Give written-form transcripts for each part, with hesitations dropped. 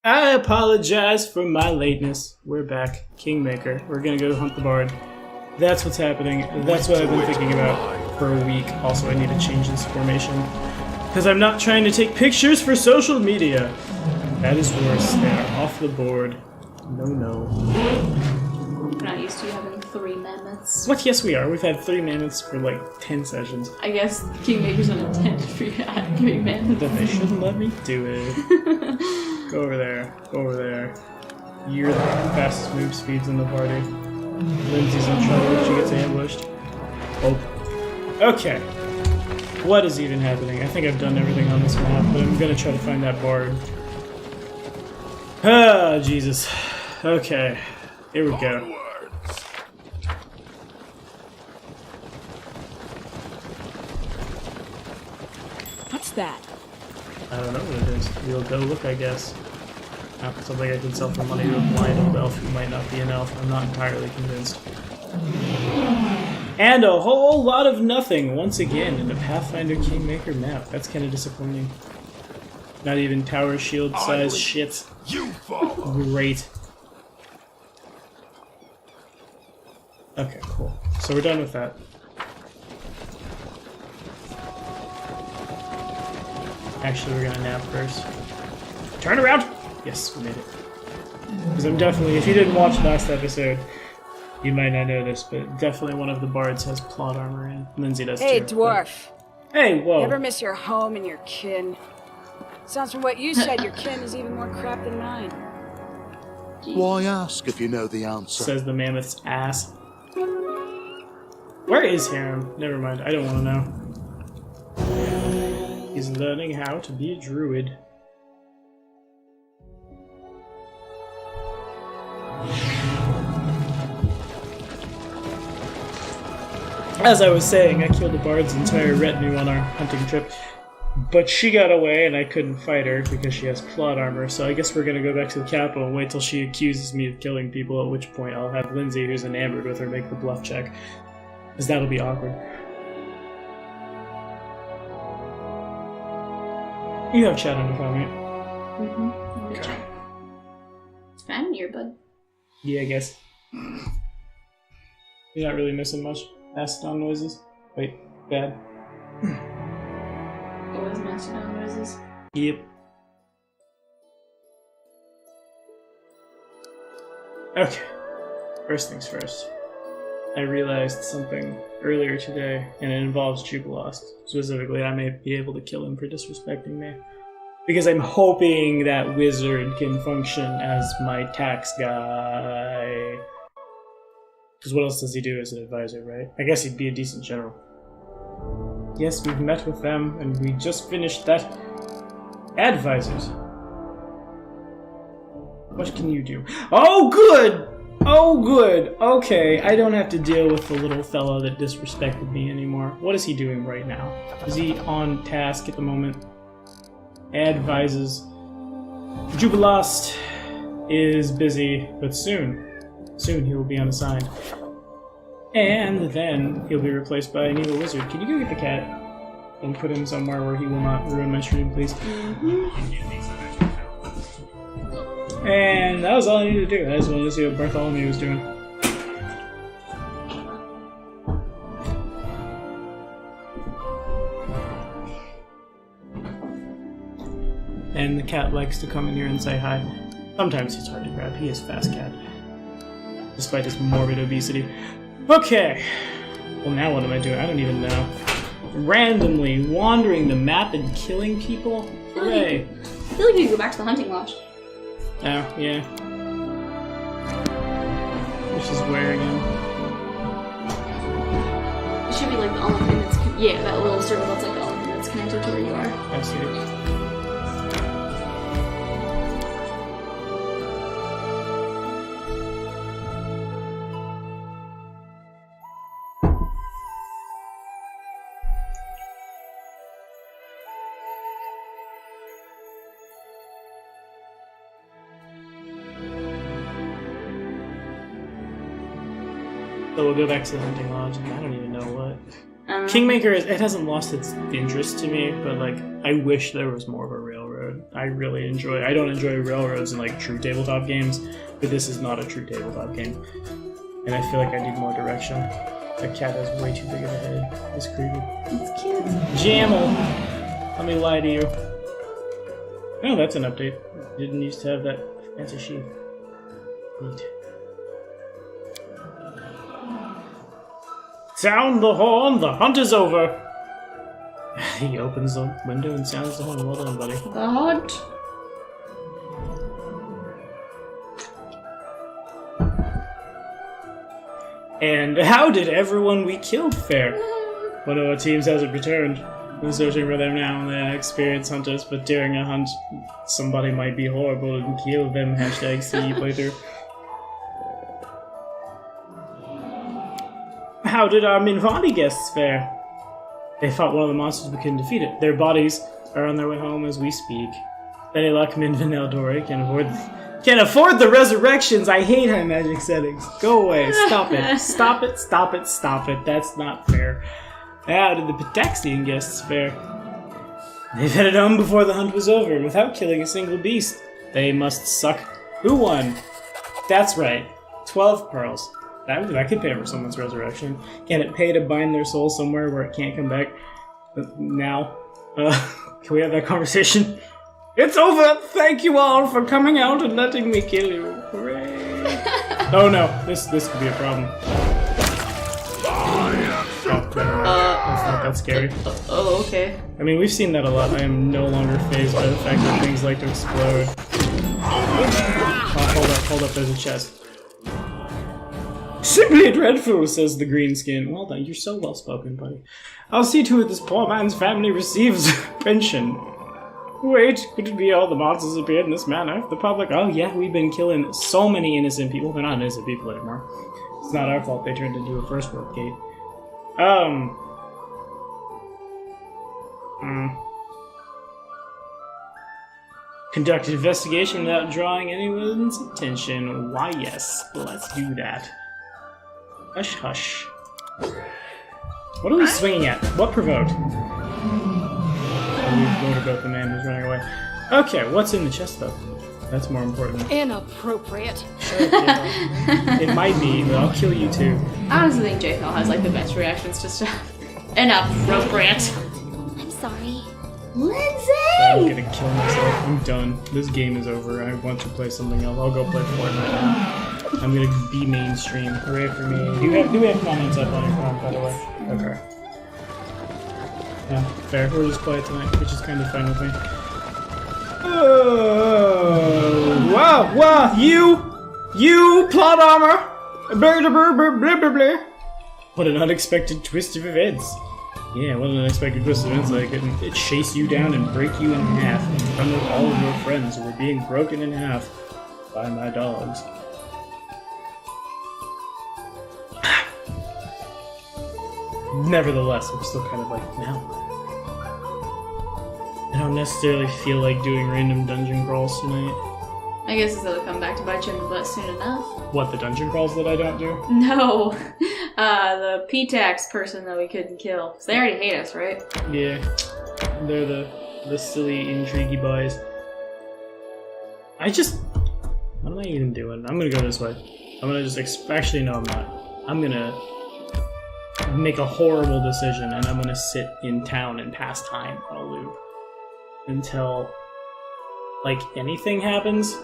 I apologize for my lateness. We're back. Kingmaker. We're gonna go hunt the bard. That's what's happening. That's what I've been thinking about for a week. Also, I need to change this formation. Because I'm not trying to take pictures for social media. That is worse. They are off the board. No. We're not used to you having 3 mammoths. What? Yes, we are. We've had 3 mammoths for like 10 sessions. I guess Kingmaker's unintended for you to have 3 mammoths. Then they shouldn't let me do it. Go over there. Go over there. You're the fastest move speeds in the party. Lindsay's in trouble if she gets ambushed. Oh. Okay. What is even happening? I think I've done everything on this map, but I'm gonna try to find that bard. Ah, Jesus. Okay. Here we go. What's that? I don't know what it is. We'll go look, I guess. Something I can sell for money to a blind old elf who might not be an elf. I'm not entirely convinced. And a whole lot of nothing, once again, in the Pathfinder Kingmaker map. That's kind of disappointing. Not even tower shield size shit. Great. Okay, cool. So we're done with that. Actually, we're gonna nap first. Turn around! Yes, we made it. Because I'm definitely, if you didn't watch last episode, you might not know this, but definitely one of the bards has plot armor in. Lindsay does Hey, too. dwarf. Hey, whoa. You ever miss your home and your kin? Sounds from what you said, your kin is even more crap than mine. Why ask if you know the answer? Says the mammoth's ass. Where is Harem? Never mind, I don't want to know. He's learning how to be a druid. As I was saying, I killed the bard's entire retinue on our hunting trip, but she got away and I couldn't fight her because she has plot armor, so I guess we're gonna go back to the capital and wait till she accuses me of killing people, at which point I'll have Lindsay, who's enamored with her, make the bluff check, because that'll be awkward. You have chat on the phone, right? Mm-hmm. Okay. I'm here, bud. Yeah, I guess. You're not really missing much. Mastodon noises? Wait, bad. Always mastodon noises. Yep. Okay. First things first. I realized something earlier today, and it involves Jubilost. Specifically, I may be able to kill him for disrespecting me. Because I'm hoping that wizard can function as my tax guy. Because what else does he do as an advisor, right? I guess he'd be a decent general. Yes, we've met with them, and we just finished that. Advisors. What can you do? Oh, good! Oh, good! Okay, I don't have to deal with the little fellow that disrespected me anymore. What is he doing right now? Is he on task at the moment? Advises. Jubilost is busy, but soon he will be unassigned. And then he'll be replaced by an evil wizard. Can you go get the cat and put him somewhere where he will not ruin my stream, please? And that was all I needed to do. I just wanted to see what Bartholomew was doing. And the cat likes to come in here and say hi. Sometimes he's hard to grab. He is a fast cat. Despite his morbid obesity. Okay. Well, now what am I doing? I don't even know. Randomly wandering the map and killing people? Hooray. I feel like we can go back to the hunting lodge. Oh, yeah. Which is where again? It should be like the only thing that's... Yeah, that little circle that's like the only thing that's connected to where you are. I see. So we'll go back to the hunting lodge, and I don't even know what. Kingmaker, it hasn't lost its interest to me, but like, I wish there was more of a railroad. railroad. I really enjoy. I don't enjoy railroads in like true tabletop games, but this is not a true tabletop game, and I feel like I need more direction. That cat has way too big of a head. It's creepy. It's cute. Jamel. Let me lie to you. Oh, that's an update. Didn't used to have that fancy sheet. Neat. Sound the horn, the hunt is over! He opens the window and sounds the horn. Well done, buddy. The hunt. And how did everyone we killed fare? One of our teams hasn't returned. We're searching for them now. They're experienced hunters, but during a hunt, somebody might be horrible and kill them. Hashtag CE playthrough. How did our Minvani guests fare? They fought one of the monsters but couldn't defeat it. Their bodies are on their way home as we speak. Any luck, Minvan Eldori can afford the resurrections. I hate high magic settings. Go away. Stop it. Stop it. Stop it. Stop it. That's not fair. How did the Pitaxian guests fare? They've headed home before the hunt was over without killing a single beast. They must suck. Who won? That's right. 12 pearls. That could pay for someone's resurrection. Can it pay to bind their soul somewhere where it can't come back? Now? Can we have that conversation? It's over! Thank you all for coming out and letting me kill you. Hooray! Oh no, this could be a problem. That's not that scary. Oh, okay. I mean, we've seen that a lot. I am no longer fazed by the fact that things like to explode. Oh, hold up, there's a chest. Simply dreadful, says the green skin. Well done, you're so well spoken, buddy. I'll see to it this poor man's family receives pension. Wait, could it be all the monsters appeared in this manner? The public, oh yeah, we've been killing so many innocent people. They're not innocent people anymore. It's not our fault they turned into a first world gate. Conduct an investigation without drawing anyone's attention. Why yes, let's do that. Hush hush. What are we swinging at? What provoked? We motorboat the man who's running away. Okay, what's in the chest though? That's more important. Inappropriate. Sure, it might be, but I'll kill you too. I honestly think JFL has like the best reactions to stuff. Inappropriate. I'm sorry. I'm Lindsay! gonna kill myself. I'm done. This game is over. I want to play something else. I'll go play Fortnite now. I'm gonna be mainstream. Hooray for me. Do we have comments up on your phone, by the way? Okay. Yeah, fair. We're just quiet tonight, which is kind of fine with me. Oh, wow, you plot armor. Blah, blah, blah, blah, blah, blah. What an unexpected twist of events. Yeah, what an unexpected twist of events. Like it chase you down and break you in half in front of all of your friends who were being broken in half by my dogs. Nevertheless, I'm still kind of like, no. I don't necessarily feel like doing random dungeon crawls tonight. I guess it'll come back to bite you in the butt soon enough. What, the dungeon crawls that I don't do? No. The P-Tax person that we couldn't kill. Because they already hate us, right? Yeah. They're the silly, intriguey boys. What am I even doing? I'm gonna go this way. I'm gonna just actually, no, I'm not. I'm gonna make a horrible decision and I'm gonna sit in town and pass time on a loop. Until, like, anything happens.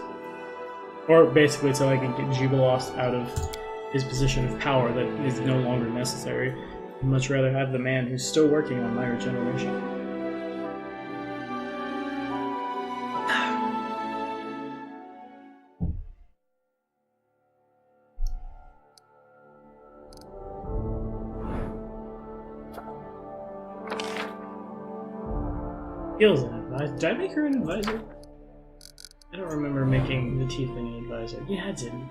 Or basically until I can get Jubilost out of his position of power that is no longer necessary. I'd much rather have the man who's still working on my regeneration. Skills an advisor. Did I make her an advisor? I don't remember making the Tiefling an advisor. Yeah, I didn't.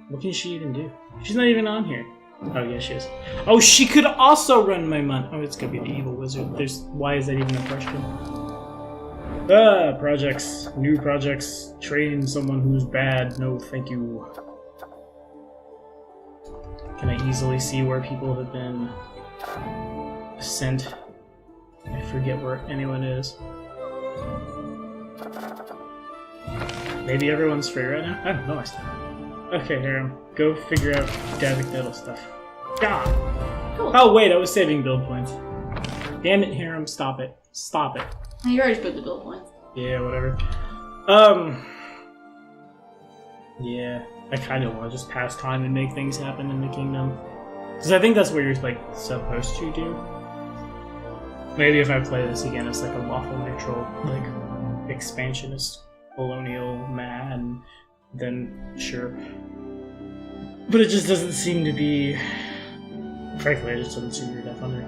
What can she even do? She's not even on here. Oh, yeah, she is. Oh, she could also run my month. Oh, it's gonna be the evil wizard. Why is that even a question? Projects. New projects. Train someone who's bad. No, thank you. Can I easily see where people have been sent? I forget where anyone is. Maybe everyone's free right now? I don't know. I still. Okay, Harem. Go figure out Davic stuff. God! Cool. Oh, wait, I was saving build points. Damn it, Harem. Stop it. Stop it. You already put the build points. Yeah, whatever. Yeah. I kind of want to just pass time and make things happen in the kingdom. Because I think that's what you're, like, supposed to do. Maybe if I play this again, it's like a lawful neutral, like, expansionist, colonial man, then sure. But it just doesn't seem to be... Frankly, it just doesn't seem to be that fun.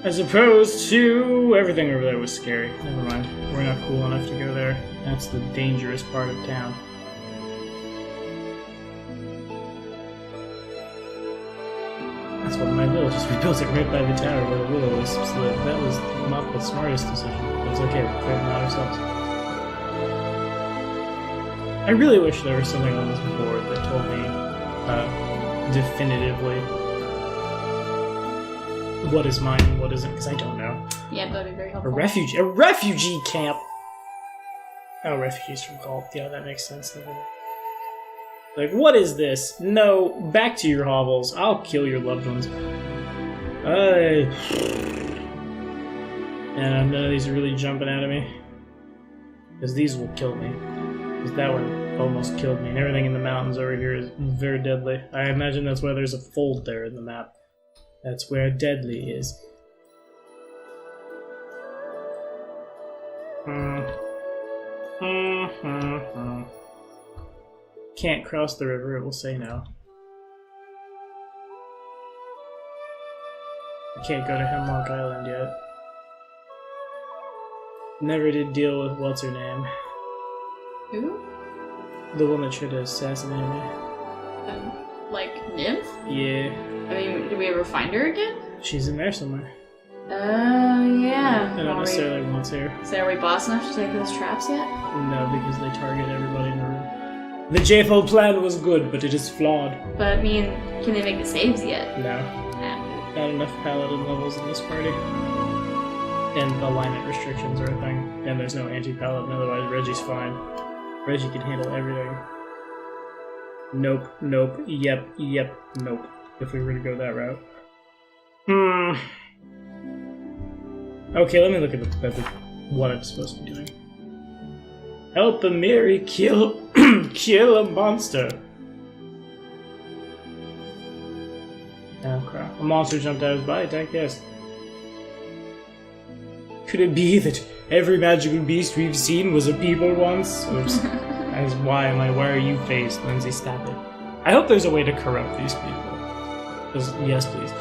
As opposed to... Everything over there was scary. Never mind. We're not cool enough to go there. That's the dangerous part of town. That's what my village is. We built it right by the tower where the will-o-wisps live. That was not the smartest decision. But it's okay, we're clearing out ourselves. I really wish there was something on this board that told me definitively what is mine and what isn't, because I don't know. Yeah, that'd be very helpful. A refugee camp! Oh, refugees from Gault. Yeah, that makes sense. Like, what is this? No, back to your hovels. I'll kill your loved ones. And none of these are really jumping out of me. Because these will kill me. Because that one almost killed me. And everything in the mountains over here is very deadly. I imagine that's why there's a fold there in the map. That's where deadly is. Can't cross the river, it will say no. I can't go to Hemlock Island yet. Never did deal with what's-her-name. Who? The one that tried to assassinate me. Like, Nymph? Yeah. I mean, did we ever find her again? She's in there somewhere. Oh, yeah. I don't necessarily want to. So are we boss enough to take those traps yet? No, because they target everybody in the room. The J-Fold plan was good, but it is flawed. But, I mean, can they make the saves yet? No. Nah. Not enough paladin levels in this party. And alignment restrictions are a thing. And there's no anti-paladin, otherwise Reggie's fine. Reggie can handle everything. Nope, nope, yep, nope. If we were to go that route. Okay, let me look at what I'm supposed to be doing. Help a Mary kill a monster. Oh crap. A monster jumped out of his bite, I guess. Could it be that every magical beast we've seen was a people once? Oops. Why are you faced, Lindsay? Stop it. I hope there's a way to corrupt these people. Yes, please.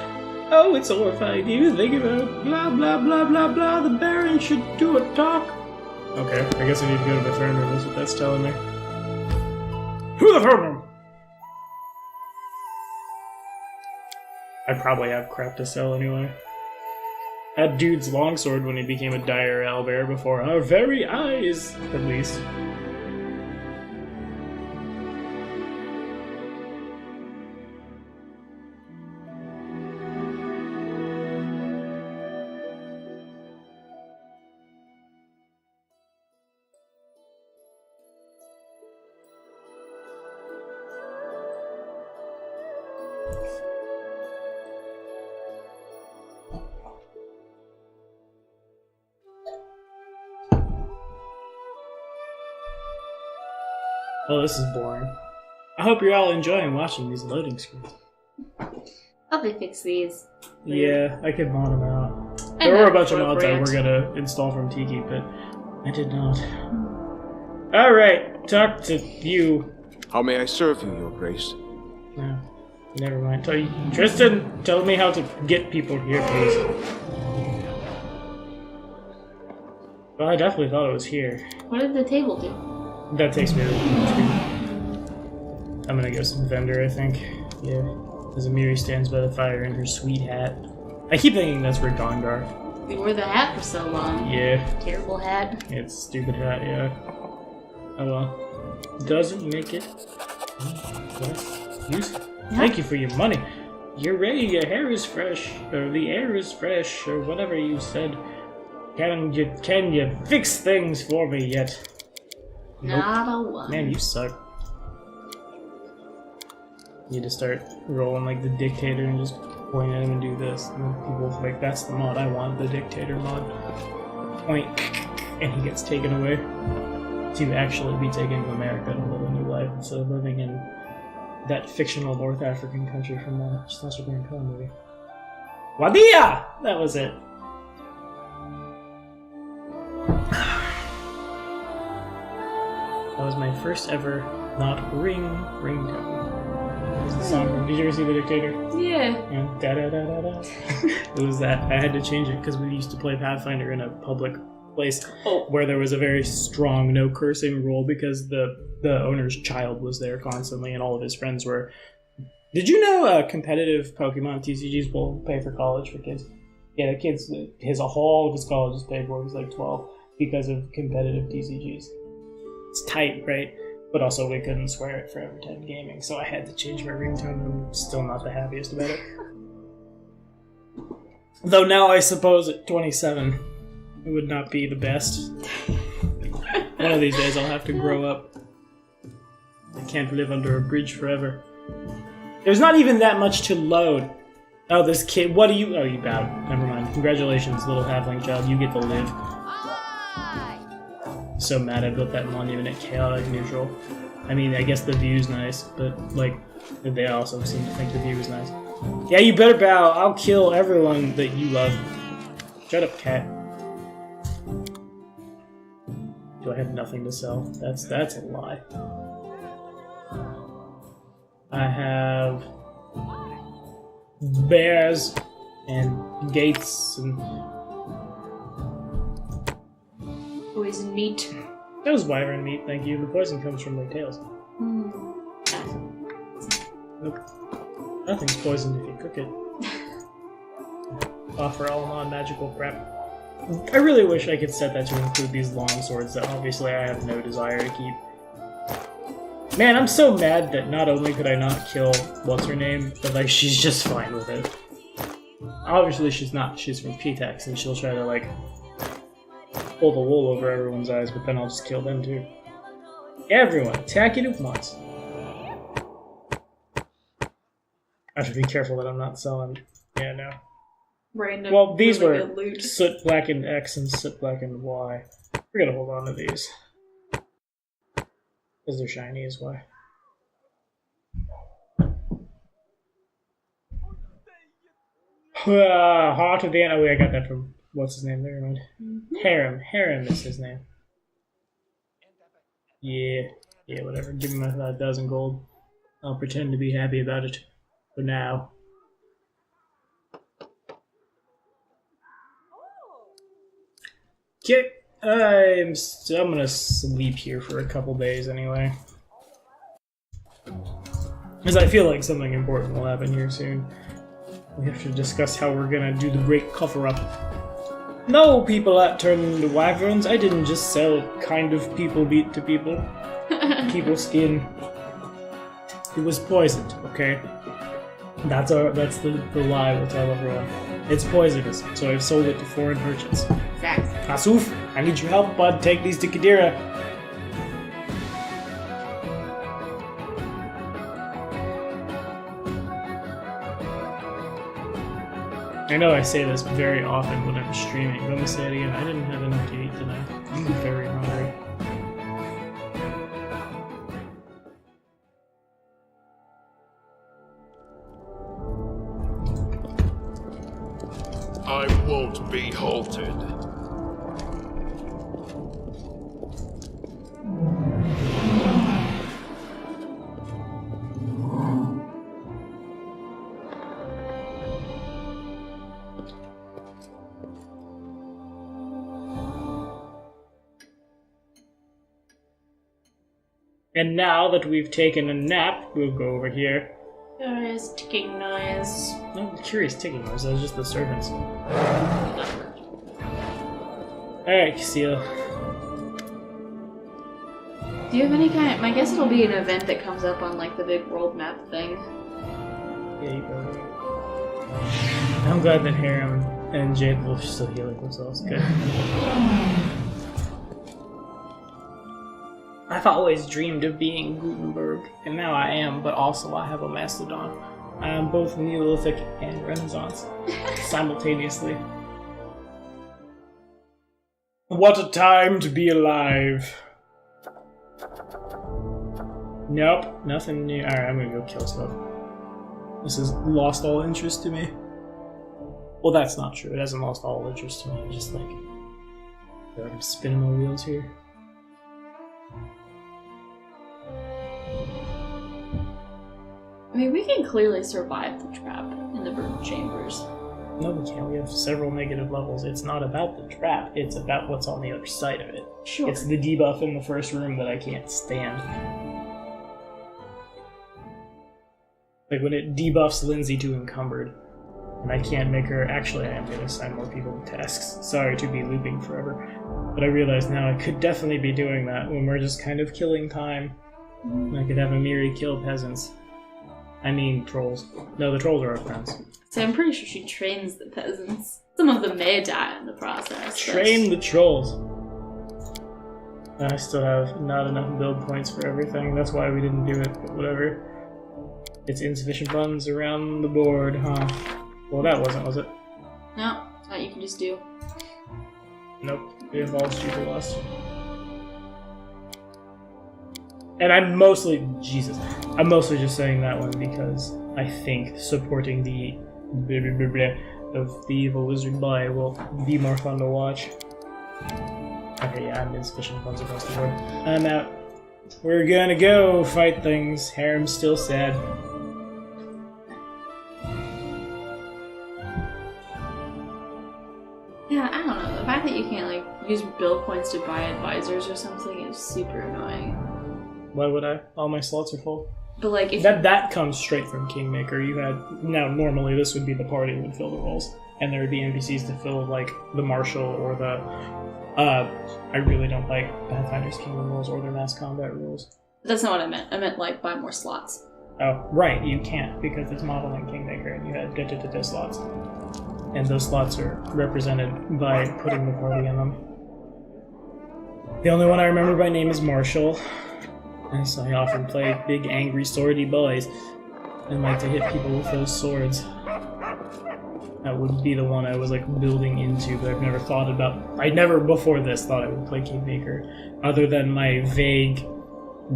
Oh, it's horrifying. Do you think about blah blah blah blah blah? The Baron should do a talk. Okay, I guess I need to go to the throne room. That's what that's telling me. To the throne room! I probably have crap to sell anyway. That dude's longsword when he became a dire owlbear before our very eyes, at least. Oh, this is boring. I hope you're all enjoying watching these loading screens. I'll fix these. Yeah, I could mod them out. There were a bunch of mods I were gonna install from Tiki, but I did not. Alright, talk to you. How may I serve you, Your Grace? No, never mind. Tristan, tell me how to get people here, please. Well, I definitely thought it was here. What did the table do? That takes me to the screen. I'm gonna go some vendor, I think. Yeah. As Amiri stands by the fire in her sweet hat. I keep thinking that's for Gondar. We wore the hat for so long. Yeah. Terrible hat. It's a stupid hat, yeah. Oh well. Doesn't make it. Thank you for your money. You're ready, your hair is fresh. Or the air is fresh, or whatever you said. Can you fix things for me yet? Not a one. Man, you suck. You need to start rolling like the dictator and just point at him and do this. And then people are like, that's the mod I want, the dictator mod. Point, and he gets taken away. To actually be taken to America to live a new life instead of living in that fictional North African country from the Slasher Baron Cohen movie. Wadia! That was it. That was my first ever not ringtone. It was the song. Did you ever see The Dictator? Yeah. Yeah. Da da da da da. It was that. I had to change it because we used to play Pathfinder in a public place where there was a very strong no cursing rule because the owner's child was there constantly and all of his friends were. Did you know competitive Pokemon TCGs will pay for college for kids? Yeah, the kids, all of his college is paid for. He's like 12 because of competitive TCGs. It's tight, right? But also we couldn't swear at Forever 10 Gaming, so I had to change my ringtone. I'm still not the happiest about it. Though now I suppose at 27, it would not be the best. One of these days I'll have to grow up. I can't live under a bridge forever. There's not even that much to load. Oh, this kid, what do you... Oh, you bowed. Never mind. Congratulations, little halfling child. You get to live. So mad I built that monument at chaotic neutral. I mean, I guess the view's nice, but, like, they also seem to think the view is nice. Yeah, you better bow. I'll kill everyone that you love. Shut up, cat. Do I have nothing to sell? That's a lie. I have bears and gates and Poison meat. that was wyvern meat, thank you. The poison comes from their tails. Nope. Nothing's poisoned if you cook it. Offer all non-magical crap. I really wish I could set that to include these long swords that obviously I have no desire to keep. Man, I'm so mad that not only could I not kill what's-her-name, but like she's just fine with it. Obviously she's not, she's from P-Tex and she'll try to like pull the wool over everyone's eyes, but then I'll just kill them too. Everyone, attack it at once. I should be careful that I'm not selling. Yeah, no. Random. Well, these really were good loot. soot blackened X and soot blackened Y. We're gonna hold on to these. Because they're shiny as Y. Heart of the Oh, wait, I got that from what's his name? Never mind. Harem. Harem is his name. Yeah, whatever. Give him a dozen gold. I'll pretend to be happy about it for now. Okay, I'm gonna sleep here for a couple days anyway. Because I feel like something important will happen here soon. We have to discuss how we're gonna do the great cover-up. No, people that turn into wyverns, I didn't just sell kind of people meat to people. People skin. It was poisoned, okay? That's the lie we'll tell everyone. It's poisonous, so I've sold it to foreign merchants. Facts. Asuf, I need your help, bud. Take these to Kadira. I know I say this very often when I'm streaming, but I'm gonna say it again. I didn't have enough to eat tonight. I'm very hungry. I won't be halted. And now that we've taken a nap, we'll go over here. There is ticking noise. No, curious ticking noise. That was just the servants. Alright, Castillo. Do you have any kind? I guess it'll be an event that comes up on like the big world map thing. Yeah, you go. I'm glad that Harem and Jade will still healing themselves. Good. I've always dreamed of being Gutenberg, and now I am, but also I have a mastodon. I am both Neolithic and Renaissance, simultaneously. What a time to be alive! Nope, nothing new. Alright, I'm gonna go kill stuff. This has lost all interest to me. Well, that's not true. It hasn't lost all interest to me. I'm just like, I feel like I'm spinning my wheels here. I mean, we can clearly survive the trap in the burn chambers. No, we can't. We have several negative levels. It's not about the trap. It's about what's on the other side of it. Sure. It's the debuff in the first room that I can't stand. Like when it debuffs Lindsay to encumbered. And I can't make her... Actually, I am going to assign more people to tasks. Sorry to be looping forever. But I realize now I could definitely be doing that when we're just kind of killing time. I could have Amiri kill peasants. I mean, trolls. No, the trolls are our friends. So I'm pretty sure she trains the peasants. Some of them may die in the process. Train the trolls! I still have not enough build points for everything. That's why we didn't do it, but whatever. It's insufficient funds around the board, huh? Well, that wasn't, was it? No, that you can just do. Nope. It involves super loss. And I'm mostly... Jesus. I'm mostly just saying that one because I think supporting the... blah, blah, blah, blah of the evil wizard boy will be more fun to watch. Okay, yeah, I'm insufficient funds across the board. I'm out. We're gonna go fight things. Harem's still sad. Yeah, I don't know. The fact that you can't, like, use build points to buy advisors or something is super annoying. Why would I? All my slots are full. But, like, if That comes straight from Kingmaker. You had... Now, normally this would be the party would fill the roles. And there would be NPCs to fill, like, the Marshal or the... I really don't like Pathfinder's Kingdom rules or their mass combat rules. That's not what I meant. I meant, like, buy more slots. Oh, right, you can't, because it's modeling Kingmaker and you had da slots. And those slots are represented by putting the party in them. The only one I remember by name is Marshall. So I often play big, angry, swordy boys and like to hit people with those swords. That would be the one I was like building into, but I've never thought about... I never before this thought I would play Kingmaker, other than my vague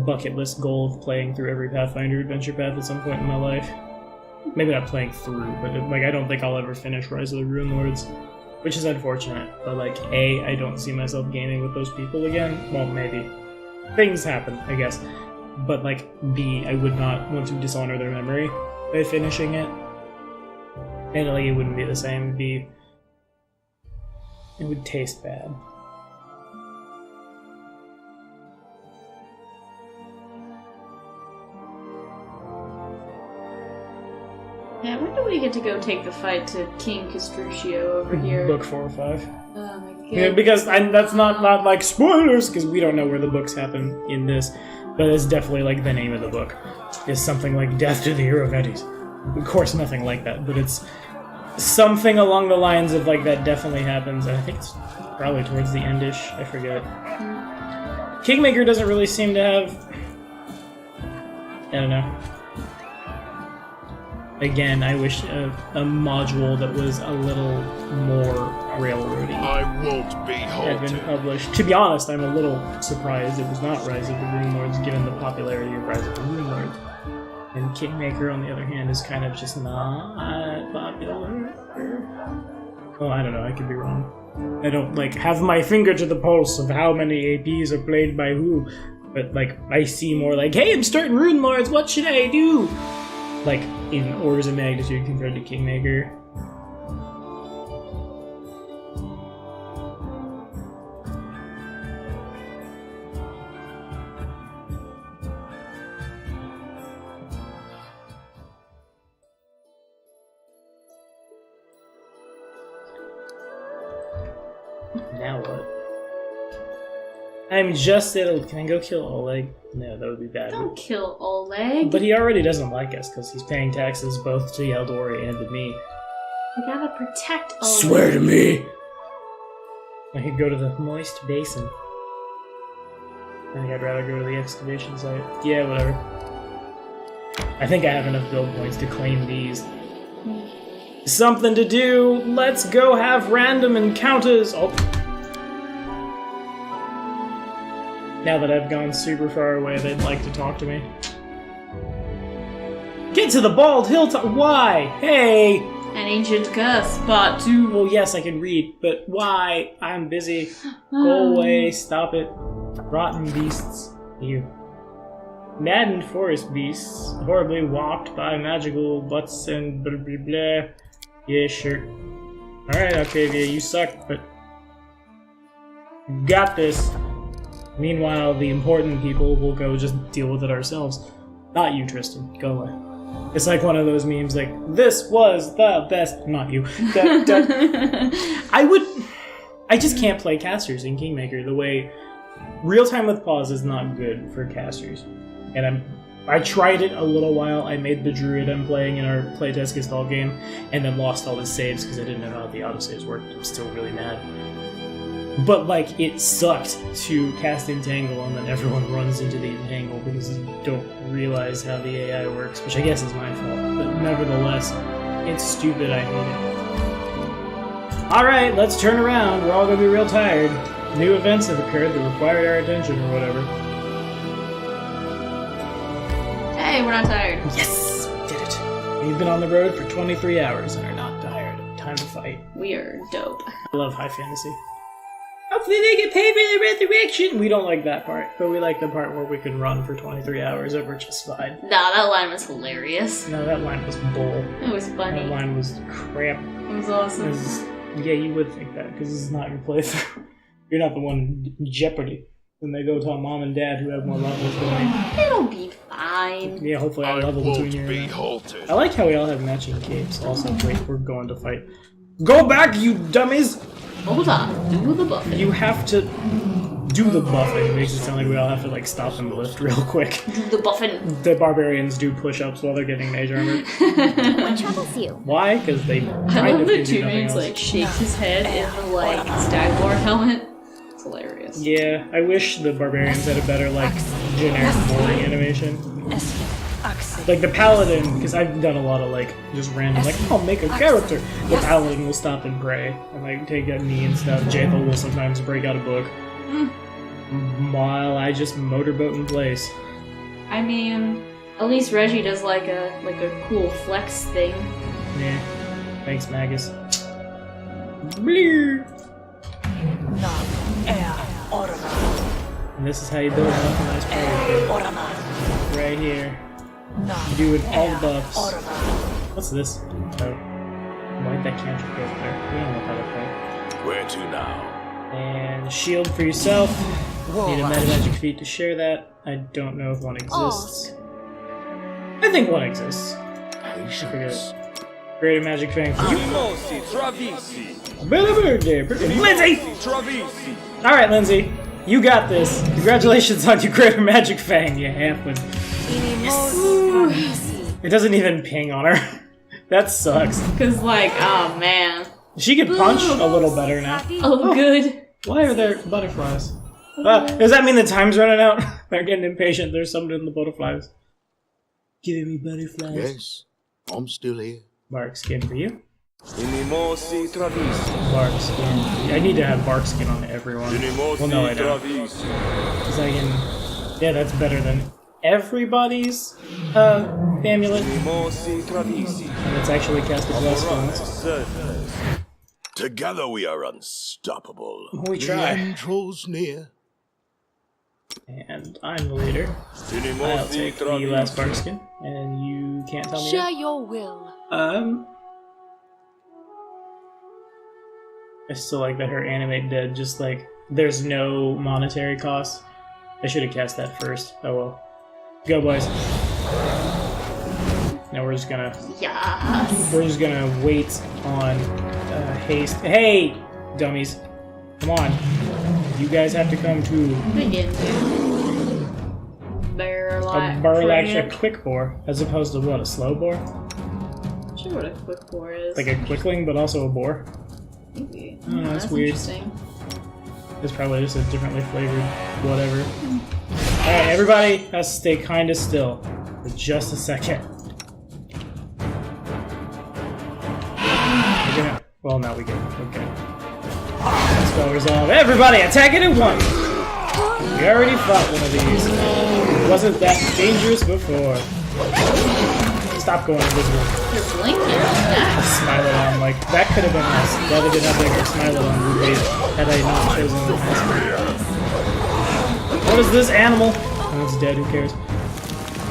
bucket list goal of playing through every Pathfinder adventure path at some point in my life. Maybe not playing through, but like I don't think I'll ever finish Rise of the Rune Lords, which is unfortunate. But like, A, I don't see myself gaming with those people again. Well, maybe. Things happen, I guess. But like, B, I would not want to dishonor their memory by finishing it. And like, it wouldn't be the same. It would taste bad. Yeah, when do we get to go take the fight to King Castruccio over here? Book 4 or 5. Oh my god. Yeah, because that's not like spoilers, because we don't know where the books happen in this, but it's definitely like the name of the book is something like Death to the Eurovetes. Of course, nothing like that, but it's something along the lines of like that definitely happens, and I think it's probably towards the endish. I forget. Kingmaker doesn't really seem to have... I don't know. Again, I wish a module that was a little more railroady I won't be had been halted. published. To be honest, I'm a little surprised it was not Rise of the Rune Lords, given the popularity of Rise of the Rune Lords. And Kingmaker, on the other hand, is kind of just not popular. Well, I don't know, I could be wrong. I don't, like, have my finger to the pulse of how many APs are played by who, but, like, I see more like, hey, I'm starting Rune Lords, what should I do? Like, in orders of magnitude compared to Kingmaker. Now what? I'm just it'll. Can I go kill Oleg? No, that would be bad. Don't kill Oleg. But he already doesn't like us because he's paying taxes both to Eldori and to me. We gotta protect Oleg. Swear to me! I could go to the moist basin. I think I'd rather go to the excavation site. Yeah, whatever. I think I have enough build points to claim these. Something to do! Let's go have random encounters! Oh. Now that I've gone super far away, they'd like to talk to me. Get to the bald hilltop! Why? Hey! An ancient curse, part 2. Well, yes, I can read, but why? I'm busy. Go away, stop it. Rotten beasts. You. Maddened forest beasts, horribly whopped by magical butts and blah blah blah. Yeah, sure. Alright, Octavia, you suck, but... got this. Meanwhile, the important people will go just deal with it ourselves. Not you, Tristan. Go away. It's like one of those memes like, this was the best... Not you. I just can't play casters in Kingmaker the way... Real time with pause is not good for casters. And I tried it a little while. I made the druid I'm playing in our playtest Gestalt game, and then lost all his saves because I didn't know how the autosaves worked. I'm still really mad. But, like, it sucked to cast Entangle and then everyone runs into the Entangle because you don't realize how the AI works, which I guess is my fault. But nevertheless, it's stupid. I hate it. Alright, let's turn around. We're all gonna be real tired. New events have occurred that required our attention or whatever. Hey, we're not tired. Yes! Did it. We've been on the road for 23 hours and are not tired. Time to fight. We are dope. I love high fantasy. Hopefully they get paid for the resurrection! We don't like that part, but we like the part where we can run for 23 hours and we're just fine. Nah, that line was hilarious. No, that line was bull. It was funny. That line was crap. It was awesome. Yeah, you would think that, because this is not your playthrough. You're not the one in jeopardy. When they go tell mom and dad who have more levels than me. It'll be fine. Yeah, hopefully I level between you and I like how we all have matching capes. Also, wait, we're going to fight. Go back, you dummies! Hold on, do the buffing. You have to do the buffing. It makes it sound like we all have to, like, stop and lift real quick. Do the buffing. The barbarians do push-ups while they're getting mage armor. What troubles you? Why? Because they I kind love of that can do nothing Two-Mains, else. like, shakes his head in the, like, Stagmore helmet. It's hilarious. Yeah, I wish the barbarians had a better, like, generic boring animation. Like the paladin, because I've done a lot of, like, just random, like, I'll make a character. The paladin will stop and pray, and, like, take a knee and stuff. Jaethal will sometimes break out a book. While I just motorboat in place. I mean, at least Reggie does, like a cool flex thing. Yeah. Thanks, Magus. Bleer. And this is how you build an optimized party. Right here. Doing all the buffs. What's this? Oh. Why'd that cantrip go there? We don't know how to play. Where to now? And shield for yourself. Need a meta magic feat to share that. I don't know if one exists. I think one exists. I forget. Greater magic fang for you. Lindsay! Alright, Lindsay. You got this. Congratulations on your greater magic fang, you halfwit. It doesn't even ping on her. That sucks. Cause like, oh man. She could punch a little better now. Oh, good. Why are there butterflies? Does that mean the time's running out? They're getting impatient. They're summoning the butterflies. Giving me butterflies. Yes, I'm still here. Bark skin for you. Bark skin. I need to have bark skin on everyone. Well, no, I don't. 'Cause I can... Yeah, that's better than everybody's amulet. And it's actually casted less once. Together we are unstoppable. We The try. end draws near. And I'm the leader. I'll take the last bark skin. And you can't tell me Share yet. your will. I still like that her animate dead, just like, there's no monetary cost. I should have cast that first. Oh well. Go, boys. Now we're just gonna... Yes. We're just gonna wait on haste. Hey! Dummies. Come on. You guys have to come to Begin to. a barlax, a quick bore, as opposed to what, a slow bore? Not sure what a quick bore is. Like a quickling, but also a bore? Maybe. Oh, that's weird. Interesting. It's probably just a differently flavored whatever. Alright, everybody has to stay kinda still for just a second. We're gonna... Well, now we get... Okay. Spell resolve. Everybody, attack it at once! We already fought one of these. It wasn't that dangerous before. Stop going invisible. You're blinking. Yeah. Smilodon, like, that could have been us. That would have been like a Smilodon would be had I not chosen the mask. What is this animal? Oh, it's dead, who cares?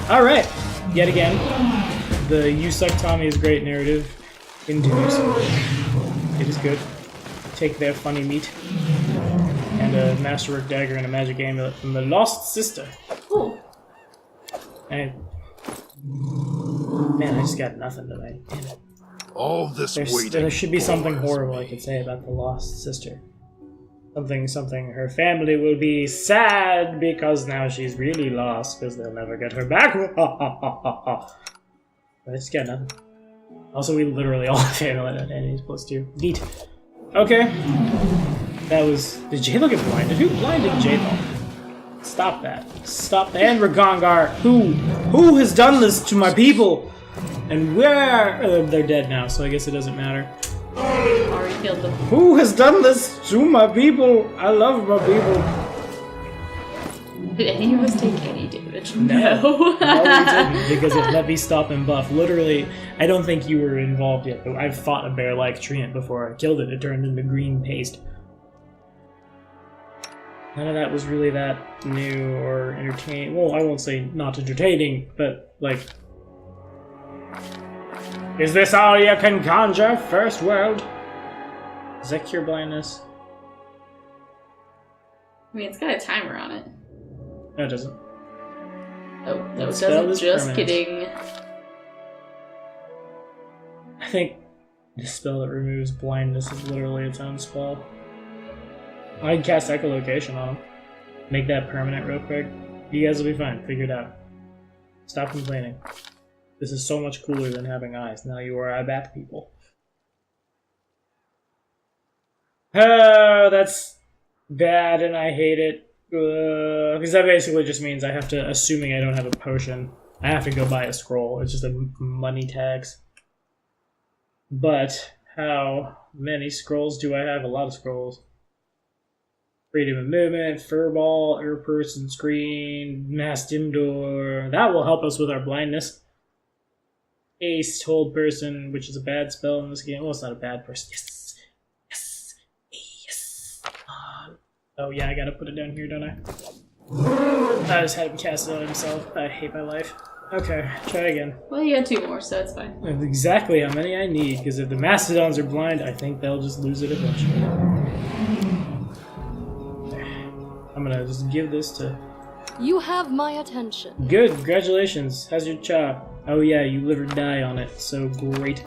Alright, yet again, the You Suck Tommy is Great narrative continues. It is good. Take their funny meat. And a masterwork dagger and a magic amulet from the Lost Sister. Cool. And man, I just got nothing tonight. Damn it. All this waiting. There should be something horrible I could say about the Lost Sister. Something. Her family will be sad because now she's really lost because they'll never get her back. I just got nothing. Also, we literally all have amulet at enemies +2. Neat. Okay. That was... Did J-Lo get blinded? Who blinded J-Lo? Stop that. Stop that. And Ragongar. Who has done this to my people? And where... they're dead now, so I guess it doesn't matter. Already killed them. Who has done this to my people? I love my people. Did any of us take any damage? No. No, we didn't, because it let me stop and buff. Literally, I don't think you were involved yet, but I've fought a bear like treant before I killed it. It turned into green paste. None of that was really that new or entertaining. Well, I won't say not entertaining, but like... Is this all you can conjure, First World? Does that cure blindness? I mean, it's got a timer on it. No, it doesn't. Oh, no, it Spell doesn't. is Just permanent. kidding. I think the spell that removes blindness is literally its own spell. I'd cast echolocation on him. Make that permanent real quick. You guys will be fine. Figure it out. Stop complaining. This is so much cooler than having eyes. Now you are Ibat people. Oh, that's bad and I hate it. Because that basically just means I have to, assuming I don't have a potion, I have to go buy a scroll. It's just a money tax. But how many scrolls do I have? A lot of scrolls. Freedom of movement, furball, person screen, masked indoor. That will help us with our blindness. Ace, hold person, which is a bad spell in this game. Well, it's not a bad person. Yes! Yes! Yes! Oh yeah, I gotta put it down here, don't I? I just had him cast it on himself. I hate my life. Okay, try again. Well, you got 2 more, so it's fine. That's exactly how many I need, because if the Mastodons are blind, I think they'll just lose it eventually. I'm gonna just give this to... You have my attention. Good, congratulations. How's your chop? Oh yeah, you live or die on it, so great.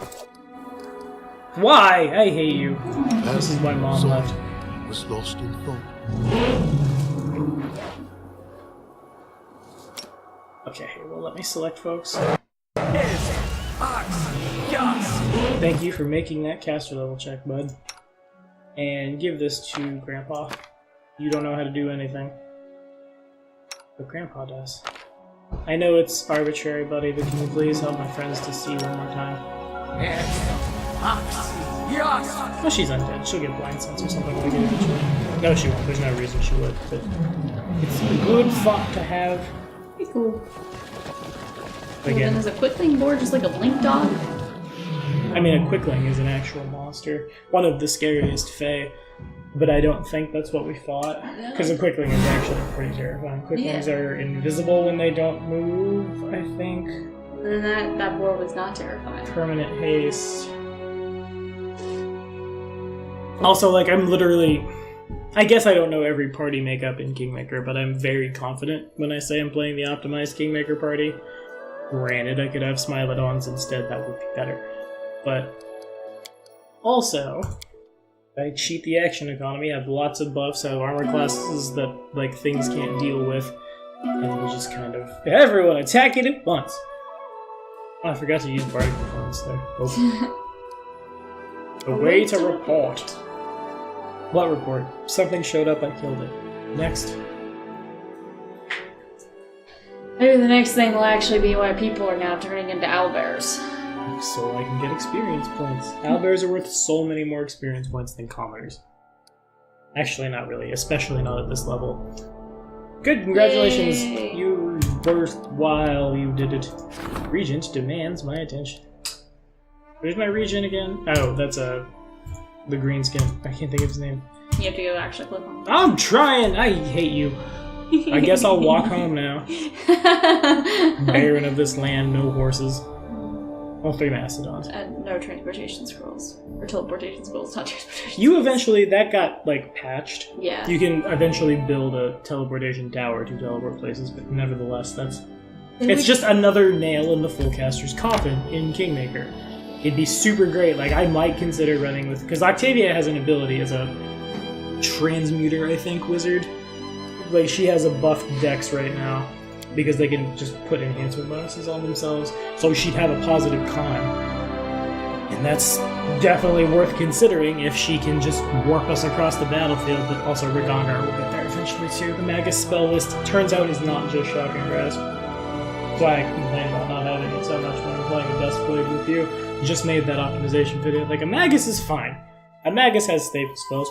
Why? I hate you. This is why Mom left. Was lost in thought. Okay, well let me select folks. Thank you for making that caster level check, bud. And give this to Grandpa. You don't know how to do anything. But Grandpa does. I know it's arbitrary, buddy, but can you please help my friends to see one more time? Oh, she's undead. She'll get blind sense or something when we get eventually. No, she won't. There's no reason she would, but it's a good thought to have. Pretty cool. Again, And then there's a quickling board, just like a blink dog. I mean, a quickling is an actual monster. One of the scariest Fae. But I don't think that's what we fought. Because a quickling is actually pretty terrifying. Quicklings are invisible when they don't move, I think. And then that board was not terrifying. Permanent haste. Also, like, I'm literally... I guess I don't know every party makeup in Kingmaker, but I'm very confident when I say I'm playing the optimized Kingmaker party. Granted, I could have Smilodons instead, that would be better. But... Also... I cheat the action economy, have lots of buffs, have armor classes that, like, things can't deal with. And we just kind of... Everyone attack it at once! Oh, I forgot to use Bardic Performance there. Oh. A way to report. What report? Something showed up, I killed it. Next. Maybe the next thing will actually be why people are now turning into owlbears. So I can get experience points. Owlbears are worth so many more experience points than commoners. Actually, not really, especially not at this level. Good, congratulations. Yay. You worthwhile, you did it. Regent demands my attention. Where's my regent again? Oh, that's the green skin. I can't think of his name. You have to go actually click on it. I'm trying! I hate you. I guess I'll walk home now. Baron of this land, no horses. All 3 mastodons. And no transportation scrolls. Or teleportation scrolls, not transportation. You eventually, that got, like, patched. Yeah. You can eventually build a teleportation tower to teleport places, but nevertheless, it's just another nail in the full caster's coffin in Kingmaker. It'd be super great. Like, I might consider running with... Because Octavia has an ability as a transmuter, I think, wizard. Like, she has a buffed dex right now. Because they can just put enhancement bonuses on themselves. So she'd have a positive con. And that's definitely worth considering if she can just warp us across the battlefield, but also Ragongar will get there eventually too. The Magus spell list turns out is not just Shocking Grasp. That's why I complain about not having it so much when I'm playing the Dust Blade with you. Just made that optimization video. Like, a Magus is fine. A Magus has staple spells.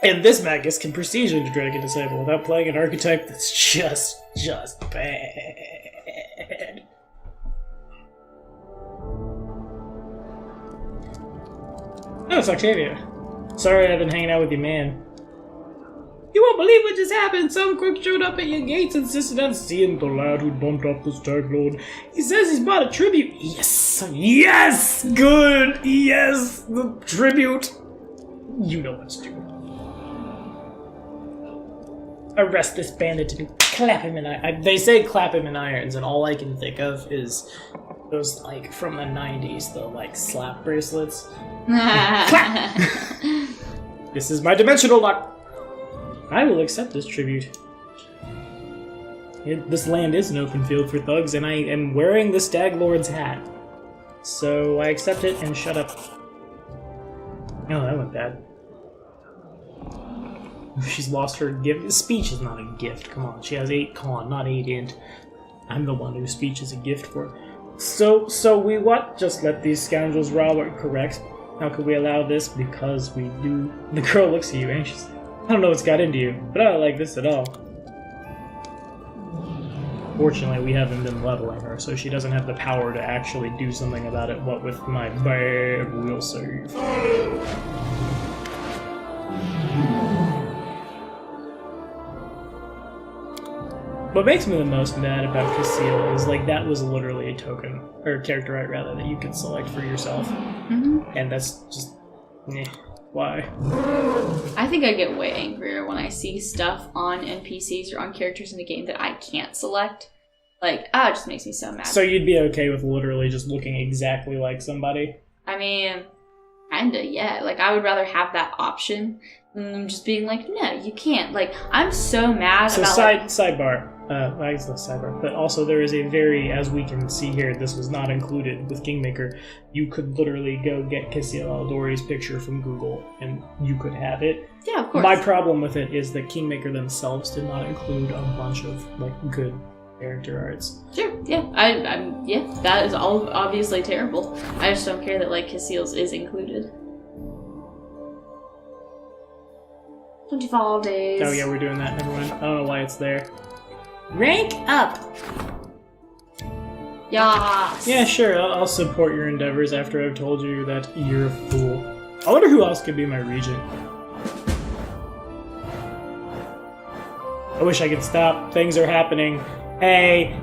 And this Magus can prestige into Dragon Disciple without playing an archetype that's just bad. Oh, it's Octavia. Sorry I've been hanging out with you, man. You won't believe what just happened. Some crook showed up at your gates and insisted on seeing the lad who bumped up the Stag Lord. He says he's bought a tribute. Yes! Yes! Good! Yes! The tribute! You know what to do. Arrest this bandit and clap him in irons. They say clap him in irons, and all I can think of is those, like, from the 90s, the, like, slap bracelets. Clap! This is my dimensional lock. I will accept this tribute. This land is an open field for thugs, and I am wearing the Stag Lord's hat. So I accept it and shut up. Oh, that went bad. She's lost her gift. Speech is not a gift. Come on, she has 8 con, not 8 int. I'm the one whose speech is a gift for. So we what? Just let these scoundrels rob or correct? How could we allow this? Because we do. The girl looks at you anxiously. I don't know what's got into you, but I don't like this at all. Fortunately, we haven't been leveling her, so she doesn't have the power to actually do something about it, what with my bad will save. What makes me the most mad about Casille is, like, that was literally a token, or a character art rather, that you could select for yourself. Mm-hmm. And that's just, why? I think I get way angrier when I see stuff on NPCs or on characters in the game that I can't select. Like, it just makes me so mad. So you'd be okay with literally just looking exactly like somebody? I mean, kinda, yeah. Like, I would rather have that option than just being like, no, you can't. Like, I'm so mad about... Sidebar. I guess not sidebar, but also there is a very, as we can see here, this was not included with Kingmaker. You could literally go get Casille Aldori's picture from Google, and you could have it. Yeah, of course. My problem with it is that Kingmaker themselves did not include a bunch of, like, good character arts. Sure, yeah. Yeah, that is all obviously terrible. I just don't care that, like, Casille's is included. 24 days. Oh yeah, we're doing that, never mind. I don't know why it's there. Rank up! Yas! Yeah, sure, I'll support your endeavors after I've told you that you're a fool. I wonder who else could be my regent. I wish I could stop. Things are happening. Hey!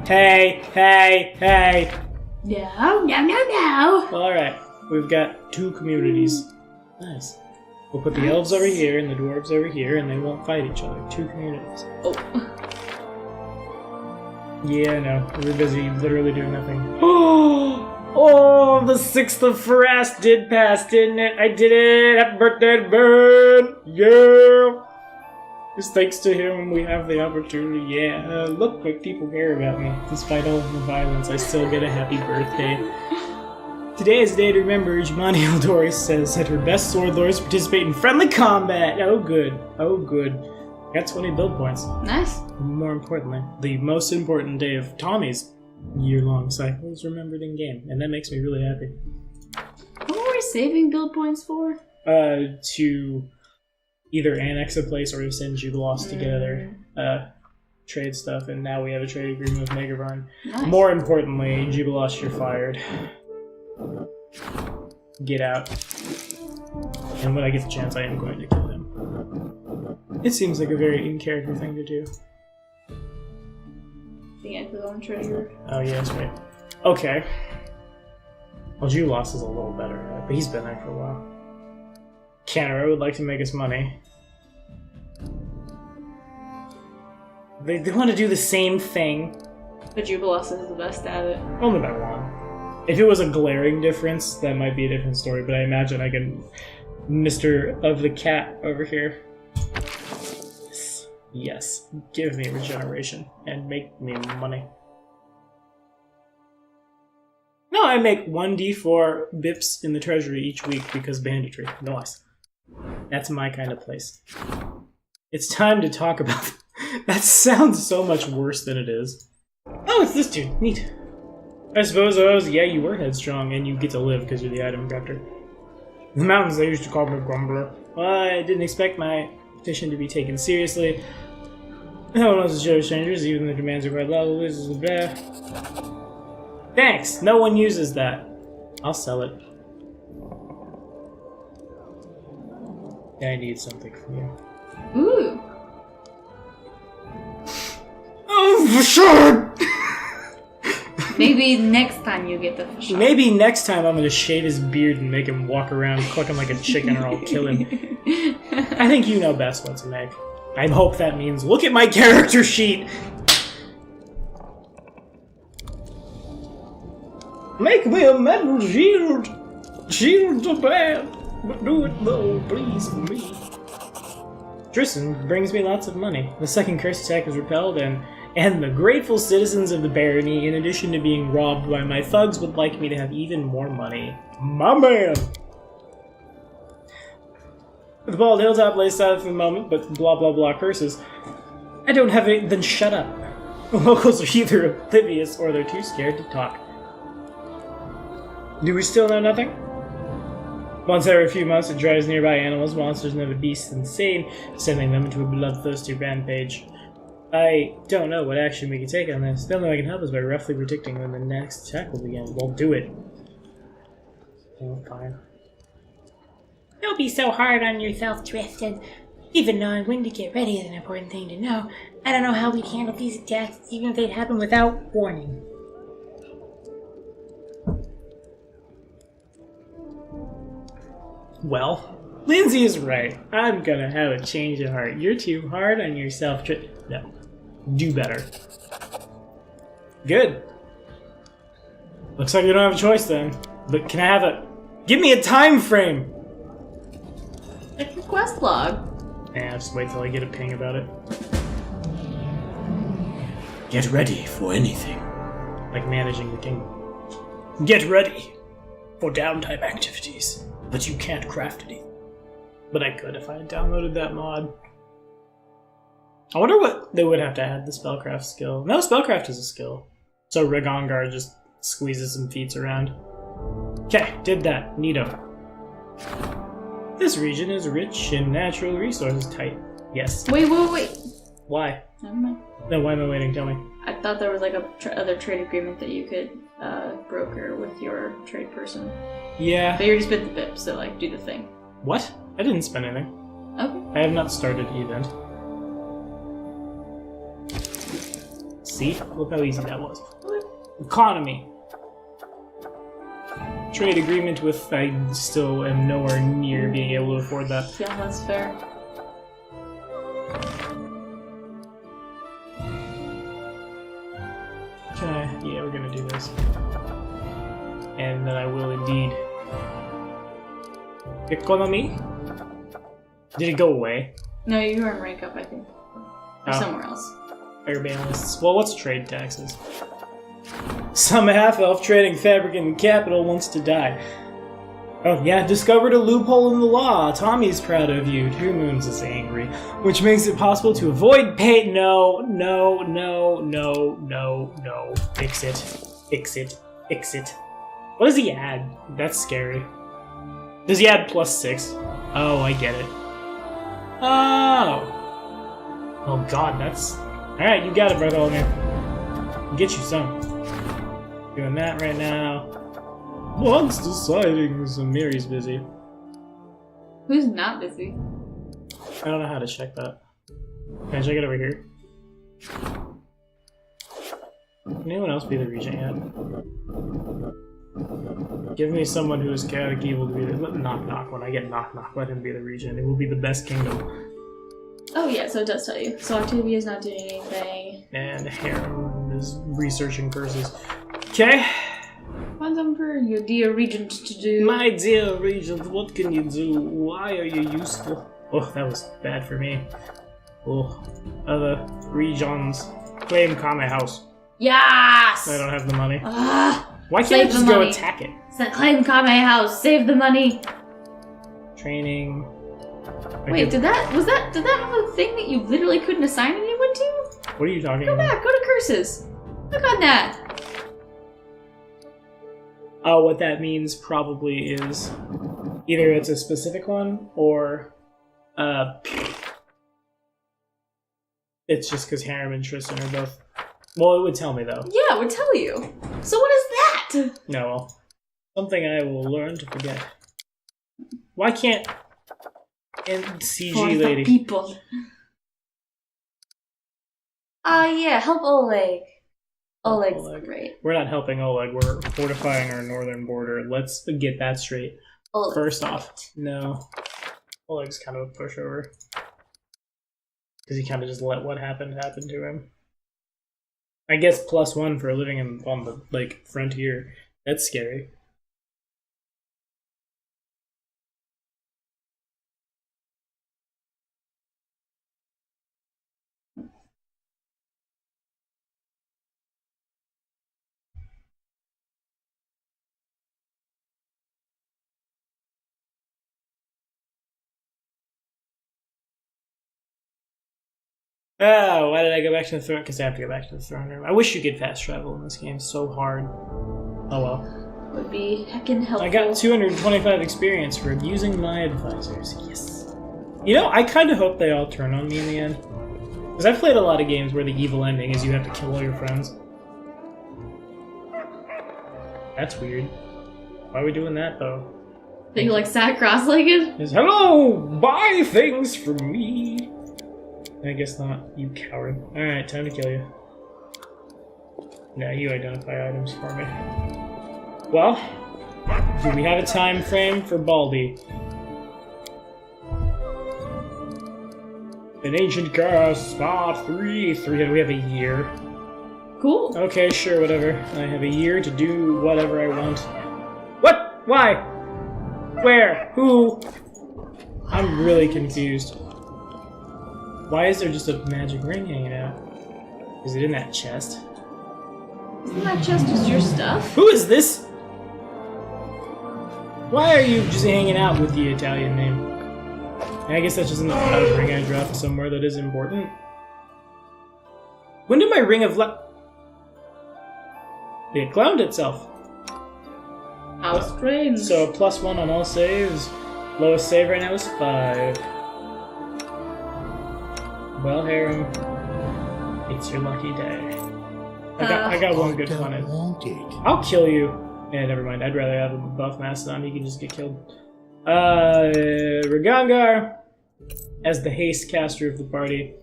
No. Alright, we've got 2 communities. Nice. We'll put the elves over here and the dwarves over here, and they won't fight each other. 2 communities. Oh. Yeah, I know. We're busy literally doing nothing. Oh, the 6th of Farast did pass, didn't it? I did it! Happy birthday to Ben! Yeah! Just thanks to him, we have the opportunity. Yeah, look, like people care about me. Despite all of the violence, I still get a happy birthday. Today is a day to remember. Jimani Eldori says that her best sword lords participate in friendly combat. Oh, good. Oh, good. Got 20 build points. Nice. More importantly, the most important day of Tommy's year-long cycle is remembered in game, and that makes me really happy. What were we saving build points for? To either annex a place or to send Jubilost together, trade stuff, and now we have a trade agreement with Megavarn. Nice. More importantly, Jubilost, you're fired. Get out. And when I get the chance, I am going to kill him. It seems like a very in-character thing to do. The Exile treasure. Oh, yeah, that's right. Okay. Well, Jubilost is a little better at it, but he's been there for a while. Canara would like to make us money. They want to do the same thing. But Jubilost is the best at it. Only by one. If it was a glaring difference, that might be a different story, but I imagine I can... Mr. of the Cat over here. Yes. Give me regeneration and make me money. No, I make 1d4 bips in the treasury each week because banditry. Nice. That's my kind of place. It's time to talk about... That sounds so much worse than it is. Oh, it's this dude. Neat. I suppose yeah, you were headstrong, and you get to live because you're the item crafter. The mountains, they used to call me Grumbler. Well, I didn't expect my petition to be taken seriously. No one wants to show strangers, even the demands are quite low. This is blah. Thanks! No one uses that. I'll sell it. I need something from you. Ooh. Oh, for sure! Maybe next time you get the fish. Maybe next time I'm gonna shave his beard and make him walk around clucking like a chicken or I'll kill him. I think you know best what to make. I hope that means look at my character sheet! Make me a metal shield! Shields are bad, but do it though, please, for me. Tristan brings me lots of money. The second curse attack is repelled, and the grateful citizens of the barony, in addition to being robbed by my thugs, would like me to have even more money. My man! The bald hilltop lays aside for the moment, but blah blah blah curses. I don't have it, then shut up. The locals are either oblivious or they're too scared to talk. Do we still know nothing? Once every few months, it drives nearby animals, monsters, and other beasts insane, sending them into a bloodthirsty rampage. I don't know what action we can take on this. The only way I can help is by roughly predicting when the next attack will begin. We'll do it. Oh, fine. Don't be so hard on yourself, Tristan. Even knowing when to get ready is an important thing to know. I don't know how we'd handle these attacks, even if they'd happen without warning. Well, Lindsay is right. I'm gonna have a change of heart. You're too hard on yourself, No. Do better. Good. Looks like we don't have a choice then. But can I have a... Give me a time frame! Check your quest log. I'll just wait till I get a ping about it. Get ready for anything. Like managing the kingdom. Get ready for downtime activities. But you can't craft anything. But I could if I had downloaded that mod. I wonder what they would have to add the spellcraft skill. No, spellcraft is a skill. So Ragongar just squeezes some feats around. Okay, did that. Neato. This region is rich in natural resources type. Yes. Wait. Why? Never mind. No, why am I waiting? Tell me. I thought there was like a other trade agreement that you could broker with your trade person. Yeah. But you already spent the bip, so like do the thing. What? I didn't spend anything. Okay. I have not started the event. See? Look how easy that was. Economy. Trade agreement with... I still am nowhere near being able to afford that. Yeah, that's fair. Can I... Yeah, we're gonna do this. And then I will indeed... Economy? Did it go away? No, you were in rank up, I think. Or somewhere else. Fire banalists. Well, what's trade taxes? Some half-elf trading fabric in the capital wants to die. Oh yeah, discovered a loophole in the law. Tommy's proud of you. Two Moons is angry, which makes it possible to avoid pay. No. Fix it. What does he add? That's scary. Does he add +6? Oh, I get it. Oh god, that's... Alright, you got it, Bartholomew. I'll get you some. Doing that right now. Monster sightings, and Mary's busy. Who's not busy? I don't know how to check that. Can I check it over here? Can anyone else be the regent yet? Give me someone who is chaotic evil to be the... Knock knock. When I get knock knock, let him be the regent. It will be the best kingdom. Oh yeah, so it does tell you. So Octavia's not doing anything. And Harem is researching curses. Okay. Find something for your dear regent to do. My dear regent, what can you do? Why are you useful? Oh, that was bad for me. Oh, other regions claim Kame House. Yes! I don't have the money. Ah, Why can't I just go attack it? Claim Kame House, save the money. Training. Wait, did that have a thing that you literally couldn't assign anyone to? What are you talking Go about? back, go to curses. Look on that. Oh, what that means probably is either it's a specific one or it's just because Harem and Tristan are both. Well, it would tell me though. Yeah, it would tell you. So what is that? No, well, something I will learn to forget. Why can't NCG For the lady? people. Yeah, help Oleg. Oleg's great. We're not helping Oleg. We're fortifying our northern border. Let's get that straight. Oleg. First off, no. Oleg's kind of a pushover. Because he kind of just let what happened happen to him. I guess +1 for living on the, like, frontier. That's scary. Oh, why did I go back to the throne? Because I have to go back to the throne room. I wish you could fast travel in this game. It's so hard. Oh well. Would be heckin' helpful. I got 225 experience for abusing my advisors. Yes. You know, I kind of hope they all turn on me in the end. Because I've played a lot of games where the evil ending is you have to kill all your friends. That's weird. Why are we doing that, though? That you, like, sat cross-legged? Is hello, buy things from me. I guess not, you coward. Alright, time to kill you. Now you identify items for me. Well, do we have a time frame for Baldy? An ancient cast, spot 3. We have a year. Cool. Okay, sure, whatever. I have a year to do whatever I want. What? Why? Where? Who? I'm really confused. Why is there just a magic ring hanging out? Is it in that chest? Isn't that chest just your stuff? Who is this? Why are you just hanging out with the Italian name? I guess that's just a ring I dropped somewhere that is important. When did my ring of it cloned itself. How strange. So a +1 on all saves. Lowest save right now is 5. Well, Harem, it's your lucky day. I got one good one in. I'll kill you. Yeah, never mind. I'd rather have a buff Mastodon. He can just get killed. Ragangar as the haste caster of the party.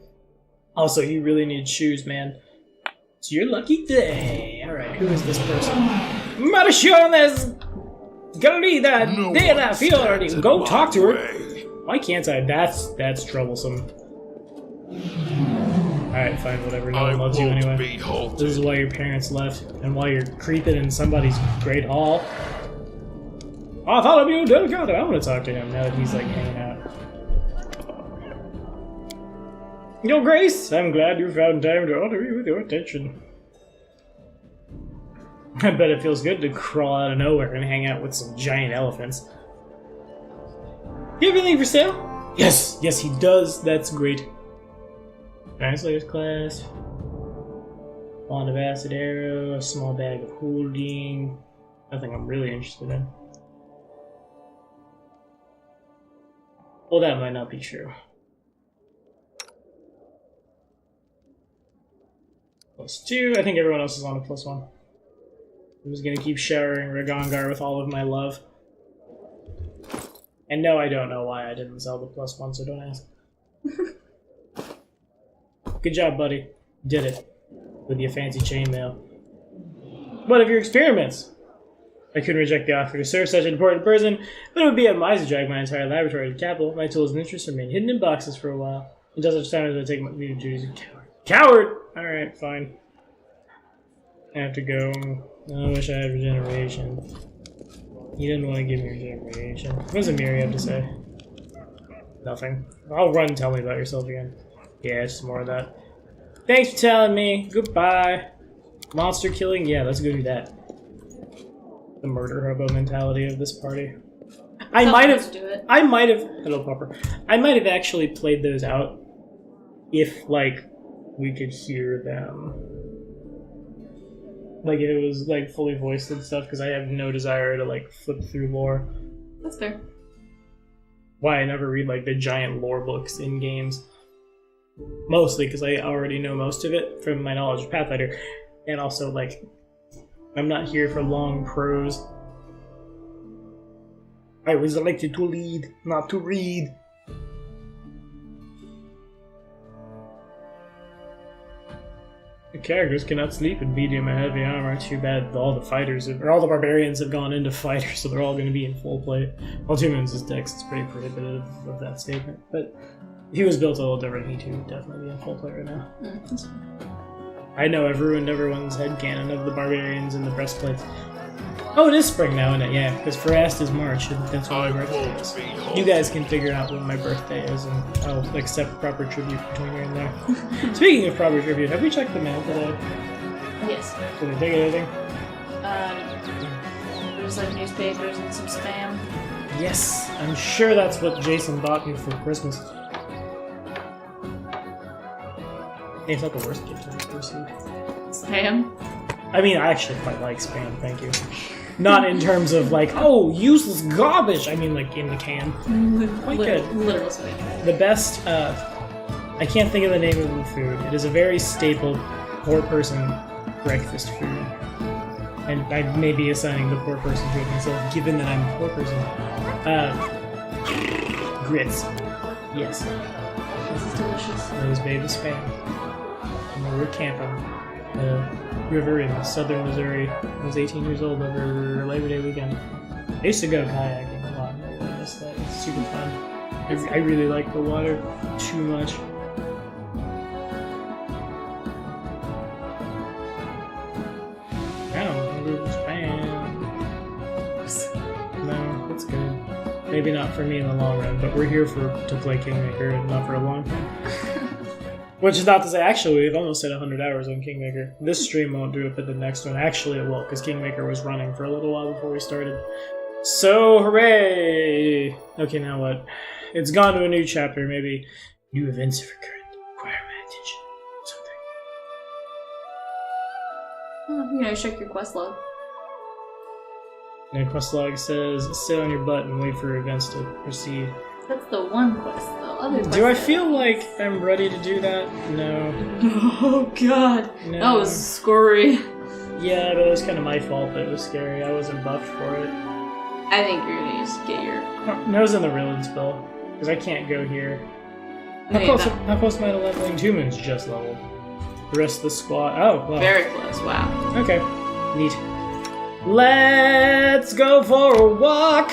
Also, you really need shoes, man. It's your lucky day. Alright, who is this person? Marciones Garida de la Fiori. Go talk to her. Why can't I? That's troublesome. Alright, fine, whatever. No one loves you anyway. This is why your parents left, and why you're creeping in somebody's great hall. Bartholomew Delgado. I want to talk to him now that he's like hanging out. Your Grace, I'm glad you found time to honor me with your attention. I bet it feels good to crawl out of nowhere and hang out with some giant elephants. You have anything for sale? Yes, yes, he does. That's great. Translators class. Wand of acid arrow. A small bag of holding. Nothing I'm really interested in. Well, that might not be true. +2. I think everyone else is on a +1. I'm just gonna keep showering Ragongar with all of my love. And no, I don't know why I didn't sell the +1, so don't ask. Good job, buddy. Did it. With your fancy chainmail. What of your experiments? I couldn't reject the offer to serve such an important person, but it would be unwise to drag my entire laboratory to the capital. My tools and interests remain hidden in boxes for a while. Until such time as I take my leave duties. Coward! Alright, fine. I have to go. I wish I had regeneration. He didn't want to give me regeneration. What does Amiri have to say? Nothing. I'll run and tell me about yourself again. Yeah, it's just more of that. Thanks for telling me. Goodbye. Monster killing? Yeah, let's go do that. The murder hobo mentality of this party. I might have. Hello, Popper. I might have actually played those out if, like, we could hear them. Like, if it was, like, fully voiced and stuff, because I have no desire to, like, flip through lore. That's fair. Why I never read, like, the giant lore books in games. Mostly because I already know most of it from my knowledge of Pathfinder. And also, like, I'm not here for long prose. I was elected to lead, not to read. The characters cannot sleep in medium and heavy armor. Too bad all the barbarians have gone into fighters, so they're all going to be in full plate. Well, 2 minutes is text. It's pretty prohibitive of that statement. But if he was built a little different, he too would definitely be in full plate right now. I know I've ruined everyone's headcanon of the barbarians and the breastplates. Oh, it is spring now, isn't it? Yeah, because Farast is March, and that's when my birthday is. You guys can figure out when my birthday is, and I'll accept proper tribute between here and there. Speaking of proper tribute, have we checked the mail today? Yes. Did they take anything? There's like newspapers and some spam. Yes, I'm sure that's what Jason bought me for Christmas. Hey, it's not the worst gift I've ever received. Spam? I mean, I actually quite like spam, thank you. Not in terms of like, oh, useless garbage! I mean, like, in the can. Quite good. Literal spam. The best, I can't think of the name of the food. It is a very staple poor person breakfast food. And I may be assigning the poor person to it myself, given that I'm a poor person. Grits. Yes. This is delicious. It was made with spam. And we were camping. River in southern Missouri. I was 18 years old over Labor Day weekend. I used to go kayaking a lot. I miss that. It's super fun. I really like the water too much. I don't know. Spam. No, it's good. Maybe not for me in the long run, but we're here to play Kingmaker and not for a long time. Which is not to say, actually, we've almost hit 100 hours on Kingmaker. This stream won't do it, but the next one, actually it will, because Kingmaker was running for a little while before we started. So, hooray! Okay, now what? It's gone to a new chapter, maybe new events have occurred. Require my attention. Something. Check your quest log. And the quest log says, sit on your butt and wait for events to proceed. That's the one quest, though. Do I feel like I'm ready to do that? No. Oh, God. No. That was scary. Yeah, but it was kind of my fault that it was scary. I wasn't buffed for it. I think you're gonna just get your... Nose in the ruin spell, because I can't go here. How close am I to leveling? 2 minutes just leveled. The rest of the squad... Oh, well. Very close, wow. Okay. Neat. Let's go for a walk!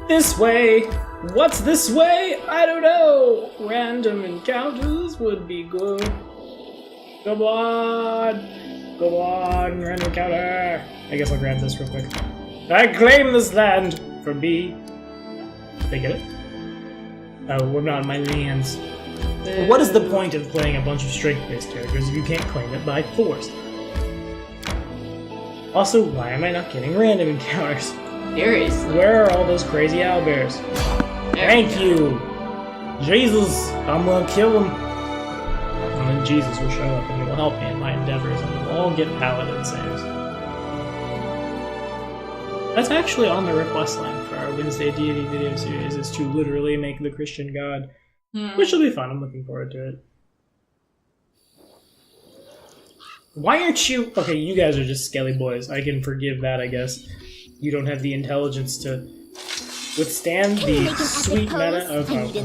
This way! What's this way? I don't know! Random encounters would be good. Come on! Go on, random encounter! I guess I'll grab this real quick. I claim this land for me. Did I get it? Oh, we're not on my lands. What is the point of playing a bunch of strength-based characters if you can't claim it by force? Also, why am I not getting random encounters? Seriously. Where are all those crazy owlbears? Thank you! Jesus! I'm gonna kill him! And then Jesus will show up and he will help me in my endeavors and we'll all get paladin saves. That's actually on the request line for our Wednesday deity video series, is to literally make the Christian god. Which will be fun, I'm looking forward to it. Why aren't you... Okay, you guys are just skelly boys. I can forgive that, I guess. You don't have the intelligence to withstand the sweet meta of... Oh, okay.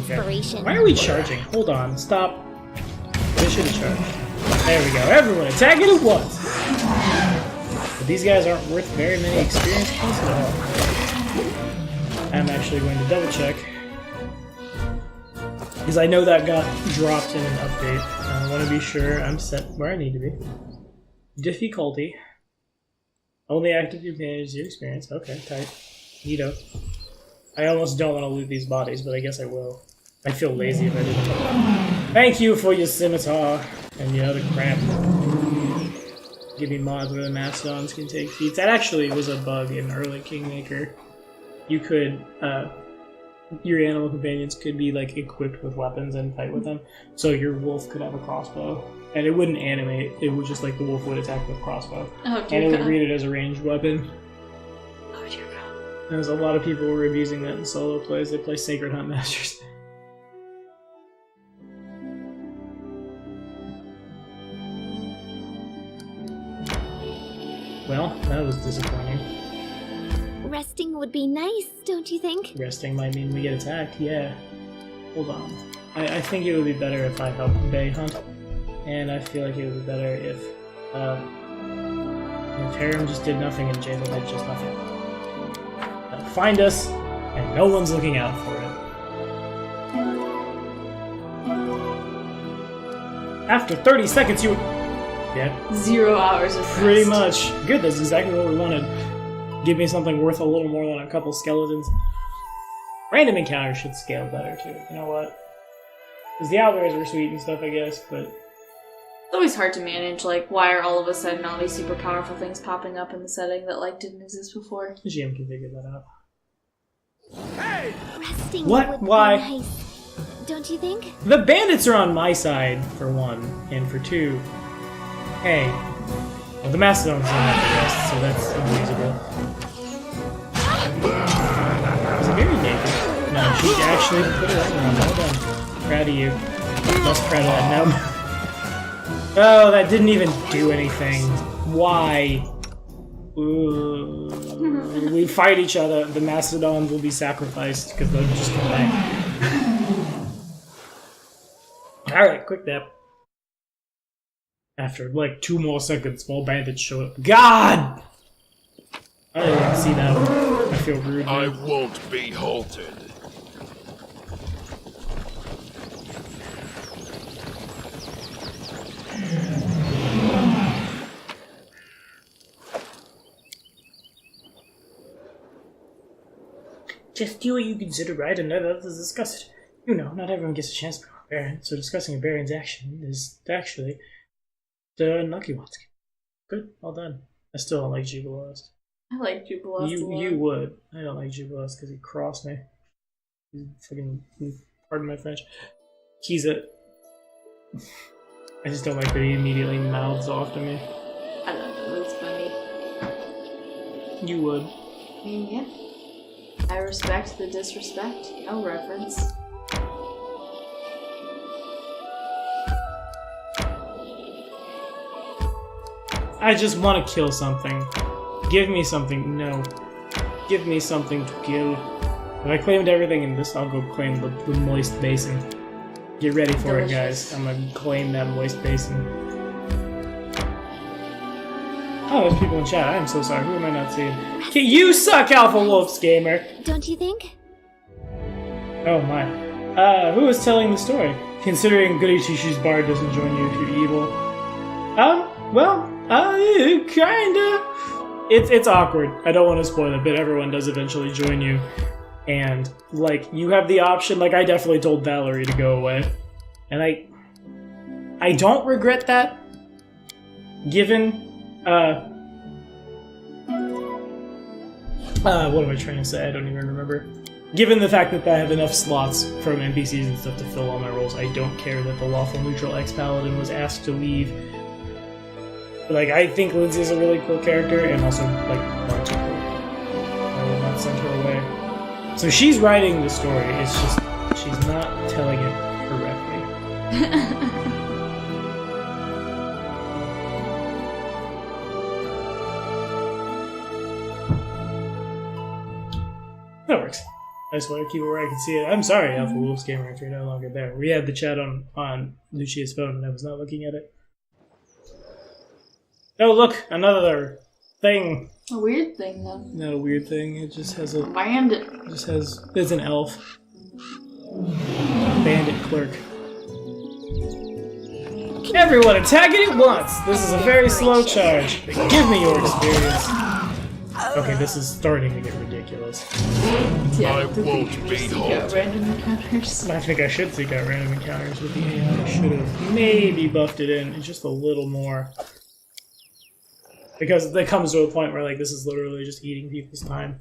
Why are we charging? Hold on, stop. We should have charged. There we go, everyone attack it at once! But these guys aren't worth very many experience points at all. I'm actually going to double check. Because I know that got dropped in an update. I want to be sure I'm set where I need to be. Difficulty. Only active advantage your experience. Okay, tight. Neato. I almost don't want to loot these bodies, but I guess I will. I feel lazy if I didn't. Thank you for your scimitar and your other crap. Give me mods where the mastodons can take feats. That actually was a bug in early Kingmaker. You could, your animal companions could be like equipped with weapons and fight with them. So your wolf could have a crossbow. And it wouldn't animate, it was just like the wolf would attack with crossbow. Oh, dear and it would God. read it as a ranged weapon. Oh, dear God. There's a lot of people who were abusing that in solo plays. They play Sacred Hunt Masters. Well, that was disappointing. Resting would be nice, don't you think? Resting might mean we get attacked, yeah. Hold on. I think it would be better if I helped Bay hunt. And I feel like it would be better if Harem just did nothing and Jadel did just nothing. Find us, and no one's looking out for it. After 30 seconds, you... Yeah. 0 hours of Pretty rest. much. Good, that's exactly what we wanted. Give me something worth a little more than a couple skeletons. Random encounters should scale better, too. You know what? Because the outliers were sweet and stuff, I guess, but... It's always hard to manage, like, why are all of a sudden all these super powerful things popping up in the setting that, like, didn't exist before? The GM can figure that out. Resting What? would Why? be nice, don't you think? The bandits are on my side, for one, and for two... Hey. Well, the Mastodon's on my best, so that's unreasonable. Was it very naked? No, she actually put it on. Well done. Proud of you. Less proud of that. No. Oh, that didn't even do anything. Why? We fight each other. The Mastodons will be sacrificed because they'll just come back. Alright, quick nap. After like 2 more seconds, more bandits show up. God! I didn't even see that one. I feel rude. I won't be halted. Just do what you consider right and let others discuss it. You know, not everyone gets a chance to become a baron, so discussing a baron's action is actually the unlucky ones. Good, well done. I still don't like Jubilost. I like Jubilost a lot. You would. I don't like Jubilost because he crossed me. He's fucking, pardon my French. He's a... I just don't like that he immediately mouths off to me. I don't know, it's funny. You would. I mean, yeah. I respect the disrespect. No reference. I just want to kill something. Give me something. No. Give me something to kill. If I claimed everything in this, I'll go claim the moist basin. Get ready for it, guys. I'm gonna claim that moist basin. Oh, there's people in chat. I'm so sorry. Who am I not seeing? Okay, you suck, Alpha Wolves Gamer! Don't you think? Oh my. Who was telling the story? Considering Goody Two-Shoes Bard doesn't join you if you're evil. Kinda. It's awkward. I don't want to spoil it, but everyone does eventually join you. And, like, you have the option, like, I definitely told Valerie to go away. And I don't regret that, given, what am I trying to say? I don't even remember. Given the fact that I have enough slots from NPCs and stuff to fill all my roles, I don't care that the lawful neutral ex-paladin was asked to leave. Like, I think Lindsay's a really cool character, and also, like, far too cool. I will not send her away. So she's writing the story, it's just, she's not telling it correctly. That works. I just want to keep it where I can see it. I'm sorry, Alpha Wolves Gamer, if you're no longer there. We had the chat on Lucia's phone, and I was not looking at it. Oh, look! Another thing. A weird thing, though. Not a weird thing, it just has a... Bandit. It just has... It's an elf. Bandit clerk. Everyone attacking at once! This is a very slow charge. Give me your experience. Okay, this is starting to get ridiculous. Yeah, I won't be halted. Random encounters. I think I should seek out random encounters with the AI. I should have maybe buffed it in just a little more. Because it comes to a point where, like, this is literally just eating people's time.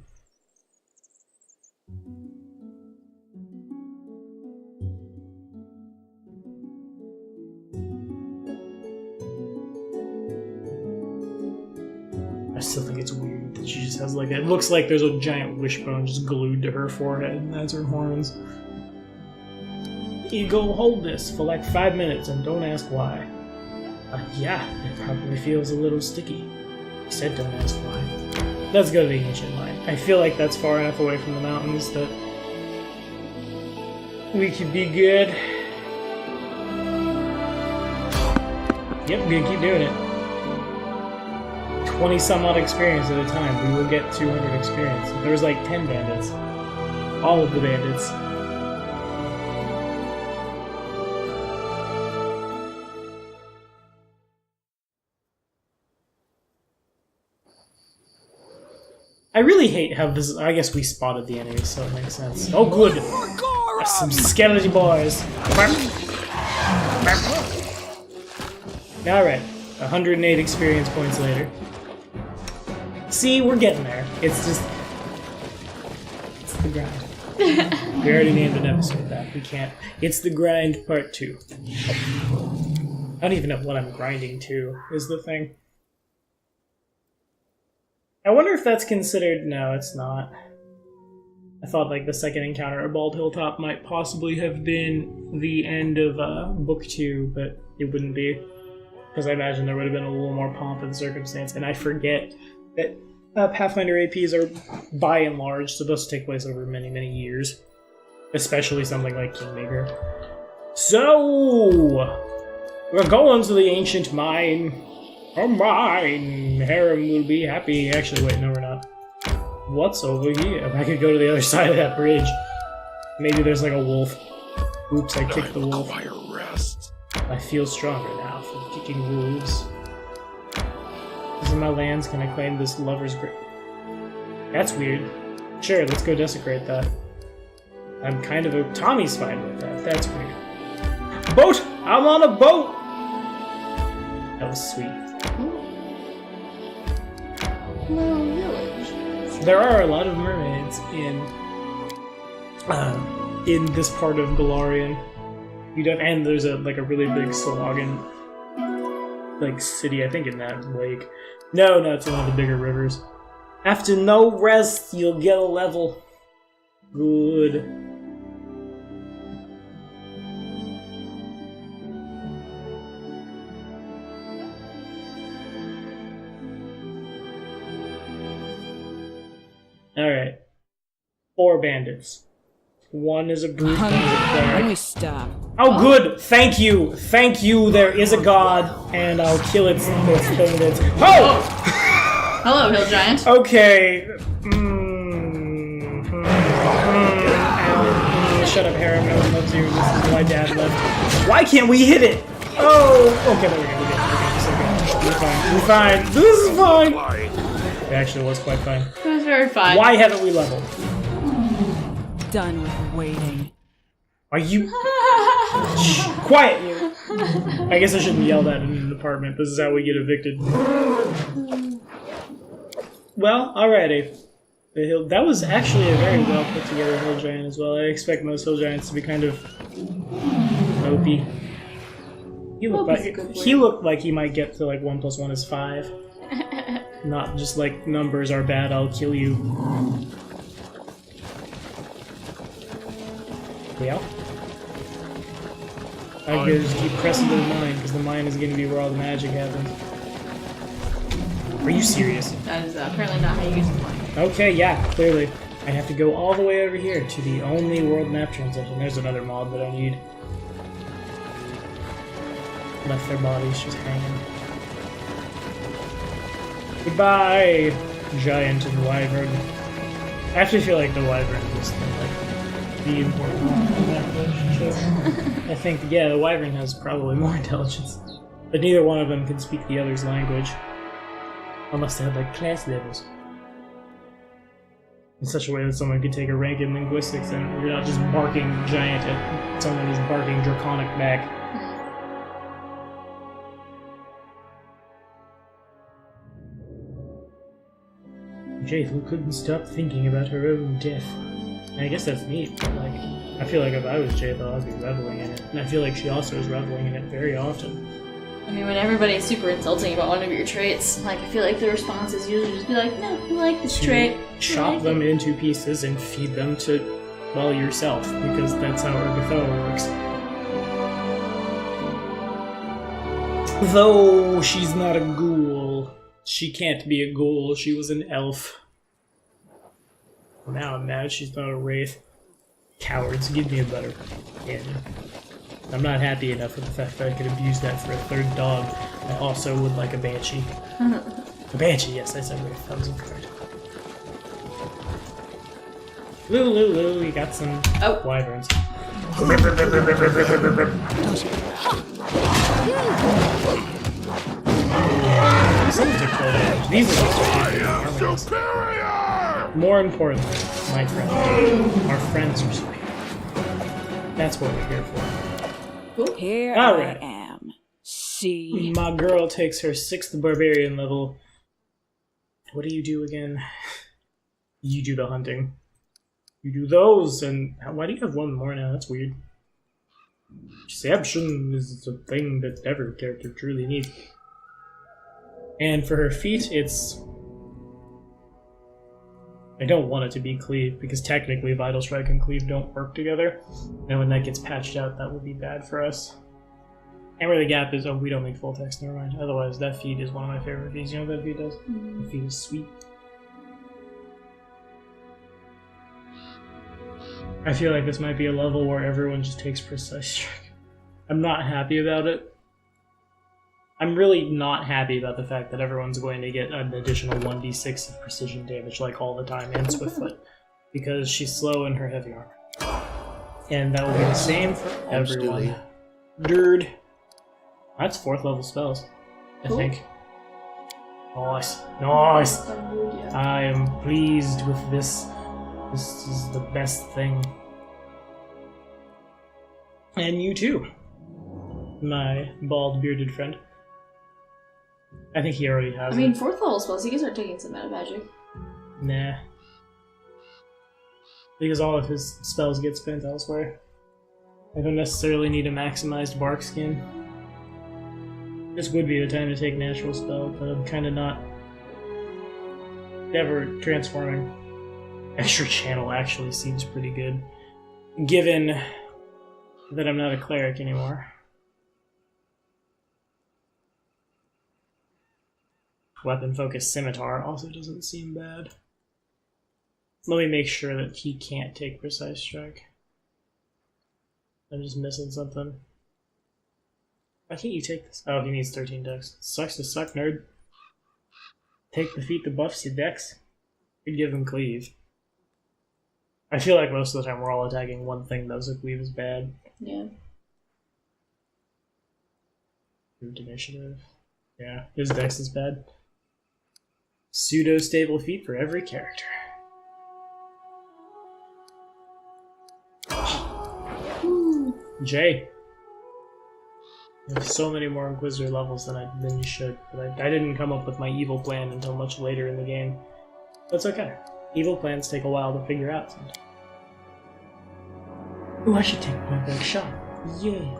I still think it's weird that she just has, like, it looks like there's a giant wishbone just glued to her forehead, and that's her horns. You go hold this for like 5 minutes and don't ask why. Yeah, it probably feels a little sticky. I said don't ask why. Let's go to the ancient mine. I feel like that's far enough away from the mountains that we could be good. Yep, we're gonna keep doing it. 20 some odd experience at a time. We will get 200 experience. There was like 10 bandits. All of the bandits. I really hate how this is. I guess we spotted the enemies, so it makes sense. Oh, good! There's some skeleton boys! Alright, 108 experience points later. See, we're getting there. It's just... It's the grind. We already named an episode that. We can't... It's the grind part 2. I don't even know what I'm grinding to, is the thing. I wonder if that's considered... No, it's not. I thought like the second encounter at Bald Hilltop might possibly have been the end of Book 2, but it wouldn't be. Because I imagine there would have been a little more pomp and circumstance, and I forget that Pathfinder APs are, by and large, supposed to take place over many, many years. Especially something like Kingmaker. So... we're going to the ancient mine. Oh mine! Harem will be happy. Actually, wait, no we're not. What's over here? I could go to the other side of that bridge. Maybe there's like a wolf. Oops, I kicked the wolf. Rest. I feel stronger now from kicking wolves. These are my lands. Can I claim this lover's grave? That's weird. Sure, let's go desecrate that. I'm kind of a... Tommy's fine with that. That's weird. Boat! I'm on a boat! That was sweet. There are a lot of mermaids in this part of Golarion. And there's a really big Salagan city, I think, in that lake. No, it's one of the bigger rivers. After no rest, you'll get a level. Good. Alright. 4 bandits. One is a brute, one is a cleric. Let me stop. Oh, good! Thank you! Thank you, there is a god, and I'll kill its thing that's... Oh! Hello, Hill Giant. Okay. Shut up, Harem. No one loves you. This is why Dad left. Why can't we hit it? Oh! Okay, there we go. We're fine. This is fine. It actually was quite fine. It was very fine. Why haven't we leveled? Done with waiting. Are you... Shh, quiet, you. I guess I shouldn't yell that in an apartment. This is how we get evicted. Well, alrighty. The hill, that was actually a very well put together hill giant as well. I expect most hill giants to be kind of mopey. He looked like he might get to like 1 + 1 is 5. Not just like numbers are bad, I'll kill you. Yeah. I gotta just keep pressing to the mine, because the mine is going to be where all the magic happens. Are you serious? That is apparently not how you use the mine. Okay, yeah, clearly. I have to go all the way over here to the only world map transition. There's another mod that I need. Left their bodies just hanging. Goodbye, giant and wyvern. I actually feel like the wyvern is like the important one in that relationship. I think, yeah, the wyvern has probably more intelligence, but neither one of them can speak the other's language, unless they had like class levels. In such a way that someone could take a rank in linguistics and you're not just barking giant at someone who's barking draconic back. Jaethel couldn't stop thinking about her own death. And I guess that's neat, but like, I feel like if I was Jaethel, I'd be reveling in it. And I feel like she also is reveling in it very often. I mean, when everybody's super insulting about one of your traits, like, I feel like the response is usually just be like, no, I like this trait. Chop them into pieces and feed them to, well, yourself, because that's how Urgathoa works. Though she's not a ghoul. She can't be a ghoul, she was an elf. Now I'm mad she's not a wraith. Cowards, give me a better pin. I'm not happy enough with the fact that I could abuse that for a third dog. I also would like a banshee. A banshee, yes, I said wraith, that was incorrect. Lulu, you got some wyverns. These are superior! More importantly, my friend, our friends are superior. That's what we're here for. Here Alright. I am. See? My girl takes her 6th barbarian level. What do you do again? You do the hunting. You do those, and why do you have one more now? That's weird. Deception is a thing that every character truly needs. And for her feat, it's... I don't want it to be Cleave, because technically Vital Strike and Cleave don't work together. And when that gets patched out, that will be bad for us. And where the gap is, oh, we don't need full text, never mind. Otherwise, that feat is one of my favorite feats. You know what that feat does? The feat is sweet. I feel like this might be a level where everyone just takes Precise Strike. I'm not happy about it. I'm really not happy about the fact that everyone's going to get an additional 1d6 of precision damage like all the time, and Swiftfoot, because she's slow in her heavy armor. And that will be the same for everyone. Dude. That's 4th level spells, I think. Nice. Nice! I am pleased with this. This is the best thing. And you too, my bald bearded friend. I think he already has I mean, 4th level spells, you can start taking some meta magic. Nah. Because all of his spells get spent elsewhere. I don't necessarily need a maximized bark skin. This would be the time to take natural spell, but I'm kinda not ever transforming. Extra channel actually seems pretty good, given that I'm not a cleric anymore. Weapon focused scimitar also doesn't seem bad. Let me make sure that he can't take Precise Strike. I'm just missing something. Why can't you take this? Oh, he needs 13 dex. Sucks to suck, nerd. Take the feat that buffs your dex. Could give him Cleave. I feel like most of the time we're all attacking one thing though, so Cleave is bad. Yeah. Moved initiative. Yeah, his dex is bad. Pseudo-stable feat for every character. Jay. You have so many more Inquisitor levels than you should, but I didn't come up with my evil plan until much later in the game. That's okay. Evil plans take a while to figure out sometimes. Ooh, I should take my big shot. Yeah.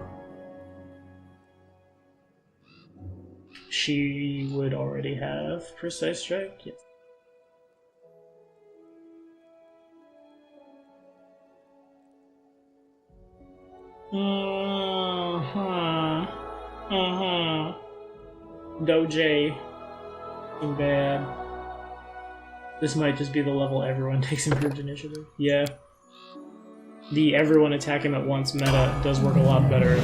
She would already have Precise Strike? Yes. Doje. Bad. This might just be the level everyone takes improved initiative. Yeah. The everyone attack him at once meta does work a lot better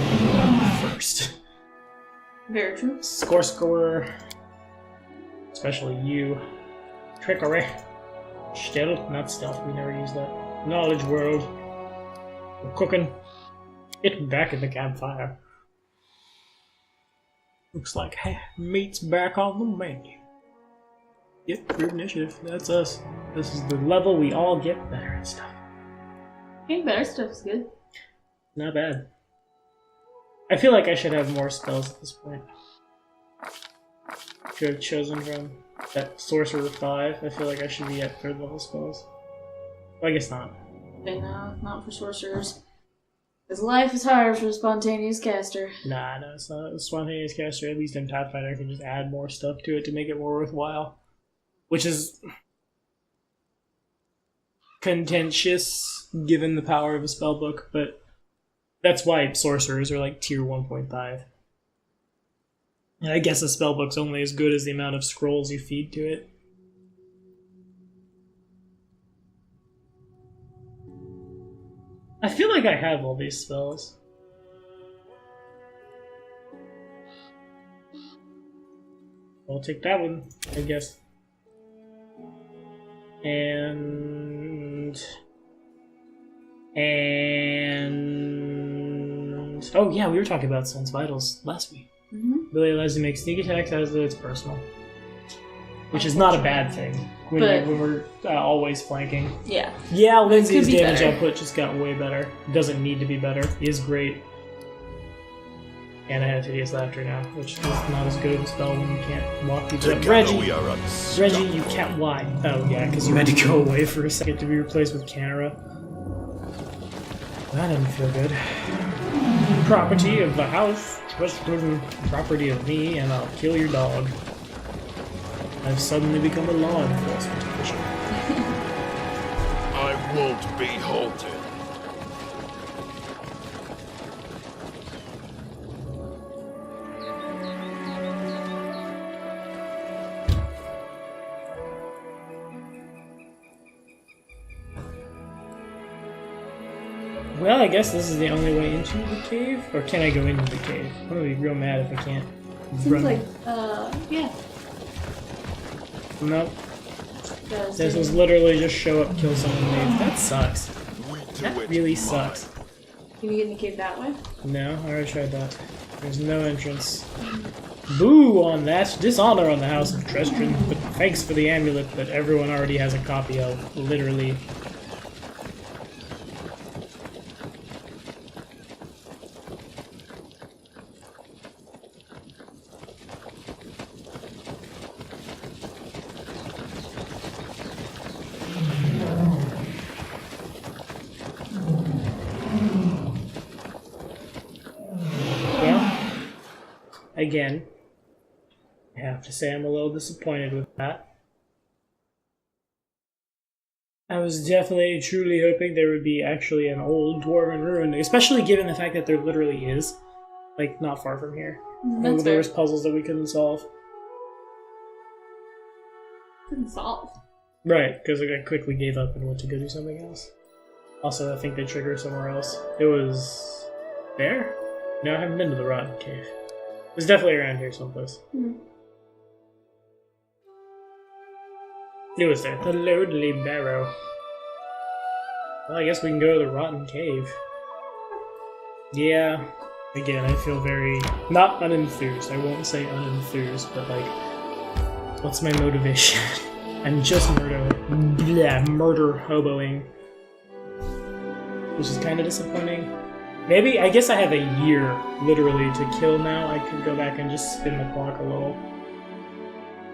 first. Very true. Score. Especially you. Trickery. Stealth, not stealth, we never use that. Knowledge world. We're cooking. Getting back in the campfire. Looks like, hey, meat's back on the menu. Yep, group initiative. That's us. This is the level we all get better at stuff. Getting better stuff's good. Not bad. I feel like I should have more spells at this point. Should have chosen from that Sorcerer 5. I feel like I should be at 3rd level spells. Well, I guess not. Okay, no, not for sorcerers. Because life is hard for a spontaneous caster. Nah, no, it's not a spontaneous caster. At least in Pathfinder, I can just add more stuff to it to make it more worthwhile. Which is contentious, given the power of a spellbook, but that's why sorcerers are like tier 1.5. And I guess a spellbook's only as good as the amount of scrolls you feed to it. I feel like I have all these spells. I'll take that one, I guess. And oh yeah, we were talking about Sense Vitals last week. Really allows you to make sneak attacks as though it's personal, which is not a bad thing when we're always flanking. Yeah. Yeah, Lindsay's damage better. output just got way better. Doesn't need to be better. He is great. And I have Hideous Laughter now, which is not as good of a spell when you can't walk people up. Reggie, you can't. Why? Oh yeah, because you had to go away for a second to be replaced with Canara. That didn't feel good. Property of the house, property of me, and I'll kill your dog. I've suddenly become a law enforcement official. I won't be halted. Well, I guess this is the only way into the cave? Or can I go into the cave? I'm gonna be real mad if I can't Seems like, yeah. Nope. This was literally just show up, kill someone, leave. That sucks. That really sucks. Can you get in the cave that way? No, I already tried that. There's no entrance. Boo on that! Dishonor on the House of Trestrin, but thanks for the amulet that everyone already has a copy of, literally. Again, I have to say I'm a little disappointed with that. I was definitely, truly hoping there would be actually an old dwarven ruin, especially given the fact that there literally is, like, not far from here. There was puzzles that we couldn't solve. Couldn't solve. Right, because I quickly gave up and went to go do something else. Also, I think they trigger somewhere else. It was... there? No, I haven't been to the Rotten Cave. It was definitely around here someplace. It was there. The Lonely Barrow. Well, I guess we can go to the Rotten Cave. Yeah. Again, I feel very... not unenthused. I won't say unenthused, but like... what's my motivation? I'm just murder hoboing. Which is kind of disappointing. Maybe, I guess I have a year, literally, to kill now. I could go back and just spin the clock a little.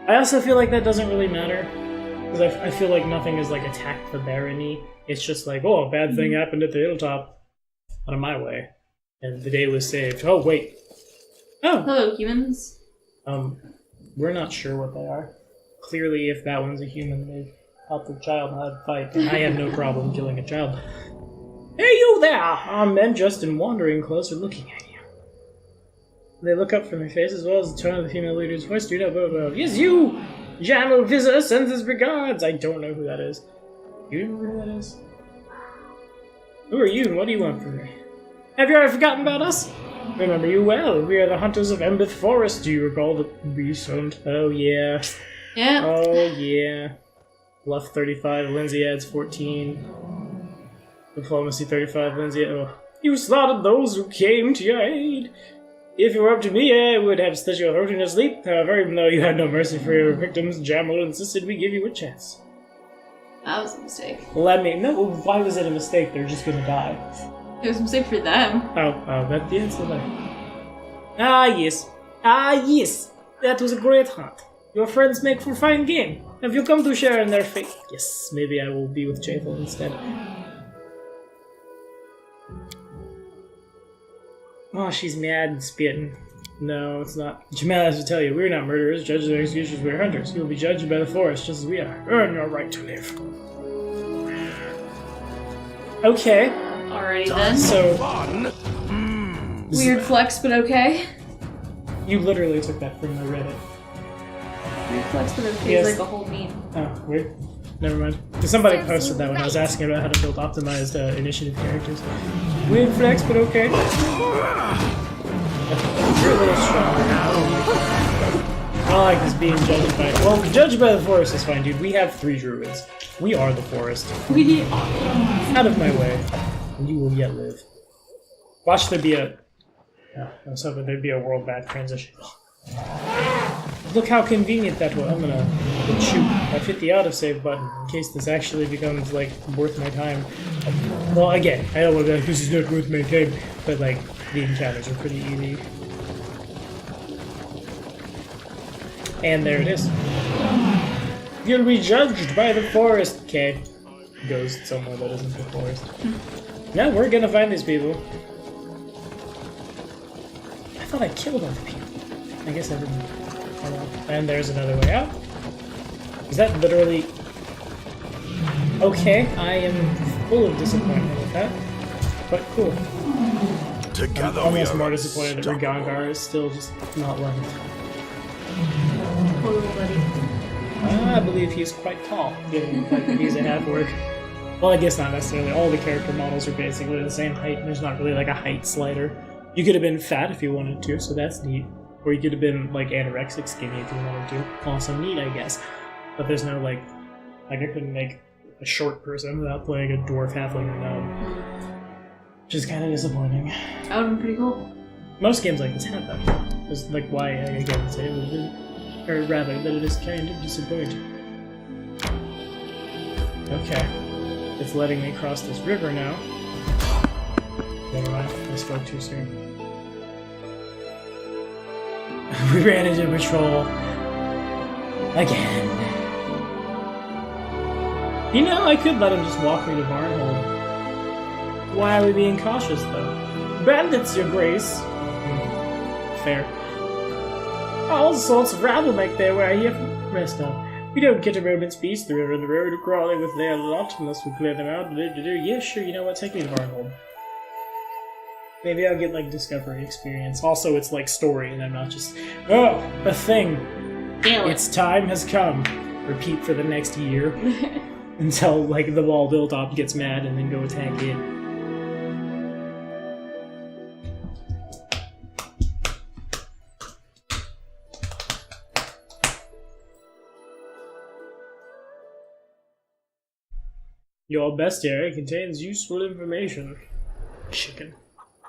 I also feel like that doesn't really matter. Because I feel like nothing is like attacked the barony. It's just like, oh, a bad thing happened at the hilltop. Out of my way. And the day was saved. Oh, wait. Oh! Hello, humans. We're not sure what they are. Clearly, if that one's a human, they taught the child how to fight, and I have no problem killing a child. Hey, you there! Our men just in wandering closer looking at you. They look up from their face as well as the tone of the female leader's voice. Do not blah. Yes, you! Jamal Visa sends his regards! I don't know who that is. You remember who that is? Who are you and what do you want from me? Have you ever forgotten about us? Remember you well. We are the hunters of Embith Forest. Do you recall the recent? Oh, yeah. Yeah. Oh, yeah. Bluff 35, Lindsay adds 14. Diplomacy 35, Lindsay. Oh. You slaughtered those who came to your aid. If it were up to me, I would have slit your throat in your sleep. However, even though you had no mercy for your victims, Jamal insisted we give you a chance. That was a mistake. No, why was it a mistake? They're just gonna die. It was a mistake for them. Oh, that the answer there. Ah, yes. That was a great hunt. Your friends make for fine game. Have you come to share in their fate? Yes, maybe I will be with Chathel instead. Oh, she's mad and spitting. No, it's not. Jamal has to tell you, we're not murderers, judges and executioners, we're hunters. You will be judged by the forest, just as we are. Earn your right to live. Okay. Alrighty then. So, weird flex, but okay. You literally took that from the Reddit. Weird flex, but okay Yes. is like a whole meme. Oh, weird. Never mind. Because somebody posted that when I was asking about how to build optimized initiative characters. Weird flex, but okay. You're a little stronger now. I don't like this being judged by... Well, judged by the forest is fine, dude. We have 3 druids. We are the forest. We Out of my way. And you will yet live. Watch there be a... Yeah, I was hoping there'd be a world map transition. Look how convenient that was. I'm gonna shoot. I've hit the autosave button in case this actually becomes, like, worth my time. Well, again, I don't want to be like, this is not worth my time, but, like, the encounters are pretty easy. And there it is. You'll be judged by the forest. Okay. Goes somewhere that isn't the forest. Now we're gonna find these people. I thought I killed other people. I guess I didn't. Oh well. And there's another way out. Is that literally... Okay, I am full of disappointment with that. But cool. Together I'm almost we more are disappointed that Rigangar is still just not left. Poor little buddy. I believe he's quite tall, given the fact that he's a half-orc. Well, I guess not necessarily. All the character models are basically the same height. There's not really like a height slider. You could have been fat if you wanted to, so that's neat. Or you could have been like anorexic skinny if you wanted to. Also neat, I guess. But there's no like I couldn't make a short person without playing a dwarf halfling or gnome. Which is kind of disappointing. That would have been pretty cool. Most games like this have that. That's like why I again say it, or rather that it is kind of disappointing. Okay. It's letting me cross this river now. Never mind, I spoke too soon. We ran into patrol. Again. You know, I could let him just walk me to Barnhold. Why are we being cautious, though? Bandits, your grace! Fair. All sorts of rabble make their way here from rest up. We don't get a moment's peace. The river and the road are crawling with their lot unless we clear them out. Yeah, sure, you know what? Take me to Barnhold. Maybe I'll get, like, discovery experience. Also, it's, like, story, and I'm not just... Oh, a thing! Its time has come. Repeat for the next year. Until, like, the wall built up gets mad and then go attack it. Your bestiary contains useful information. Chicken.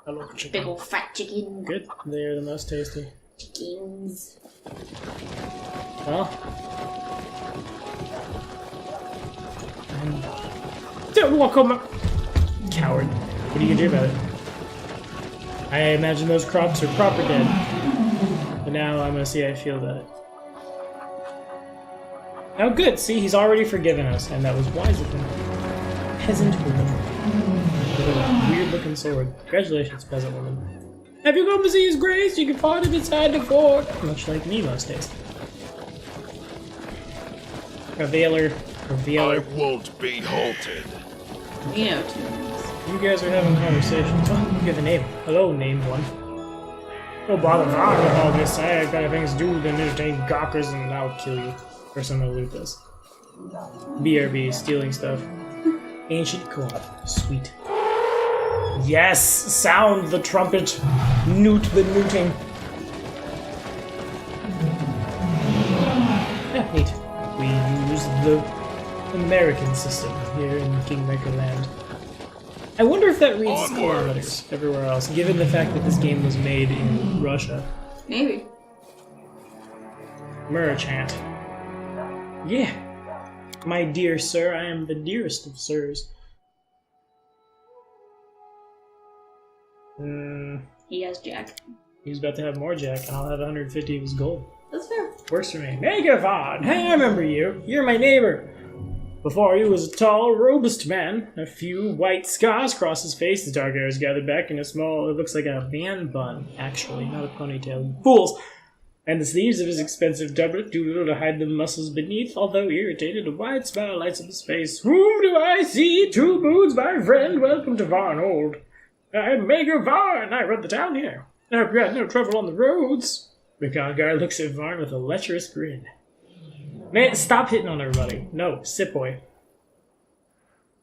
I love chicken. Big old fat chicken. Good. They are the most tasty. Chickens. Well. Don't walk on my... Coward. What are you gonna do about it? I imagine those crops are proper dead. But now I'm gonna see how I feel about it. Oh, good. See, he's already forgiven us, and that was wise of him. Peasant woman. With a weird-looking sword. Congratulations, peasant woman. Have you come to see his grace? You can find him inside the fort. Much like me most days. Revealer. I won't be halted. You know, 2 minutes. You guys are having conversations. Oh, you have a name. Hello, named one. Don't bother on with all this. I got things to do than entertain gawkers, and I'll kill you. First, I'm gonna loot this. BRB, stealing stuff. Ancient co-op. Sweet. Yes! Sound the trumpet! Newt the newting! Yeah, neat. We use the American system here in Kingmaker land. I wonder if that reads kilometers everywhere else, given the fact that this game was made in Russia. Maybe. Merchant. Yeah. My dear sir, I am the dearest of sirs. He has Jack. He's about to have more Jack, and I'll have 150 of his gold. That's fair. Works for me. Megavon! Hey, I remember you. You're my neighbor. Before you was a tall, robust man. A few white scars across his face. The dark hair is gathered back in a small, it looks like a man bun, actually, not a ponytail. You fools! And the sleeves of his expensive doublet do little to hide the muscles beneath, although irritated, a wide smile lights up his face. Whom do I see? 2 moons, my friend. Welcome to Varnold. I'm Mayor Varn. I run the town here. I hope you had no trouble on the roads. The con guy looks at Varn with a lecherous grin. Man, stop hitting on everybody. No, sit boy.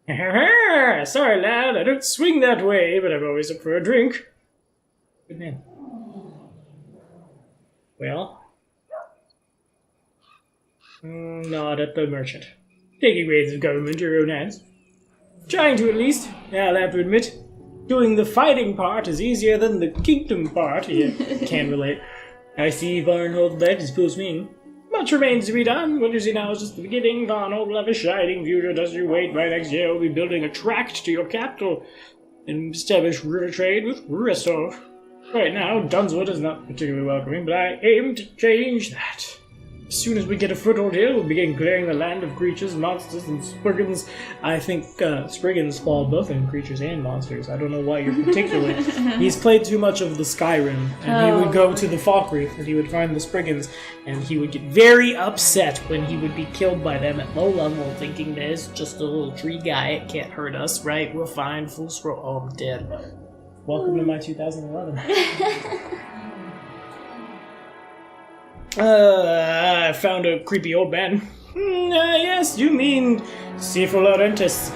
Sorry, lad. I don't swing that way, but I'm always up for a drink. Good man. Well? Nod at the merchant. Taking reins of government in your own hands. Trying to, at least. I'll have to admit. Doing the fighting part is easier than the kingdom part. Yeah, can't relate. I see Varnhold led his full swing. Much remains to be done. What you see now is just the beginning. Varnhold will have a shining future. Does you wait? By next year, we'll be building a tract to your capital and establish river trade with Restov. Right now, Dunswood is not particularly welcoming, but I aim to change that. As soon as we get a foothold here, we'll begin clearing the land of creatures, monsters, and spriggans. I think spriggans fall both in creatures and monsters. I don't know why you're particularly... He's played too much of the Skyrim, and he would go to the Falkreath, and he would find the spriggans, and he would get very upset when he would be killed by them at low level, thinking there's just a little tree guy, it can't hurt us, right? We're fine, full scroll. Oh, I'm dead. Welcome to my 2011. I found a creepy old man. Yes, you mean Sifo Laurentis.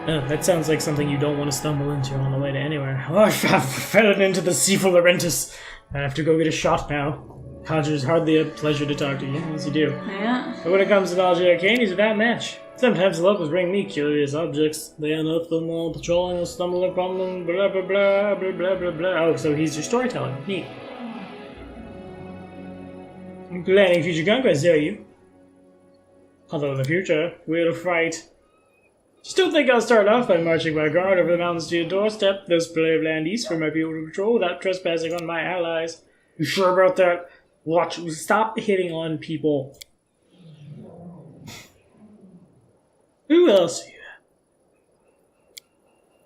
That sounds like something you don't want to stumble into on the way to anywhere. Oh, I fell into the Sifo Laurentis. I have to go get a shot now. Conjur's hardly a pleasure to talk to you, as you do. Yeah. But when it comes to knowledge of arcane, he's without match. Sometimes the locals bring me curious objects. They unearth them while patrolling or stumble upon them, blah blah blah, blah blah blah blah. Oh, so he's your storyteller. Neat. Planning future conquests, are you? Although in the future, we'll fight. Still think I'll start off by marching my guard over the mountains to your doorstep, this play of land east for my people to patrol without trespassing on my allies. You sure about that? Watch, stop hitting on people. Who else?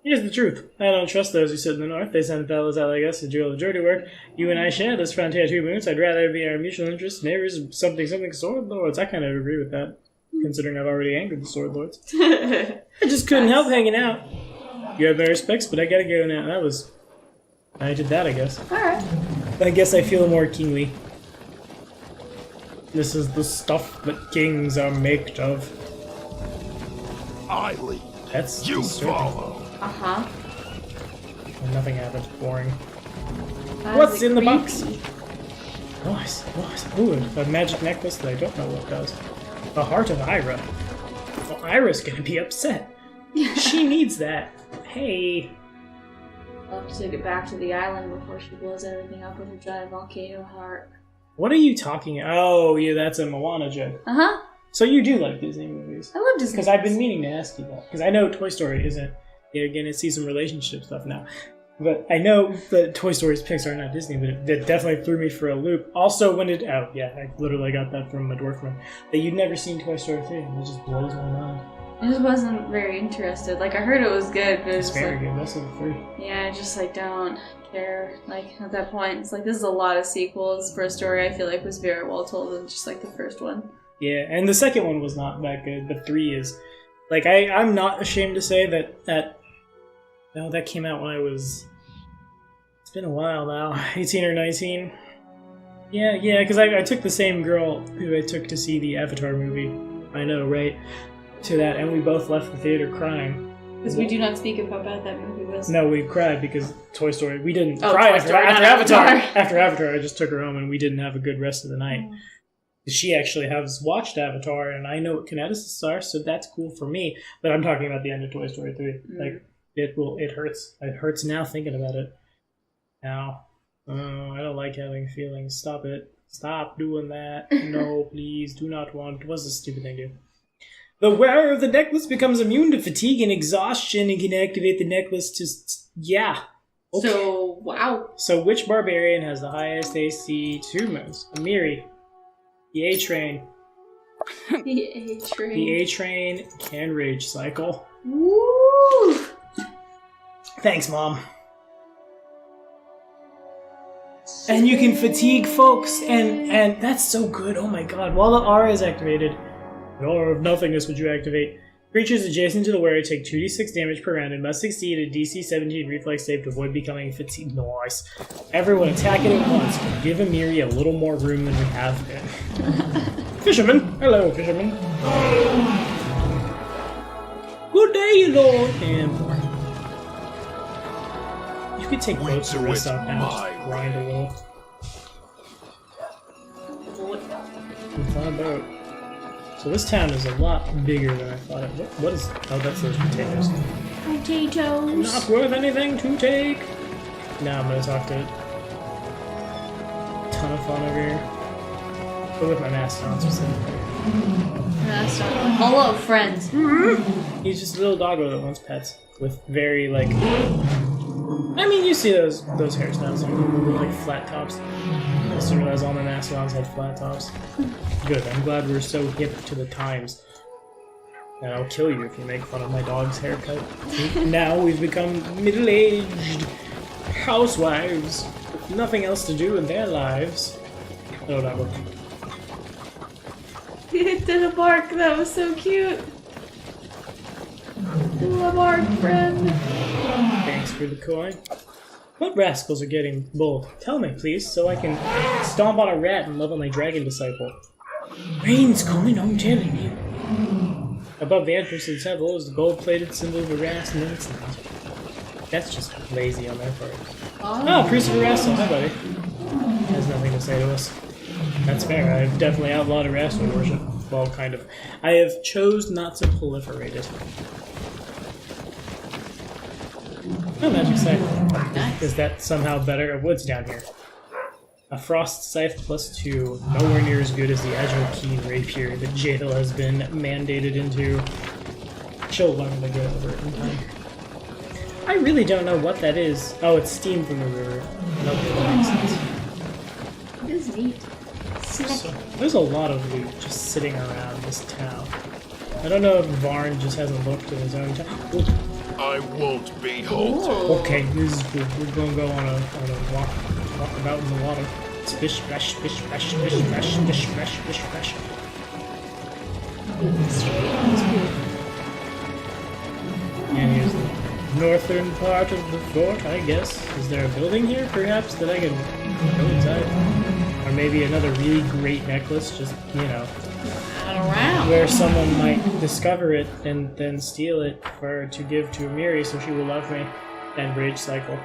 Here's the truth. I don't trust those who sit in the north. They send fellows out like us to do all the dirty work. You and I share this frontier 2 moons. I'd rather be our mutual interest neighbors, something sword lords. I kind of agree with that, considering I've already angered the sword lords. I just couldn't help hanging out. You have my respects, but I gotta go now. I did that, I guess. Alright. I guess I feel more kingly. This is the stuff that kings are made of. I lead. That's You disturbing. follow. Uh-huh. And nothing happens. Boring. That What's is in the creepy. box? Nice. Ooh, a magic necklace that I don't know what does. The heart of Ira. Well, Ira's gonna be upset. She needs that. Hey. I'll have to take it back to the island before she blows everything up with her giant volcano heart. What are you talking? Oh, yeah, that's a Moana joke. Uh-huh. So you do like Disney movies? I love Disney Because I've been meaning to ask you that. Because I know Toy Story isn't. Yeah, again, I see some relationship stuff now. But I know that Toy Story's Pixar, not Disney, but it definitely threw me for a loop. Also, when it... Oh, yeah, I literally got that from a dwarf friend. That you'd never seen Toy Story 3, and it just blows my mind. I just wasn't very interested. Like, I heard it was good, but It's very good. That's the 3. Yeah, I just, like, don't care. Like, at that point, it's like, this is a lot of sequels for a story I feel like was very well told than just, like, the first one. Yeah, and the second one was not that good, but 3 is... Like, I'm not ashamed to say that came out when I was... It's been a while now. 18 or 19? Yeah, because I took the same girl who I took to see the Avatar movie. I know, right? To that, and we both left the theater crying. Because we do not speak of how bad that movie was. No, we cried because Toy Story... We didn't Toy cry Story, after not Avatar. Avatar. After Avatar, I just took her home and we didn't have a good rest of the night. She actually has watched Avatar, and I know what kineticists are, so that's cool for me. But I'm talking about the end of Toy Story 3. Like, it hurts. It hurts now thinking about it. Now, I don't like having feelings. Stop it. Stop doing that. No, please, do not want... What's this stupid thing do? The wearer of the necklace becomes immune to fatigue and exhaustion and can activate the necklace to... Yeah. Okay. So, wow. So which barbarian has the highest AC 2 moves? Amiri. The A-Train. The A-Train. The A-Train can rage cycle. Woo! Thanks, Mom. And you can fatigue folks, and that's so good. Oh my god. While the aura is activated, the aura of nothingness would you activate. Creatures adjacent to the wearer take 2d6 damage per round and must succeed a DC 17 reflex save to avoid becoming fatigued. Nice. Everyone attack it at once. Give Amiri a little more room than we have been. Fisherman! Hello, fisherman. Good day, Lord. And more. You could take boats to rest up now. Just grind a little. What's that about? So this town is a lot bigger than I thought it would. What is... Oh, that's those potatoes. Potatoes. Not worth anything to take. Now I'm gonna talk to it. Ton of fun over here. But with my mastodon specifically. Mastodon. Hello, friends. He's just a little doggo that wants pets. With very, like... I mean, you see those hairstyles. Like flat tops. I just realized all my mastodons had flat tops. Good, I'm glad we're so hip to the times. And I'll kill you if you make fun of my dog's haircut. Now we've become middle-aged housewives with nothing else to do in their lives. Oh, that looked... It did a bark. That was so cute. Do a bark, friend. Thanks for the coin. What rascals are getting bold? Tell me, please, so I can stomp on a rat and level my dragon disciple. Rain's coming, I'm telling you. Above the entrance to the temple is the gold-plated symbol of Aras, and then it's not. That's just lazy on their part. Oh, Priest of Arastal, hi buddy. Has nothing to say to us. That's fair, I've definitely outlawed Arastal worship. Well, kind of. I have chose not to proliferate it. Oh, magic scythe. Nice. Is that somehow better? What's down here? A frost scythe +2, nowhere near as good as the agile keen rapier that Jadal has been mandated into. She'll learn to get over it in time. I really don't know what that is. Oh, it's steam from the river. Nope, that makes sense. It is neat. So, there's a lot of loot just sitting around this town. I don't know if Varn just hasn't looked in his own town. Ooh. I won't be halted. Okay, this is good. We're gonna go on a walk about in the water. It's fish, fresh, fish, fresh, fish, fresh, fish, fresh, fish, fresh. And here's the northern part of the fort, I guess. Is there a building here, perhaps, that I can go inside? Or maybe another really great necklace, just, you know, Around. where someone might discover it and then steal it to give to Amiri so she will love me and rage cycle.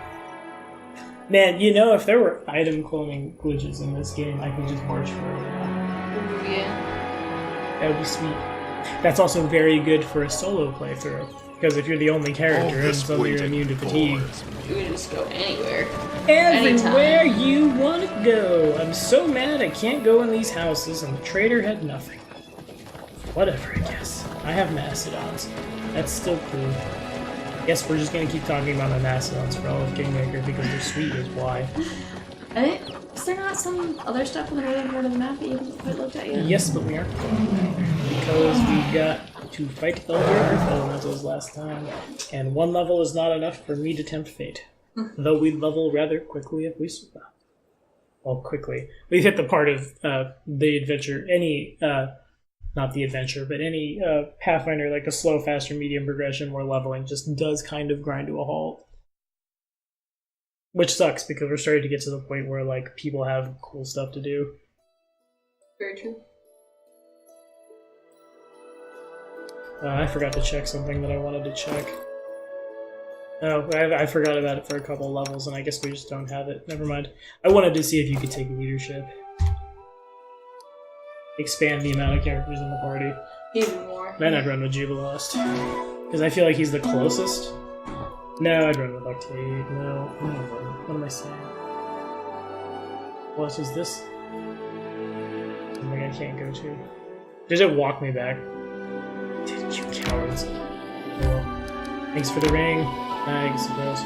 Man, you know, if there were item cloning glitches in this game, I could just march for it. Yeah. That would be sweet. That's also very good for a solo playthrough, because if you're the only character and suddenly you're immune to fatigue. You can just go anywhere. Everywhere you want to go! I'm so mad I can't go in these houses and the trader had nothing. Whatever, I guess. I have mastodons. That's still cool. Guess we're just gonna keep talking about the Mastodons for all of Kingmaker because they're sweet is why. Is there not some other stuff in the northern part of the map that you haven't quite looked at yet? Yes, but we aren't going there because we got to fight the Earth Elementals last time, and one level is not enough for me to tempt fate. Though we level rather quickly if we survive. Well, quickly. We've hit the part of the adventure, not the adventure, but any Pathfinder, like a slow, fast, or medium progression where leveling just does kind of grind to a halt. Which sucks, because we're starting to get to the point where, like, people have cool stuff to do. Very true. I forgot to check something that I wanted to check. Oh, I forgot about it for a couple of levels, and I guess we just don't have it. Never mind. I wanted to see if you could take leadership. Expand the amount of characters in the party. Even more. Then I'd run with Jubilost. Because I feel like he's the closest. No, I'd run with Octave. No, what am I saying? What is this? Something I can't go to. Did it walk me back? Did you cowards? Well, thanks for the ring. I suppose.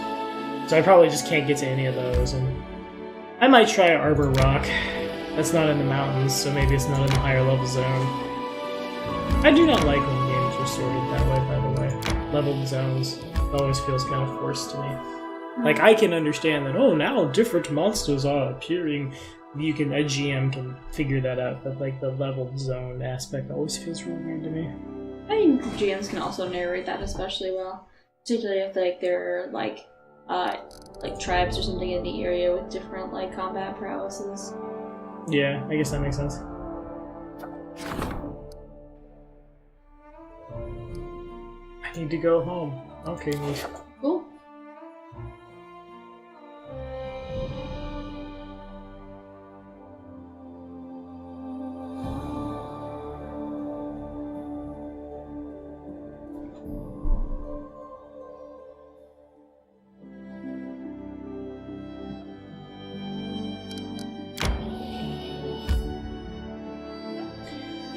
So I probably just can't get to any of those, and I might try Arbor Rock. That's not in the mountains, so maybe it's not in the higher level zone. I do not like when games are sorted that way, by the way. Leveled zones. It always feels kind of forced to me. Like, I can understand that, oh, now different monsters are appearing. A GM can figure that out, but like the leveled zone aspect always feels really weird to me. I think GMs can also narrate that especially well. Particularly if like there are like tribes or something in the area with different like combat prowesses. Yeah, I guess that makes sense. I need to go home. Okay, neat. Cool.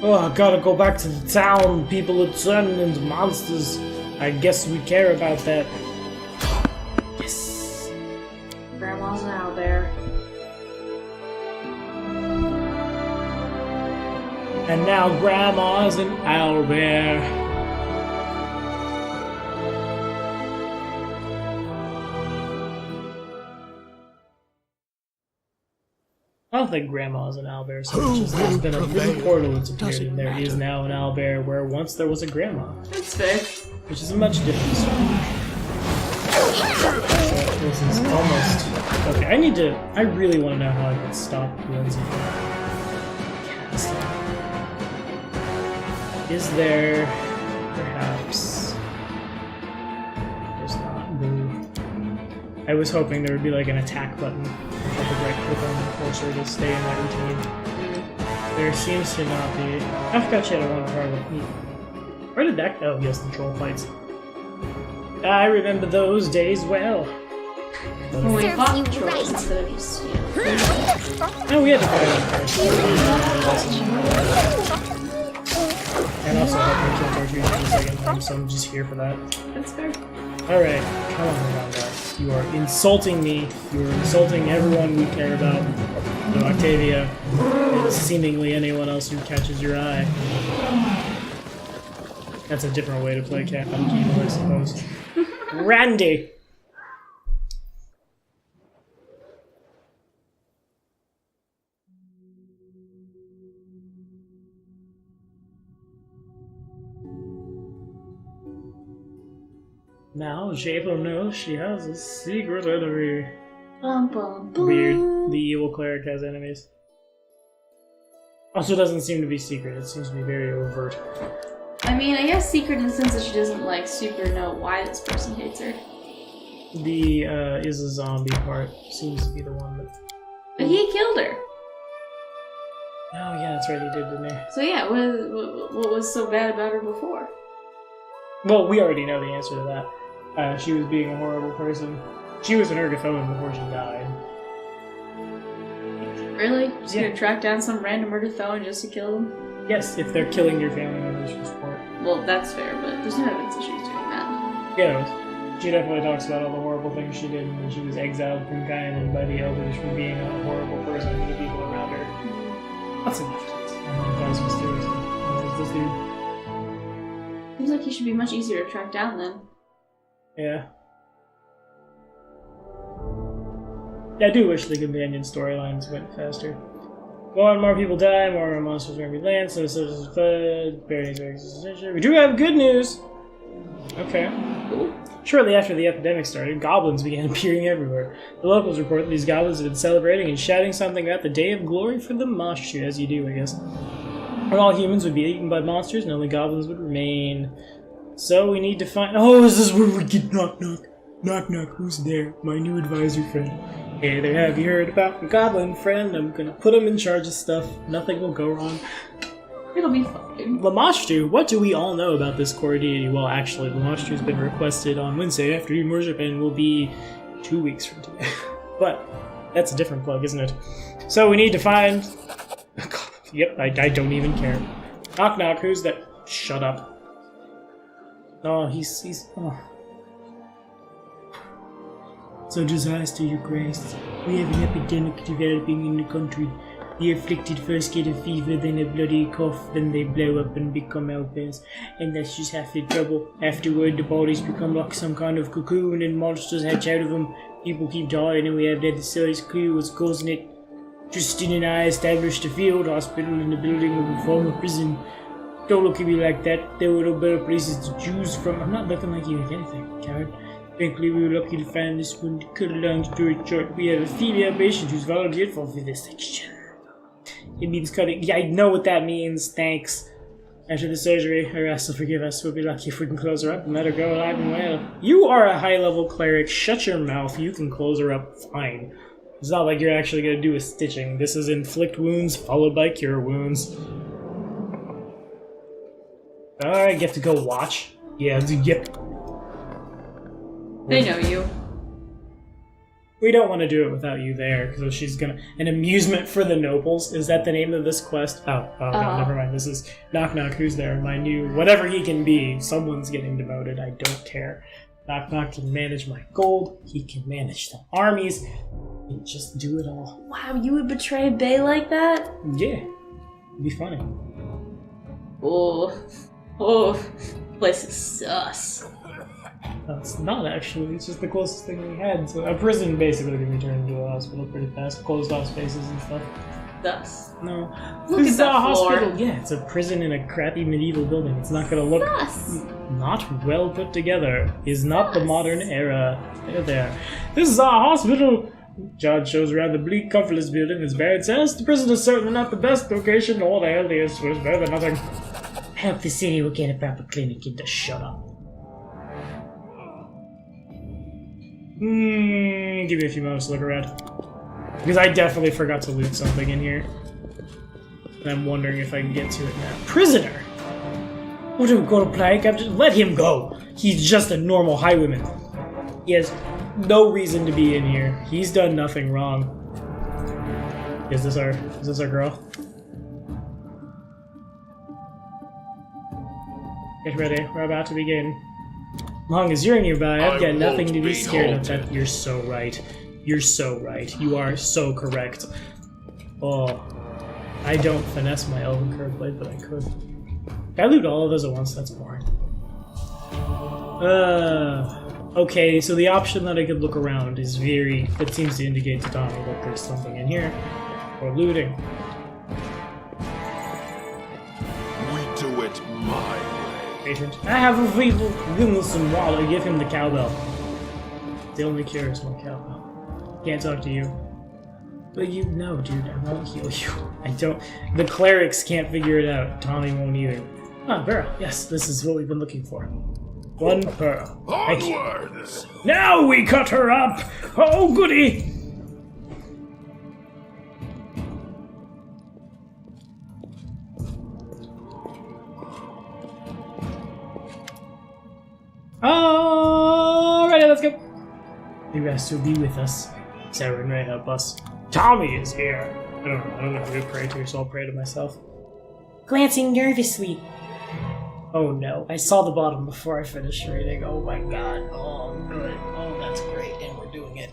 Oh, I gotta go back to the town. People are turning into monsters. I guess we care about that. Yes. Grandma's an owlbear. And now Grandma's an owlbear. I don't think Grandma's an owlbear so much as there's been a little portal that's appeared, and there is now an owlbear where once there was a grandma. That's fair. Which is a much different story. This is almost... Okay, I really want to know how I can stop Lindsay from casting. Is there... perhaps... There's not. Boo. I was hoping there would be like an attack button at the right click on the cursor to stay in that routine. There seems to not be. I forgot she had a one part with me. Where did that go? Yes, the troll fights. I remember those days well. When we Serves fought you trolls right. instead of just, No, we had to fight them first. And also help me kill Torture for the second time, so I'm just here for that. That's fair. Alright, come on, Miranda. You are insulting me. You are insulting everyone we care about. No, Octavia, and seemingly anyone else who catches your eye. That's a different way to play cat on keyboard, I suppose. Randy! Now Jabo knows she has a secret enemy. Bum, bum, bum. Weird. The evil cleric has enemies. Also doesn't seem to be secret, it seems to be very overt. I mean, I guess secret in the sense that she doesn't like super know why this person hates her. The is a zombie part seems to be the one that... But he killed her. Oh yeah, that's right, he did, didn't he? So yeah, what was so bad about her before? Well, we already know the answer to that. She was being a horrible person. She was an Ergothoan before she died. Really? Just Yeah. gonna track down some random Ergothoan just to kill them? Yes, if they're killing your family members for sport. Well, that's fair, but there's no evidence that she was doing that. Yeah, She definitely talks about all the horrible things she did when she was exiled from Guyland by the elders for being a horrible person to the people around her. That's enough. That was mysterious. This dude. Seems like he should be much easier to track down then. Yeah. I do wish the companion storylines went faster. More and more people die, more and more monsters are every land, so we do have good news! Okay. Cool. Shortly after the epidemic started, goblins began appearing everywhere. The locals report that these goblins have been celebrating and shouting something about the Day of Glory for the Moshu, as you do, I guess. When all humans would be eaten by monsters and only goblins would remain. So we need to find— oh, is this where we get knock knock? Knock knock, who's there? My new advisor friend. Hey there, have you heard about my goblin friend? I'm gonna put him in charge of stuff. Nothing will go wrong. It'll be fine. Lamashtu, what do we all know about this core deity? Well, actually, Lamashtu's been requested on Wednesday afternoon worship and will be 2 weeks from today. But that's a different plug, isn't it? So we need to find— yep, I don't even care. Knock knock, who's that? Shut up. Oh, he's oh. So disaster, your grace. We have an epidemic developing in the country. The afflicted first get a fever, then a bloody cough, then they blow up and become elves. And that's just half the trouble. Afterward, the bodies become like some kind of cocoon and monsters hatch out of them. People keep dying and we have that serious clue what's causing it. Tristan and I established a field hospital in the building of a former prison. Don't look at me like that. There were no better places to choose from. I'm not looking like you like anything, coward. Thankfully, we were lucky to find this one. To cut a long story short, we have a female patient who's volunteered for this section. It means cutting. Yeah, I know what that means. Thanks. After the surgery, her ass will forgive us. We'll be lucky if we can close her up and let her go alive and well. You are a high-level cleric. Shut your mouth. You can close her up fine. It's not like you're actually going to do a stitching. This is inflict wounds followed by cure wounds. Alright, you have to go watch. Yeah, yep. They know you. We don't want to do it without you there, because she's gonna— an amusement for the nobles. Is that the name of this quest? Oh, no, never mind. This is Knock Knock, who's there? My new— whatever he can be. Someone's getting demoted. I don't care. Knock Knock can manage my gold. He can manage the armies. And just do it all. Wow, you would betray Bay like that? Yeah. It'd be funny. Oh. Oh. Place is sus. No, it's not actually. It's just the closest thing we had. So a prison basically can be turned into a hospital pretty fast. Closed off spaces and stuff. Thus. No. Look This at is that a hospital. floor. Yeah, it's a prison in a crappy medieval building. It's not gonna look not well put together. Is not the modern era. There. This is our hospital. John shows around the bleak, comfortless building. As Barrett says, the prison is certainly not the best location or the healthiest, so it's better than nothing. I hope the city will get a proper clinic and just shut up. Give me a few moments to look around. Because I definitely forgot to loot something in here. And I'm wondering if I can get to it now. Prisoner! Oh, don't go to Plank. Just let him go. He's just a normal highwayman. He has no reason to be in here. He's done nothing wrong. Is this our girl? Get ready. We're about to begin. As long as you're nearby, I've got nothing to be scared of. That you're so right. You're so right. You are so correct. Oh, I don't finesse my elven curve blade, but I could. I loot all of those at once. That's boring. Okay, so the option that I could look around is very— it seems to indicate to Donnie that there's something in here. Or looting. We do it my way. Patron. I have a feeble goodness and water. Give him the cowbell. The only cure is more cowbell. Can't talk to you. But you know, dude, I won't heal you. I don't— the clerics can't figure it out. Tommy won't either. Ah, barrel. Yes, this is what we've been looking for. 1 pearl. Thank you. Onwards! Now we cut her up! Oh, goody! Alrighty, let's go. The rest will be with us. Sarah may help us. Tommy is here. I don't know who to pray to, so I'll pray to myself. Glancing nervously. Oh no, I saw the bottom before I finished reading. Oh my god. Oh, good. Oh, that's great, and we're doing it.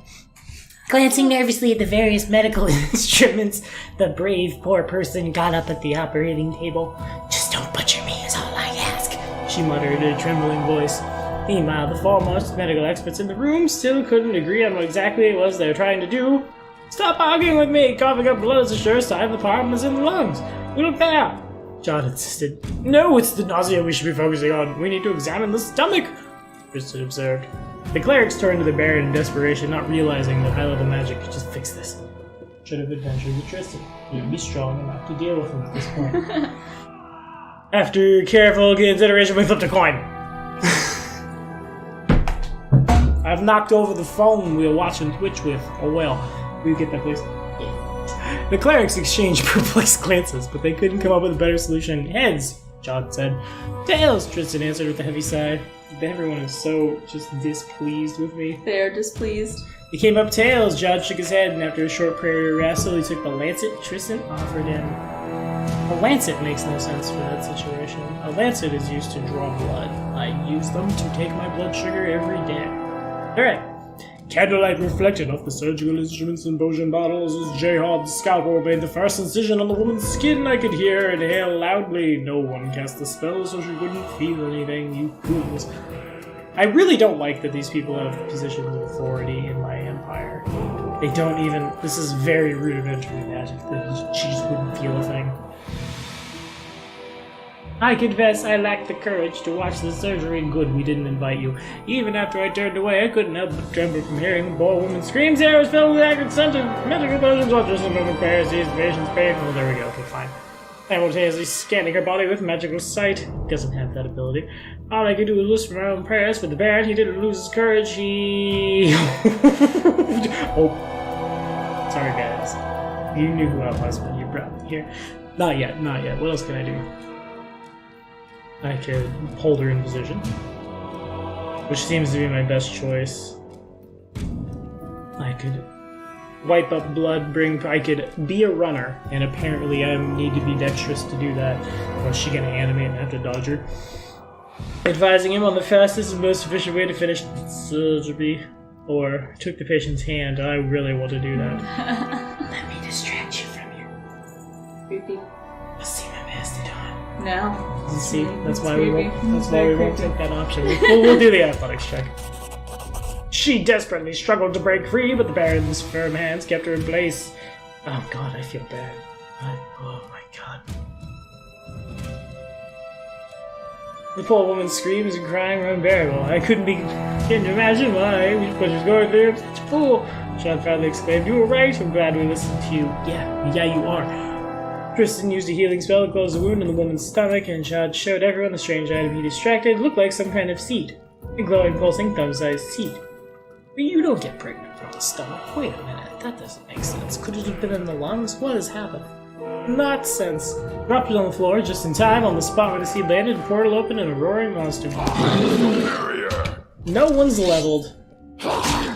Glancing nervously at the various medical instruments, the brave poor person got up at the operating table. Just don't butcher me is all I ask, she muttered in a trembling voice. Meanwhile, the foremost medical experts in the room still couldn't agree on what exactly it was they were trying to do. Stop arguing with me! Coughing up blood is a sure sign the problem is in the lungs. We don't care! John insisted. No, it's the nausea we should be focusing on. We need to examine the stomach, Tristan observed. The clerics turned to the Baron in desperation, not realizing that high-level magic could just fix this. Should have adventured with Tristan. He'd be strong enough to deal with him at this point. After careful consideration, we flipped a coin. I've knocked over the phone we were watching Twitch with. Oh well. Will you get that, please? Yeah. The clerics exchanged perplexed glances, but they couldn't come up with a better solution. Heads, John said. Tails, Tristan answered with a heavy sigh. Everyone is so just displeased with me. They are displeased. It came up tails. John shook his head, and after a short prayer wrestle, he took the lancet Tristan offered him. A lancet makes no sense for that situation. A lancet is used to draw blood. I use them to take my blood sugar every day. Alright. Candlelight reflected off the surgical instruments and potion bottles as J-Hob's scalpel made the first incision on the woman's skin. I could hear her inhale loudly. No one cast the spell, so she couldn't feel anything, you fools. I really don't like that these people have positions of authority in my empire. They don't even... This is very rudimentary magic. She just wouldn't feel a thing. I confess I lacked the courage to watch the surgery. Good, we didn't invite you. Even after I turned away, I couldn't help but tremble from hearing the poor woman's screams. Air was filled with acrid scent and medical potions, or just a moment parasites, the patient's pain. Oh, there we go. Okay, fine. Simultaneously scanning her body with magical sight. Doesn't have that ability. All I could do was whisper my own prayers, but the Baron, he didn't lose his courage. He... Oh. Sorry, guys. You knew who I was when you brought me here. Not yet, not yet. What else can I do? I could hold her in position, which seems to be my best choice. I could wipe up blood, I could be a runner, and apparently I need to be dexterous to do that, or is she gonna animate and have to dodge her? Advising him on the fastest and most efficient way to finish the surgery, or took the patient's hand. I really want to do that. Let me distract you from you. Creepy. Let's see my mastodon. No. See, that's why we won't take that option. We'll do the athletics check. She desperately struggled to break free, but the Baron's firm hands kept her in place. Oh god, I feel bad. Oh my god. The poor woman's screams and crying were unbearable. I couldn't begin to imagine why what she was going through. I'm such a fool. Sean finally exclaimed, "You were right. I'm glad we listened to you." Yeah, you are. Tristan used a healing spell to close the wound in the woman's stomach, and Chad showed everyone the strange item he distracted. It looked like some kind of seed. A glowing, pulsing, thumb-sized seed. But you don't get pregnant from the stomach. Wait a minute, that doesn't make sense. Could it have been in the lungs? What has happened? Nonsense. Dropped it on the floor just in time. On the spot where the seed landed, a portal opened and a roaring monster. No one's leveled.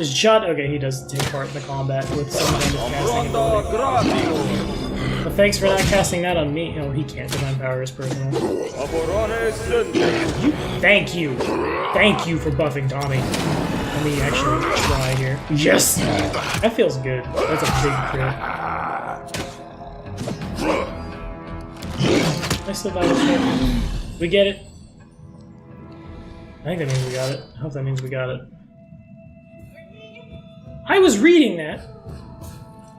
Is Chad... Okay, he does take part in the combat with some kind of casting ability. But thanks for not casting that on me. Oh, he can't. Divine power is personal. Thank you. Thank you for buffing Tommy. Let me actually try here. Yes! That feels good. That's a big crit. I still got it. We get it. I think that means we got it. I hope that means we got it. I was reading that!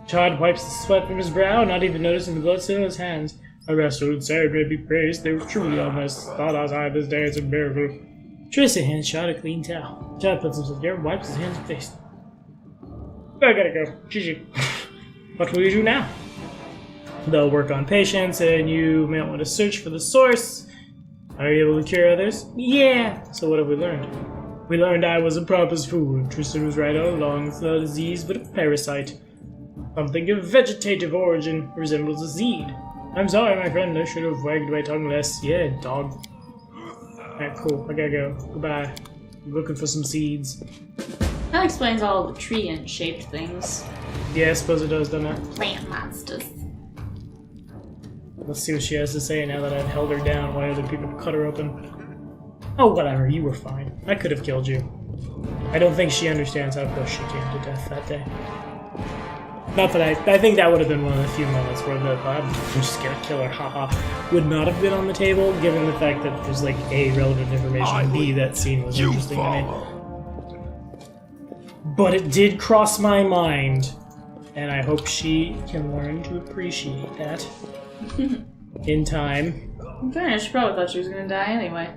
Todd wipes the sweat from his brow, not even noticing the blood stain on his hands. I wrestled and said, may be praised, they were truly almost. Thought outside this day it's a miracle. Tristan hands Todd a clean towel. Todd puts himself there and wipes his hands and face. I gotta go. GG. What will you do now? They'll work on patients, and you may want to search for the source. Are you able to cure others? Yeah! So what have we learned? We learned I was a proper's fool. Tristan was right all along. It's not a disease, but a parasite. Something of vegetative origin resembles a seed. I'm sorry, my friend. I should have wagged my tongue less. Yeah, dog. Alright, cool. I gotta go. Goodbye. I'm looking for some seeds. That explains all the tree and shaped things. Yeah, I suppose it does, doesn't it? Plant monsters. Let's see what she has to say now that I've held her down while other people cut her open. Oh, whatever, you were fine. I could have killed you. I don't think she understands how close she came to death that day. Not that I think that would have been one of the few moments where the I'm just gonna kill her, haha, would not have been on the table, given the fact that there's like A, relevant information, and B, that scene was interesting to me. But it did cross my mind, and I hope she can learn to appreciate that in time. Okay, she probably thought she was gonna die anyway.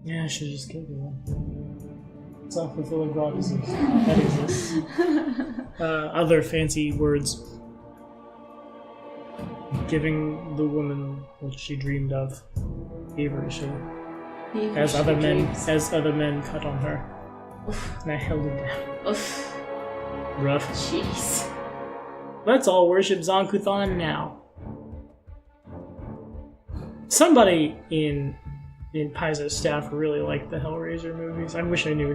Yeah, I should just killed her then. Self-fulfilling prophecy. That exists. Other fancy words. Giving the woman what she dreamed of, feverishly. As other men cut on her. Oof. And I held it down. Oof. Rough. Jeez. Let's all worship Zonkuthan now. Somebody in Paizo's staff really liked the Hellraiser movies. I wish I knew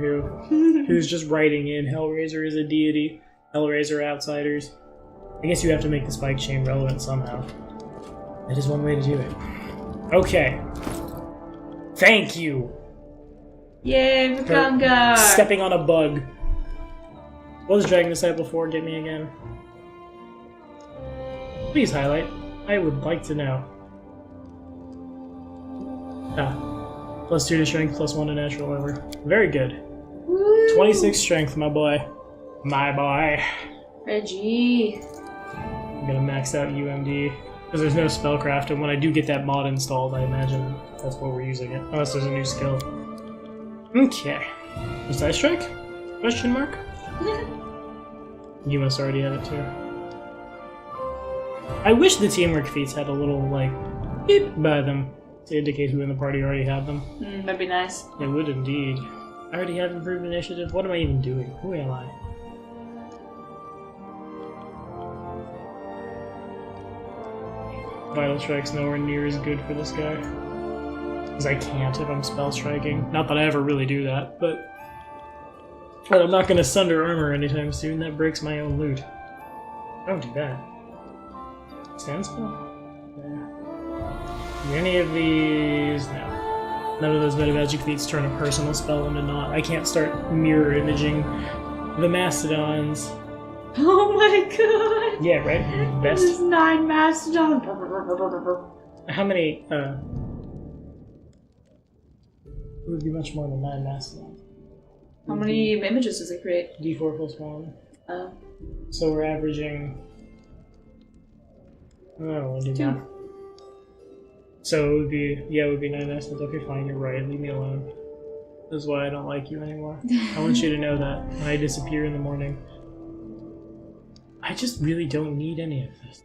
who's just writing in Hellraiser is a deity, Hellraiser outsiders. I guess you have to make the spike chain relevant somehow. That is one way to do it. Okay. Thank you. Yay, Makanga! Stepping on a bug. What was Dragon Disciple 4? Get me again. Please highlight. I would like to know. +2 to strength, +1 to natural lever. Very good. Woo. 26 strength, my boy. My boy. Reggie. I'm gonna max out UMD. Because there's no spellcraft, and when I do get that mod installed, I imagine that's what we're using it. Unless there's a new skill. Okay. Was I strike? Question mark? You must already have it too. I wish the teamwork feats had a little, like, beep by them to indicate who in the party already had them. That'd be nice. It would indeed. I already have improved initiative. What am I even doing? Who am I? Vital Strike's nowhere near as good for this guy. Because I can't if I'm spell striking. Not that I ever really do that, but I'm not going to sunder armor anytime soon. That breaks my own loot. Don't do that. Stand spell? Any of these? No. None of those metamagic feats turn a personal spell into not. I can't start mirror imaging the Mastodons. Oh my god! Yeah, right? Best. There's 9 Mastodons. How many, it would be much more than 9 Mastodons. How many images does it create? D4 + 1. Oh. So we're averaging... I don't want to do math. So it would be, yeah, it would be 9 Mastodons. Okay, fine, you're right. Leave me alone. This is why I don't like you anymore. I want you to know that when I disappear in the morning. I just really don't need any of this.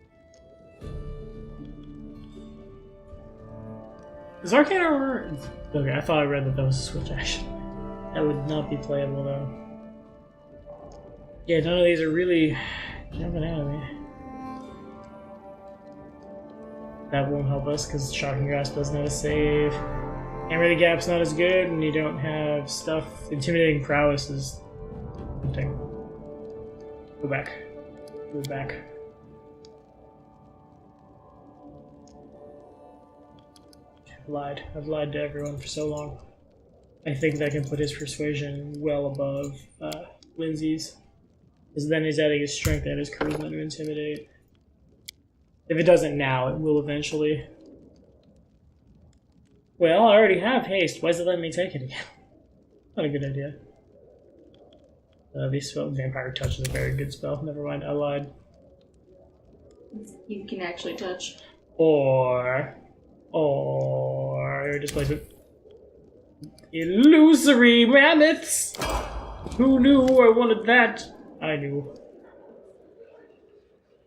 Is Arcane Armor... Okay, I thought I read that was a switch action. That would not be playable, though. Yeah, none of these are really jumping out at me. That won't help us, because Shocking Grasp doesn't have a save. Hammer the Gap's not as good, and you don't have stuff. Intimidating Prowess is tempting. Go back. Go back. I've lied to everyone for so long. I think that can put his persuasion well above Lindsay's. Because then he's adding his strength and his charisma to intimidate. If it doesn't now, it will eventually. Well, I already have haste. Why is it letting me take it again? Not a good idea. These spell Vampire Touch is a very good spell. Never mind, I lied. You can actually touch. Or displacement. Illusory mammoths! Who knew I wanted that? I knew.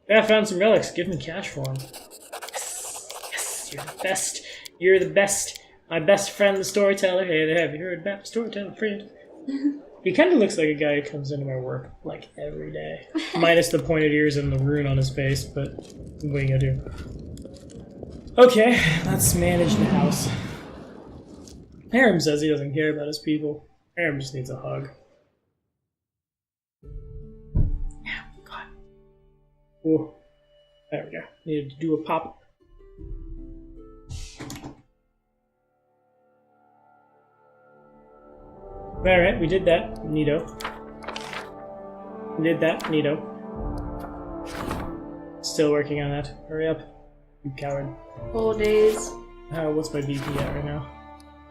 Yeah, I found some relics. Give me cash for them. Yes, you're the best. You're the best. My best friend, the storyteller. Hey, have you heard about the storyteller friend? He kind of looks like a guy who comes into my work like every day. Minus the pointed ears and the rune on his face, but what are you gonna do? Okay, let's manage the house. Harem says he doesn't care about his people. Harem just needs a hug. Yeah, God. Ooh. There we go. Needed to do a pop. Alright, we did that. Neato. Did that. Neato. Still working on that. Hurry up. You coward. 4 days. What's my BP at right now?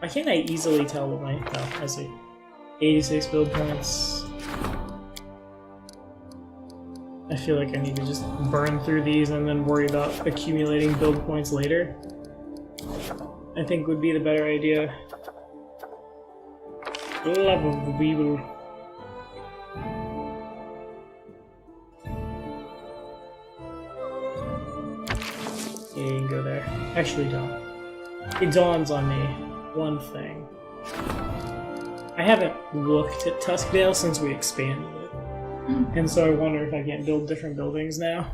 Why can't I easily tell what my... Oh, I see. 86 build points. I feel like I need to just burn through these and then worry about accumulating build points later. I think would be the better idea. Love of the weevil. Yeah, you can go there. Actually, don't. It dawns on me one thing. I haven't looked at Tuskdale since we expanded it. And so I wonder if I can't build different buildings now.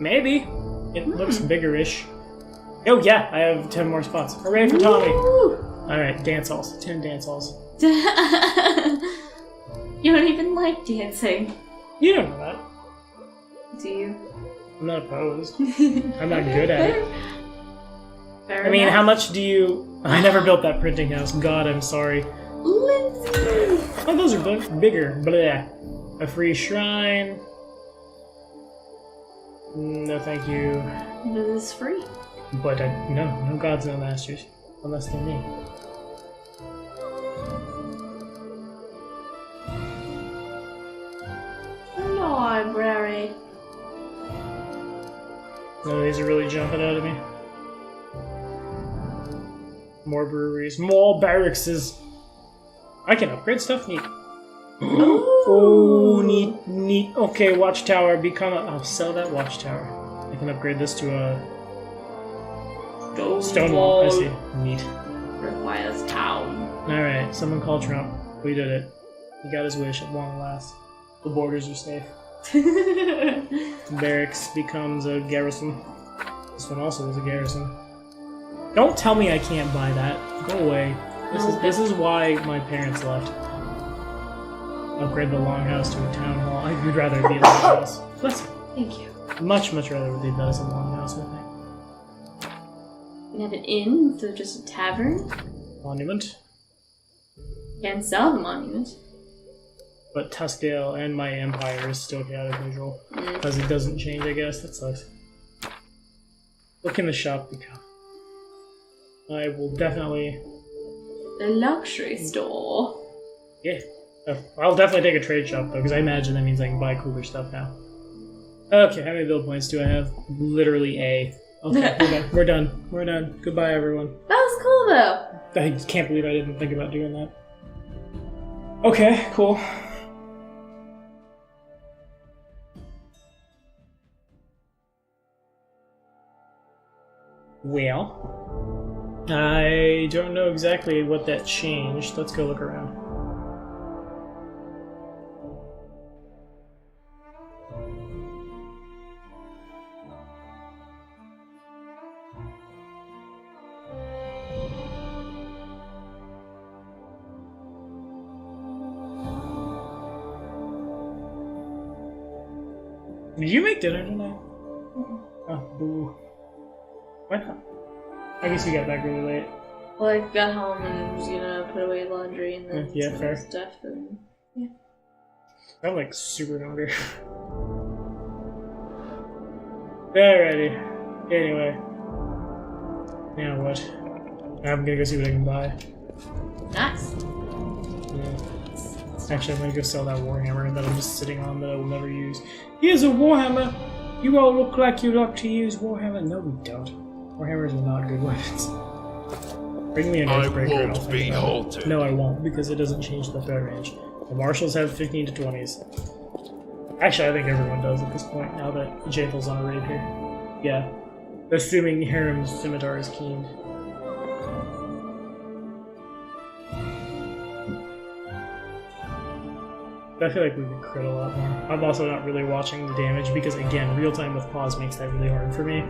Maybe. It looks biggerish. Oh yeah, I have 10 more spots. Hooray for Tommy! Alright, dance halls. 10 dance halls. You don't even like dancing. You don't know that. Do you? I'm not opposed. I'm not good at it. Fair I mean, enough. how much do you... I never built that printing house. God, I'm sorry. Lindsay! Oh, those are bigger. Blah. A free shrine. No, thank you. This is free. But no gods, no masters. Unless they're me. Library. No, these are really jumping out at me. More breweries. More barrackses. I can upgrade stuff. Neat. Oh, neat. Okay, watchtower. Become a... I'll sell that watchtower. I can upgrade this to a... Stone wall. I see. Neat. Requires town. Alright, someone call Trump. We did it. He got his wish at long last. The borders are safe. Barracks becomes a garrison. This one also is a garrison. Don't tell me I can't buy that. Go away. This is why my parents left. Upgrade the longhouse to a town hall. I would rather be a longhouse. Bless you. Thank you. Much rather would be that as a longhouse, I think. You can have an inn instead of just a tavern. Monument. You can sell the monument. But Tuskdale and my empire is still chaotic neutral. Because it doesn't change, I guess. That sucks. What can the shop become? I will definitely... The luxury store. Yeah. I'll definitely take a trade shop, though, because I imagine that means I can buy cooler stuff now. Okay, how many build points do I have? Literally A. Okay, we're done. We're done. Goodbye, everyone. That was cool, though. I can't believe I didn't think about doing that. Okay, cool. Well, I don't know exactly what that changed. Let's go look around. Did you make dinner tonight? Oh, boo. Why not? I guess you got back really late. Well, I got home and was gonna put away laundry and then Yeah, some fair. other stuff, and yeah. I'm like super hungry. Alrighty. Anyway. Now what? I'm gonna go see what I can buy. Nice. Yeah. Actually, I'm gonna go sell that Warhammer that I'm just sitting on that I will never use. Here's a Warhammer! You all look like you like to use Warhammer. No, we don't. Warhammers are not good weapons. Bring me an Earthbreaker and I'll think about it. No, I won't, because it doesn't change the threat range. The Marshals have 15 to 20s. Actually, I think everyone does at this point, now that Jathel's on a raid here. Yeah. Assuming Harem's Scimitar is keened. I feel like we can crit a lot more. I'm also not really watching the damage because, again, real time with pause makes that really hard for me.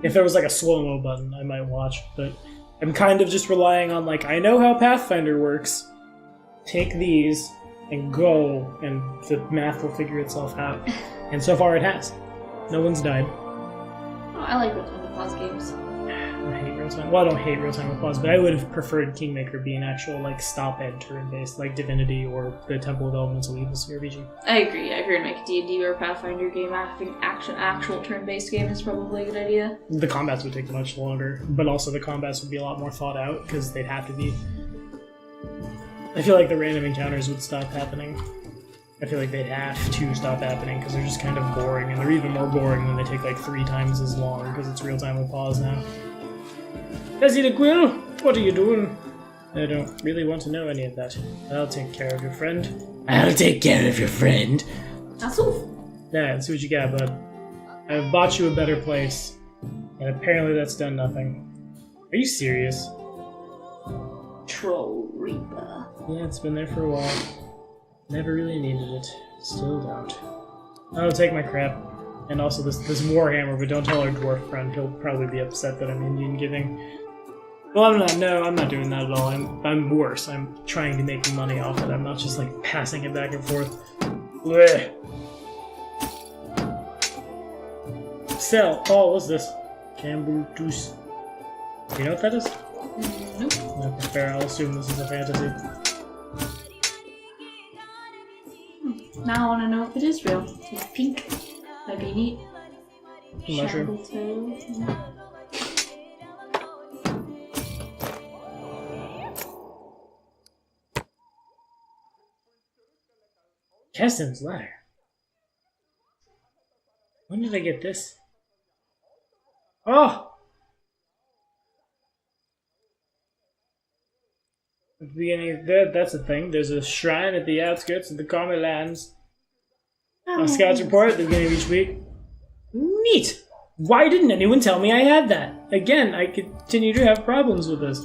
If there was like a slow-mo button, I might watch, but I'm kind of just relying on, like, I know how Pathfinder works. Take these and go, and the math will figure itself out. And so far it has. No one's died. Oh, I like real-time with pause games. I hate real-time. Well, I don't hate real-time with pause, but I would have preferred Kingmaker be an actual, like, stop and turn-based, like Divinity or the Temple of Elemental Evils RPG. I agree. If you're gonna make a D&D or Pathfinder game, I think actual turn-based game is probably a good idea. The combats would take much longer, but also the combats would be a lot more thought out, because they'd have to be... I feel like the random encounters would stop happening. I feel like they'd have to stop happening, because they're just kind of boring, and they're even more boring when they take like 3 times as long, because it's real-time with pause now. Bessie the Quill, what are you doing? I don't really want to know any of that. I'll take care of your friend. I'll take care of your friend. That's all. Yeah, let's see what you got, bud. I've bought you a better place, and apparently that's done nothing. Are you serious? Troll Reaper. Yeah, it's been there for a while. Never really needed it. Still don't. I'll take my crap. And also this Warhammer, but don't tell our dwarf friend. He'll probably be upset that I'm Indian giving. Well, I'm not. No, I'm not doing that at all. I'm worse. I'm trying to make money off it. I'm not just like passing it back and forth. Blech. Sell. Oh, what's this? Cambutus. You know what that is? Nope. Okay, fair. I'll assume this is a fantasy. Now I want to know if it is real. It's pink. That'd be neat. Mushroom. Shambletoe. Keston's ladder. When did I get this? Oh! At the beginning of that's a thing. There's a shrine at the outskirts of the Common Lands. A Scout's report at the beginning of each week. Neat! Why didn't anyone tell me I had that? Again, I continue to have problems with this.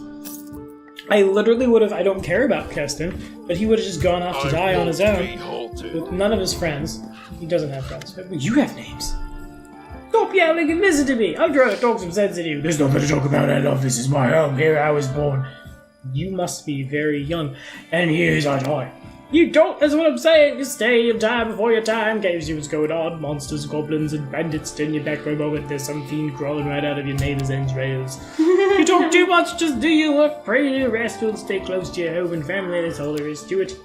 I literally would have. I don't care about Keston, but he would have just gone off to die on his own with none of his friends. He doesn't have friends. You have names. Stop yelling and listen to me. I'm trying to talk some sense into you. There's nothing to talk about. I love this is my home. Here I was born. You must be very young. And here's our toy. You don't, that's what I'm saying. You stay in time before your time. Games you what's going on. Monsters, goblins, and bandits turn your back for a moment. There's some fiend crawling right out of your neighbor's entrails. You talk too much, just do your work. Pray to rest and stay close to your home and family. That's all there is to it.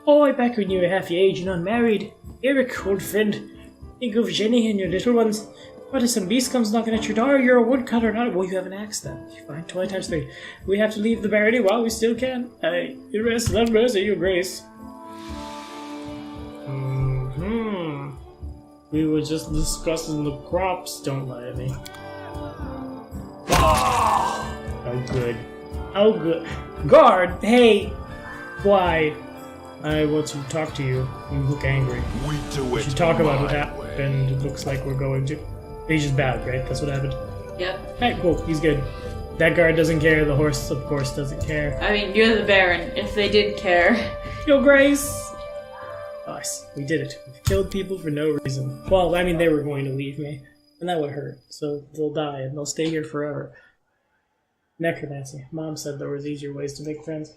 Oh, back when you were half your age and unmarried. Eric, old friend. Think of Jenny and your little ones. What if some beast comes knocking at your door? You're a woodcutter, not. Well, you have an axe then. Fine, 20 times 3. We have to leave the barony while we still can. Your rest, love, mercy, your grace. We were just discussing the crops. Don't lie to me. Oh, good. Oh, good. Guard, hey! Why? I want to talk to you. You look angry. We do it. should talk about what happened. It looks like we're going to. He just bowed, right? That's what happened. Yep. Hey, cool. He's good. That guard doesn't care. The horse, of course, doesn't care. I mean, you're the Baron. If they did care. Your Grace! Nice. We did it. We killed people for no reason. Well, I mean, they were going to leave me. And that would hurt. So they'll die and they'll stay here forever. Necromancy. Mom said there was easier ways to make friends.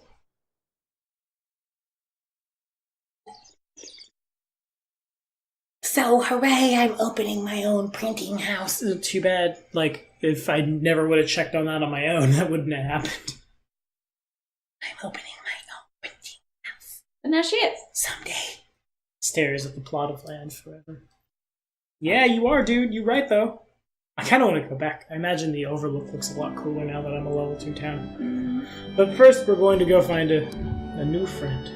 So, hooray, I'm opening my own printing house. Too bad, like, if I never would have checked on that on my own, that wouldn't have happened. I'm opening my own printing house. And there she is. Someday. Stares at the plot of land forever. Yeah, you are, dude. You're right, though. I kind of want to go back. I imagine the Overlook looks a lot cooler now that I'm a level 2 town. But first, we're going to go find a new friend.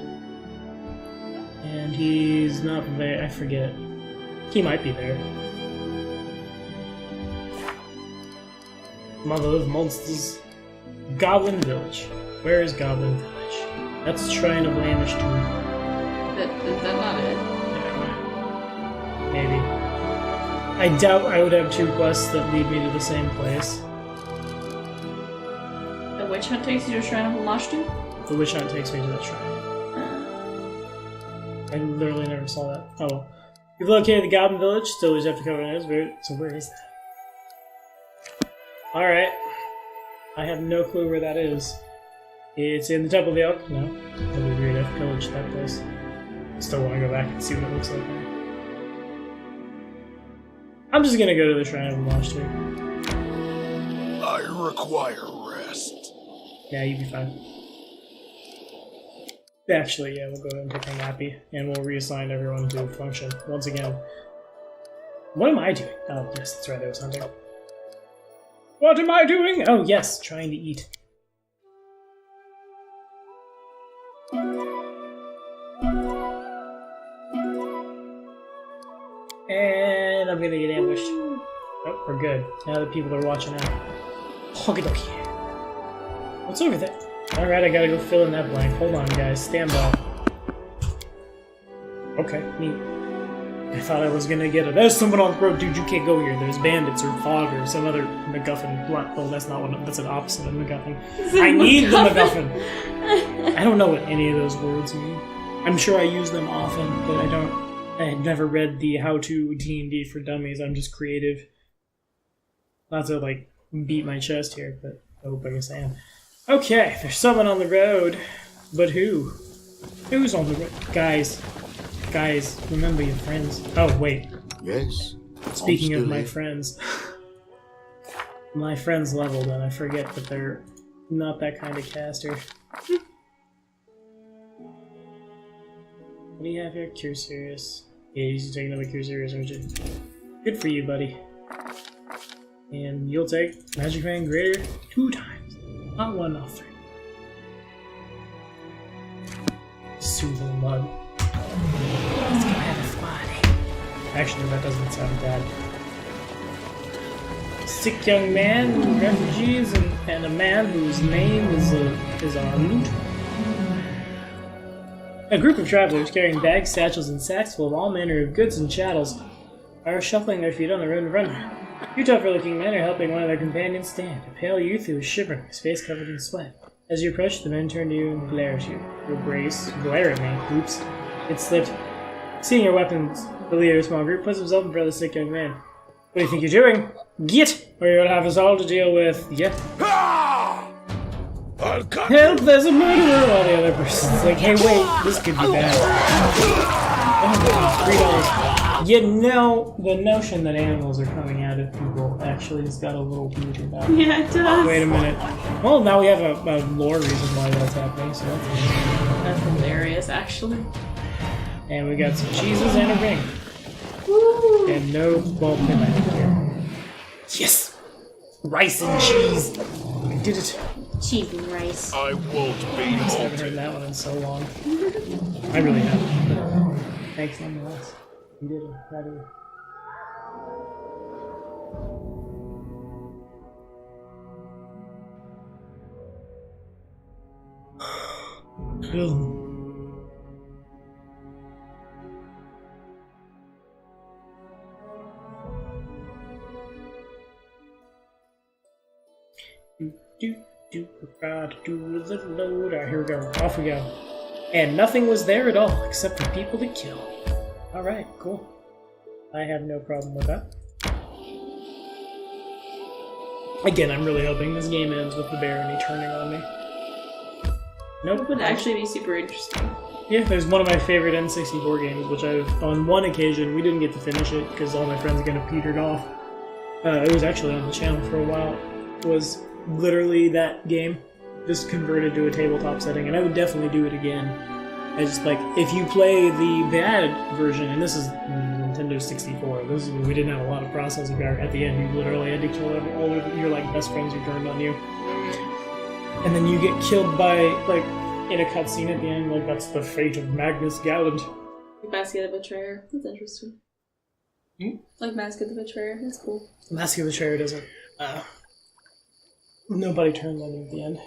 And he's not there. I forget. He might be there. Mother of Monsters. Goblin Village. Where is Goblin Village? That's Shrine of Lamish Tomb. Is that not it? Yeah, maybe. I doubt I would have 2 quests that lead me to the same place. The witch hunt takes you to Shrine of Lamashtu? The witch hunt takes me to that shrine. I literally never saw that. Oh well. You've located the Goblin Village, still just have to cover it. So where is that? Alright. I have no clue where that is. It's in the Temple of the Elk? No. That'd be weird if I pillaged that place. Still want to go back and see what it looks like now. I'm just gonna go to the Shrine of Launch too. I require rest. Yeah, you'd be fine. Actually, yeah, we'll go ahead and pick a nappy, and we'll reassign everyone to function. Once again. What am I doing? Oh, yes, that's right, I was hunting. What am I doing? Oh, yes, trying to eat. And I'm gonna get ambushed. Oh, we're good. Now that people are watching out. Okie dokie. What's over there? Alright, I gotta go fill in that blank. Hold on, guys. Stand by. Okay, neat. I thought I was gonna get it. There's someone on the road. Dude, you can't go here. There's bandits or fog or some other MacGuffin. Well, that's not one. That's an opposite of MacGuffin. I need the MacGuffin. I don't know what any of those words mean. I'm sure I use them often, but I don't. I had never read the how-to D&D for dummies. I'm just creative. Not to, like, beat my chest here, but I guess I am. Okay, there's someone on the road. But who? Who's on the road? Guys, remember your friends. Oh, wait. Yes. Speaking of my friends. My friends leveled, and I forget that they're not that kind of caster. What do you have here? Cure Serious. Yeah, you should take another Cure Serious, aren't you? Good for you, buddy. And you'll take Magic Man Greater 2 times. Not 1, not 3. Soothing Mud. Let's go have a squad. Actually, that doesn't sound bad. Sick young man, refugees, and a man whose name is on loot. A group of travelers carrying bags, satchels, and sacks full of all manner of goods and chattels are shuffling their feet on the road in front of them. 2 tougher-looking men are helping one of their companions stand, a pale youth who is shivering, his face covered in sweat. As you approach, the men turn to you and glare at you. Your brace, glare at me. Oops. It slipped. Seeing your weapons, the leader of the small group puts himself in front of the sick young man. What do you think you're doing? Get! Or you'll have us all to deal with. Yeah. Help! There's a murderer! While the other person's like, hey, wait, this could be bad. $3. You know, the notion that animals are coming out of people actually has got a little weird about it. Yeah, it does. Wait a minute. Well, now we have a lore reason why that's happening, so That's hilarious, actually. And we got some cheeses and a ring. Woo! And no ball pin I think here. Yes! Rice and cheese! I did it. Cheese and rice. I won't be I haven't heard halted. that one in so long. I really haven't. But thanks nonetheless. You did it. Proud of you. About to do the load. Alright, here we go. Off we go. And nothing was there at all, except for people to kill. Alright, cool. I have no problem with that. Again, I'm really hoping this game ends with the barony turning on me. Nope. It would actually be super interesting. Yeah, there's one of my favorite N64 games, which on one occasion, we didn't get to finish it because all my friends kind of petered off. It was actually on the channel for a while. It was literally that game, just converted to a tabletop setting, and I would definitely do it again. I just like, if you play the bad version, and this is Nintendo 64, we didn't have a lot of processing power. At the end, you literally had to kill all of your like best friends who turned on you. And then you get killed by, like, in a cutscene at the end, like, that's the fate of Magnus Gallant. Like Mask of the Betrayer. That's interesting. Like Mask of the Betrayer. That's cool. Mask of the Betrayer doesn't, nobody turned on you at the end.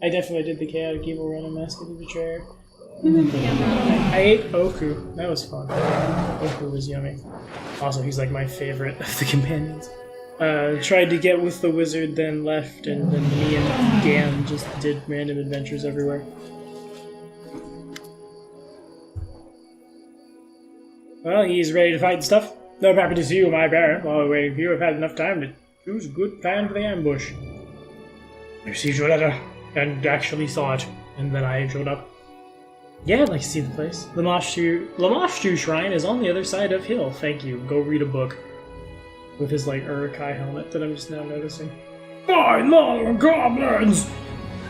I definitely did the chaotic evil run on Mask of the Betrayer. I ate Oku. That was fun. Oku was yummy. Also, he's like my favorite of the companions. Tried to get with the wizard, then left, and then me and Gam just did random adventures everywhere. Well, he's ready to fight and stuff. No, I'm happy to see you, my baron. While we're waiting for you, I've had enough time to choose a good plan for the ambush. I received your letter, and actually saw it, and then I showed up. Yeah, I'd like to see the place. Lamashtu Shrine is on the other side of hill. Thank you. Go read a book. with his like Urukai helmet that I'm just now noticing. Fine, long goblins!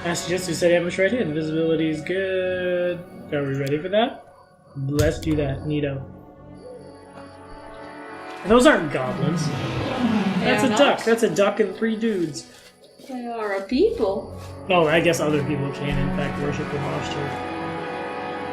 Master Jitsu said ambush right here. The visibility is good. Are we ready for that? Let's do that. Neato. Those aren't goblins. That's a duck. That's a duck and 3 dudes. They are a people. No, I guess other people can, in fact, worship the monster.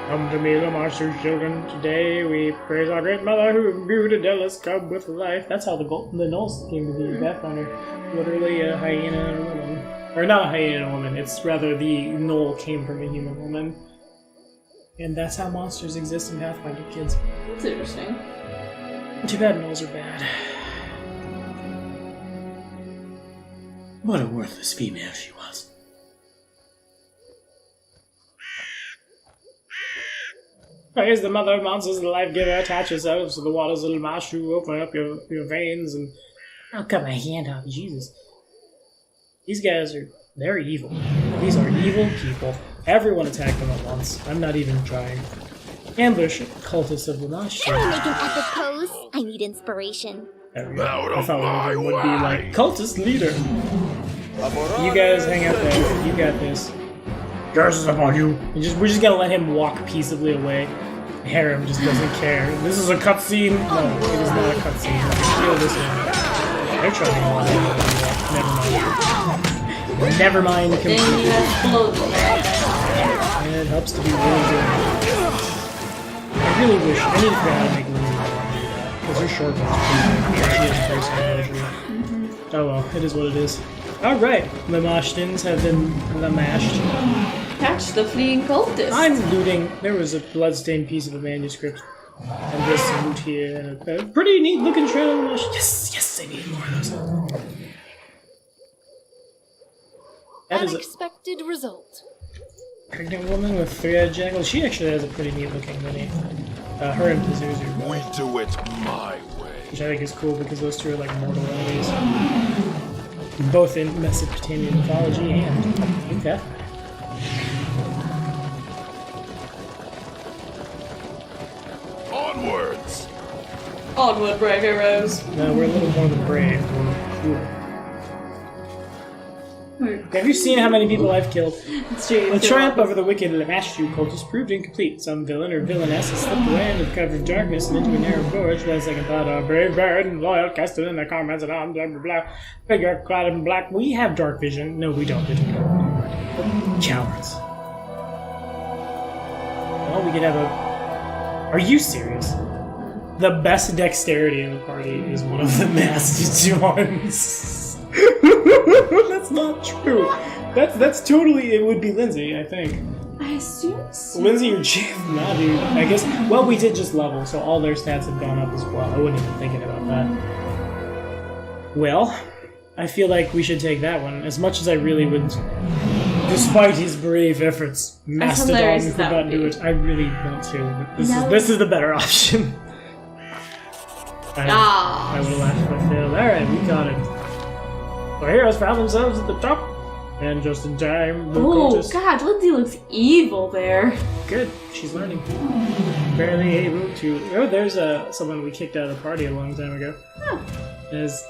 Come to me, the monster's children. Today we praise our great mother who imbued Adelis cub with life. That's how the Gnolls came to be Pathfinder. Literally a hyena and a woman. Or not a hyena and a woman, it's rather the Gnoll came from a human woman. And that's how monsters exist in Pathfinder, kids. That's interesting. Too bad Gnolls are bad. What a worthless female she was. Praise the mother of monsters, the life giver. Attach yourselves to the waters of the Mashu. Open up your veins and I'll cut my hand off, Jesus. these guys they're evil. These are evil people. Everyone attack them at once. I'm not even trying. Ambush cultists of the Mashu. Can we make an epic pose? I need inspiration. There we go. I thought one of them would be like cultist leader. You guys hang out there. You got this. Curses upon you. We're just gonna let him walk peaceably away. Harem just doesn't care. This is a cutscene. No, it is not a cutscene. Steal this one. They're trying to want it. Never mind. Then you explode. And it helps to be really good. I really wish I need to figure out how to make Lindsay do that because her short ones. She is Oh well, it is what it is. All right, the Mashtins have been mashed. Catch the fleeing cultist. I'm looting. There was a bloodstained piece of a manuscript. And there's some loot here. And a pretty neat looking trail of Mash. Yes, I need more of those. That is Unexpected result. a pregnant woman with 3-eyed jackals. She actually has a pretty neat looking mini. Her and Pazuzu. We do it my way. Which I think is cool because those two are like mortal enemies. Both in Mesopotamian mythology and in Pathfinder. Onwards! Onward, brave heroes. No, we're a little more than brave. We're cool. Have you seen how many people I've killed? The triumph over the wicked Lamashu cultist proved incomplete. Some villain or villainess has slipped away under the cover of darkness and into a narrow gorge. By second thought, our brave bird and loyal casted in their comrades and arms, blah blah blah. Figure clad in black. We have dark vision. No, we don't. Cowards. Well, we could have a. Are you serious? The best dexterity in the party is one of the masked ones. That's not true. That's totally. It would be Lindsay, I think. I assume so. Lindsay or Chief, nah, dude. I guess. Well, we did just level, so all their stats have gone up as well. I wasn't even thinking about that. Well, I feel like we should take that one. As much as I really would, despite his brave efforts, Mastodon could not do it. I really want to. But this is the better option. I would have laughed if I failed. Alright, we got it. The heroes found themselves at the top. And just in time, the cultists... God, Lindsay looks evil there. Good, she's learning. Barely able to... Oh, there's someone we kicked out of the party a long time ago. Oh. As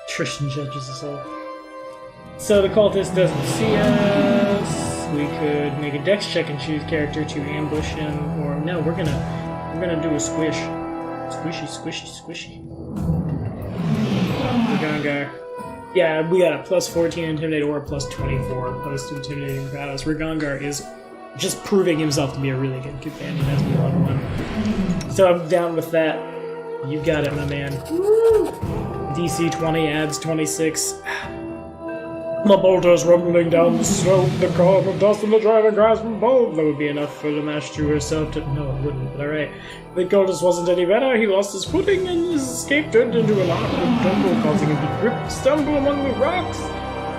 Tristan judges us all. So the cultist doesn't see us. We could make a dex check and choose character to ambush him. Or no, we're gonna do a squish. Squishy. We're gonna go... Yeah, we got a plus 14 intimidate or a plus 24 post intimidating prowess. Ragongar is just proving himself to be a really good companion as we level him. So I'm down with that. You got it, my man. Woo. DC 20 adds 26. The bolters rumbling down the slope, the cloud of dust and the driving grass from both. That would be enough for the master herself to... No, it wouldn't, but alright. The Cultist wasn't any better. He lost his footing and his escape turned into an awkward tumble, causing him to grip, stumble among the rocks.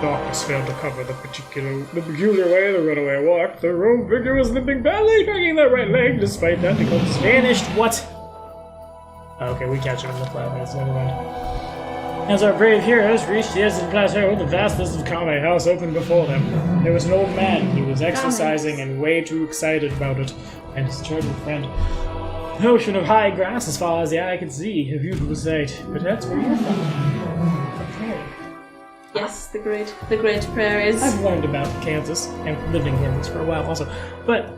Darkness failed to cover the peculiar way the runaway walked. The rogue figure was limping badly, dragging their right leg. Despite that, the Cultist vanished. What? Okay, we catch him in the flat minutes. Never mind. As our brave heroes reached the edge of the plateau, the vastness of Kame House opened before them. There was an old man. He was exercising and way too excited about it, and his charming friend. An ocean of high grass as far as the eye could see. A beautiful sight. But that's where you're from. The prairie. Yes, the great prairies. I've learned about Kansas, and lived in Kansas for a while also. But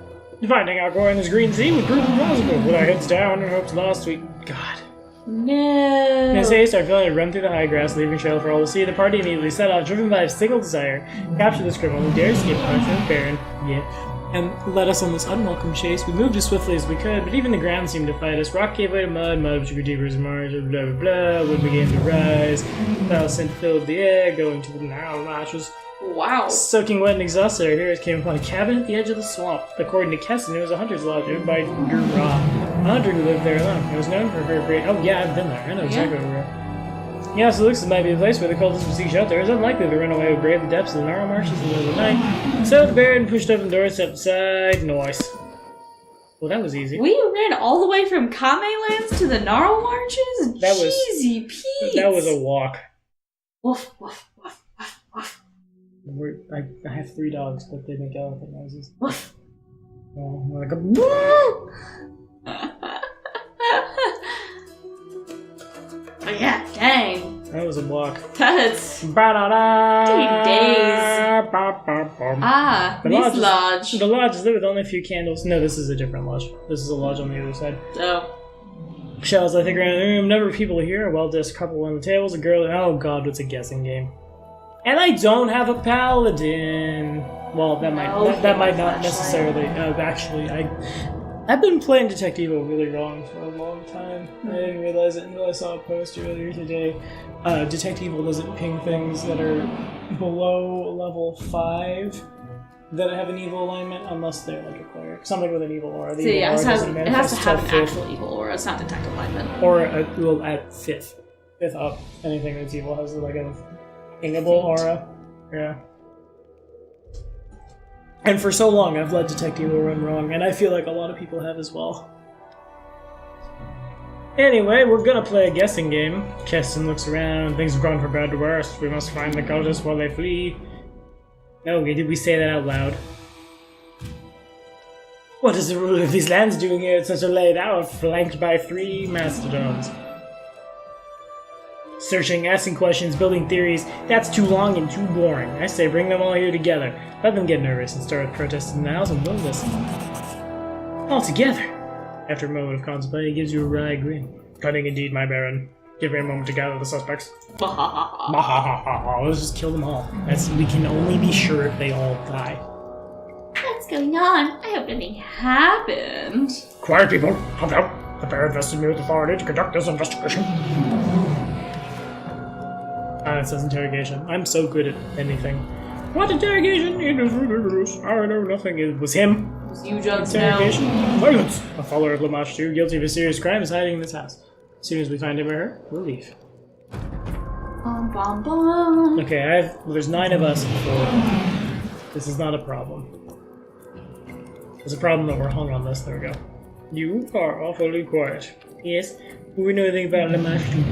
finding our core in this green sea would prove impossible. With our heads down and hopes lost, God. No. In his haste, our villain had run through the high grass, leaving a trail for all to see. The party immediately set off, driven by a single desire: capture this criminal who dares escape punishment, Baron. And led us on this unwelcome chase. We moved as swiftly as we could, but even the ground seemed to fight us. Rock gave way to mud, mud grew deeper as Mars, blah blah blah. Wind began to rise. Clouds sent filled the air, going to the narrow notches. Wow. Soaking wet and exhausted, our heroes came upon a cabin at the edge of the swamp. According to Keston, it was a hunter's lodge owned by a hunter who lived there alone. It was known for her great... Oh, yeah, I've been there. I know exactly where we're at. Yeah, so it looks as it might be the place where the cultists would seek shelter. It is unlikely to run away would brave the depths of the narrow marshes in the middle of the night. So the Baron pushed open the door, stepped aside. Nice. Well, that was easy. We ran all the way from Kame Lands to the Gnarl Marshes? That was... Jeezy Pete. That was a walk. Woof, woof, woof, woof, woof. I have 3 dogs, but they make elephant noises. Woof. Oh, like a... Oh yeah, dang. That was a walk. That's... 3 days. This lodge. The lodge is lit with only a few candles. No, this is a different lodge. This is a lodge on the other side. Oh. Shells, I think, around the room. Number of people here. A well-dressed couple on the tables. A girl. Oh god, it's a guessing game. And I don't have a paladin. Well, that might not necessarily. Actually, I've been playing Detect Evil really wrong for a long time. I didn't realize it until I saw a post earlier today. Detect Evil doesn't ping things that are below level 5 that have an evil alignment unless they're like a cleric. Something with an evil aura. The evil aura it has to have an actual evil aura. It's not detect alignment. Or at 5th up, anything that's evil has like a pingable aura. Yeah. And for so long, I've let Detect Evil run wrong, and I feel like a lot of people have as well. Anyway, we're gonna play a guessing game. Keston looks around. Things have gone from bad to worse. We must find the cultists while they flee. No, did we say that out loud? What is the ruler of these lands doing here at such a late hour, flanked by 3 mastodons? Searching, asking questions, building theories, that's too long and too boring. I say bring them all here together. Let them get nervous and start protesting in the house and we'll listen. All together. After a moment of contemplating, he gives you a wry grin. Cunning indeed, my baron. Give me a moment to gather the suspects. Let's just kill them all. We can only be sure if they all die. What's going on? I hope nothing happened. Quiet, people. Come out. The baron vested me with authority to conduct this investigation. It says interrogation. I'm so good at anything. What interrogation? It is ridiculous. I know nothing. It was him. It was you, Jon Snow. Interrogation. Silence! A follower of Lamash 2, guilty of a serious crime, is hiding in this house. As soon as we find him or her, we'll leave. Bum, bum, bum. Okay, there's 9 of us and 4. This is not a problem. It's a problem that we're hung on this. There we go. You are awfully quiet. Yes? Do we know anything about Lamash 2?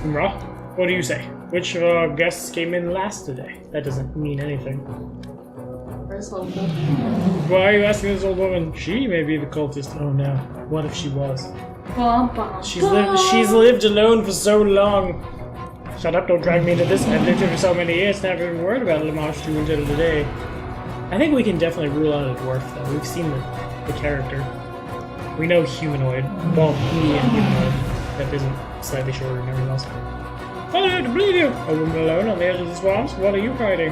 Ra, what do you say? Which of our guests came in last today? That doesn't mean anything. Where's Hope? Why are you asking this old woman? She may be the cultist. Oh no. What if she was? She's lived alone for so long. Shut up, don't drag me into this. I've lived here for so many years, never even worried about Lamash 2 until today. I think we can definitely rule out a dwarf, though. We've seen the character. We know humanoid. Well, me and humanoid. That isn't slightly shorter than everyone else. Follow to believe you! A woman alone on the edge of the swamps? What are you hiding?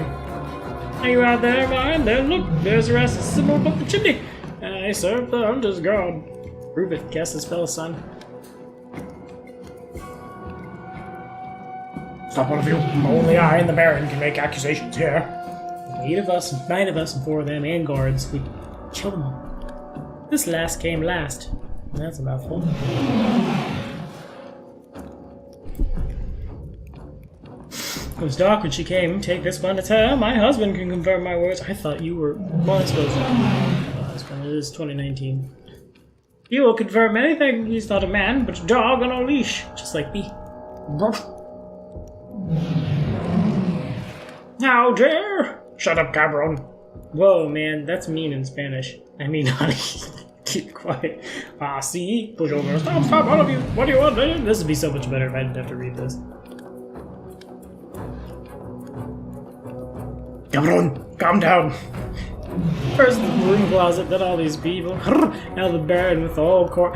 Are you out there, Ryan? There, look! There's a rest symbol up the chimney! I serve the hunter's god. Prove it. Cast the spell, son. Stop, one of you. Only I and the Baron can make accusations here. 8 of us, 9 of us, and 4 of them, and guards. We kill them all. This last came last. That's a mouthful. It was dark when she came. Take this one, it's her. My husband can confirm my words. I thought you were... Well, I suppose not. Husband. It is 2019. He will confirm anything. He's not a man, but a dog on a leash. Just like me. How dare! Shut up, cabron. Whoa, man, that's mean in Spanish. I mean, honey, keep quiet. Ah, see? Push over. Stop, all of you. What do you want? This would be so much better if I didn't have to read this. Cabron, calm down. First the broom closet, then all these people. Now the Baron with the whole court.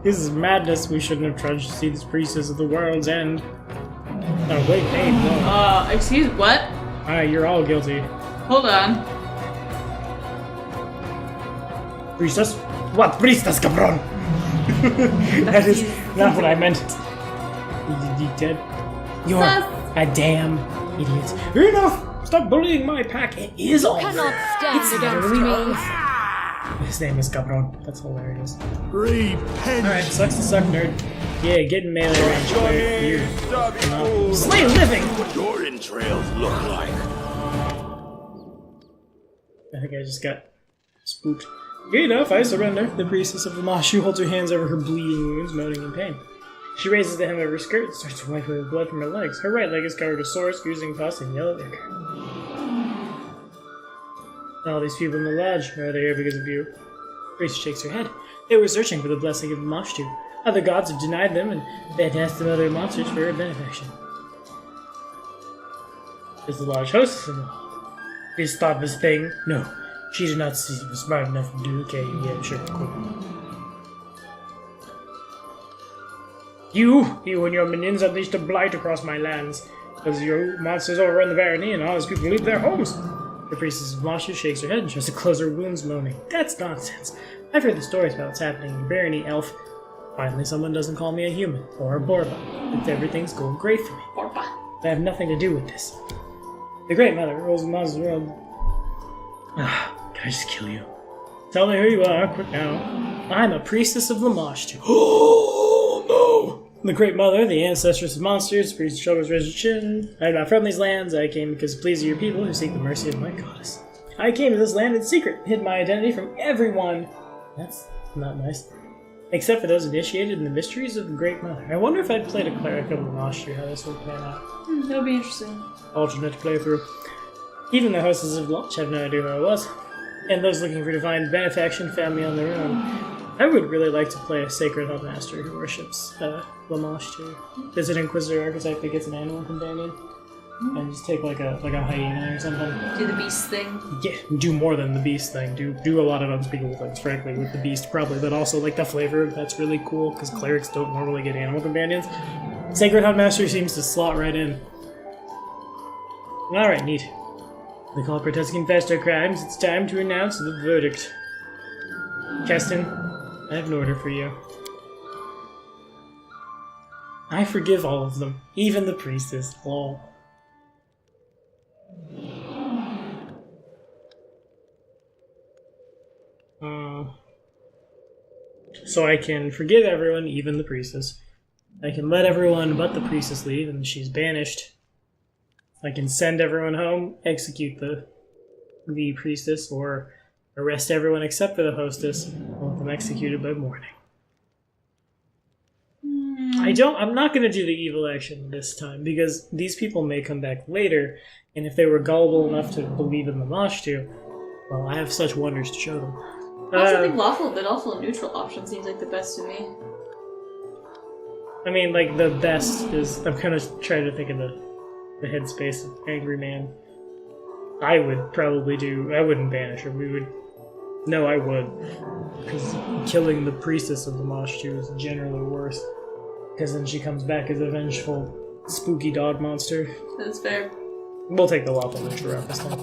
This is madness. We shouldn't have trudged to see this priestess of the world's end. Oh, wait, hey, no. Excuse what? Alright, you're all guilty. Hold on. Priestess? What priestess, cabron? That is not what I meant. You dead? You're a damn idiot. Enough! Stop bullying my pack. It is all. Cannot stand against me. His name is Cabron. That's hilarious. Repent. Alright, sucks to suck, nerd. Yeah, get in melee range. Here. Slay living! What your entrails look like. I think I just got spooked. Good enough, I surrender. The priestess of the Mashu holds her hands over her bleeding wounds, moaning in pain. She raises the hem of her skirt and starts to wipe away the blood from her legs. Her right leg is covered with sores, oozing pus, and yellow ichor. All these people in the lodge, are they here because of you? The priest shakes her head. They were searching for the blessing of Mashtu. Other gods have denied them, and they had asked them other monsters for her benefaction. Is the lodge hostess in law? This thoughtless thing? No. She did not see was smart enough to do. Okay, yeah, sure, cool. You and your minions unleashed a blight across my lands. Because your monsters overrun the barony and all his people leave their homes. The priestess of Mashu shakes her head and tries to close her wounds, moaning. That's nonsense. I've heard the stories about what's happening in barony, elf. Finally, someone doesn't call me a human or a Borba. Everything's going great for me. Borba. I have nothing to do with this. The Great Mother rules the monsters world. Can I just kill you? Tell me who you are, quick now. I'm a priestess of Lamashtu. Oh no! The Great Mother, the ancestress of monsters, priest shoulders raised her chin. I am not from these lands. I came because it pleases your people who seek the mercy of my goddess. I came to this land in secret, hid my identity from everyone. That's not nice. Except for those initiated in the mysteries of the Great Mother. I wonder if I'd played a cleric of Lamashtu, how this would pan out. That would be interesting. Alternate playthrough. Even the hostess of Lodge have no idea who I was. And those looking for divine benefaction found me on their own. I would really like to play a Sacred Hub Master who worships Lamashtu. There's an Inquisitor archetype that gets an animal companion. And just take like a hyena or something. Do the beast thing. Yeah, do more than the beast thing. Do a lot of unspeakable things, frankly, with the beast probably, but also like the flavor, that's really cool, because clerics don't normally get animal companions. Sacred Hunt Master seems to slot right in. Alright, neat. The culprit has confessed her crimes. It's time to announce the verdict. Keston, I have an order for you. I forgive all of them, even the priestess. Lol. So I can forgive everyone, even the priestess. I can let everyone but the priestess leave, and she's banished. I can send everyone home, execute the priestess, or arrest everyone except for the hostess, and let them executed by morning. I'm not going to do the evil action this time, because these people may come back later, and if they were gullible enough to believe in the Mashtu, well, I have such wonders to show them. I also think lawful, but also a neutral option seems like the best to me. I mean, like, the best is... I'm kind of trying to think of the headspace of Angry Man. I would probably do... I wouldn't banish her. We would... No, I would. Because killing the priestess of the Mashtu is generally worse. Because then she comes back as a vengeful, spooky dog monster. That's fair. We'll take the lawful neutral route this time.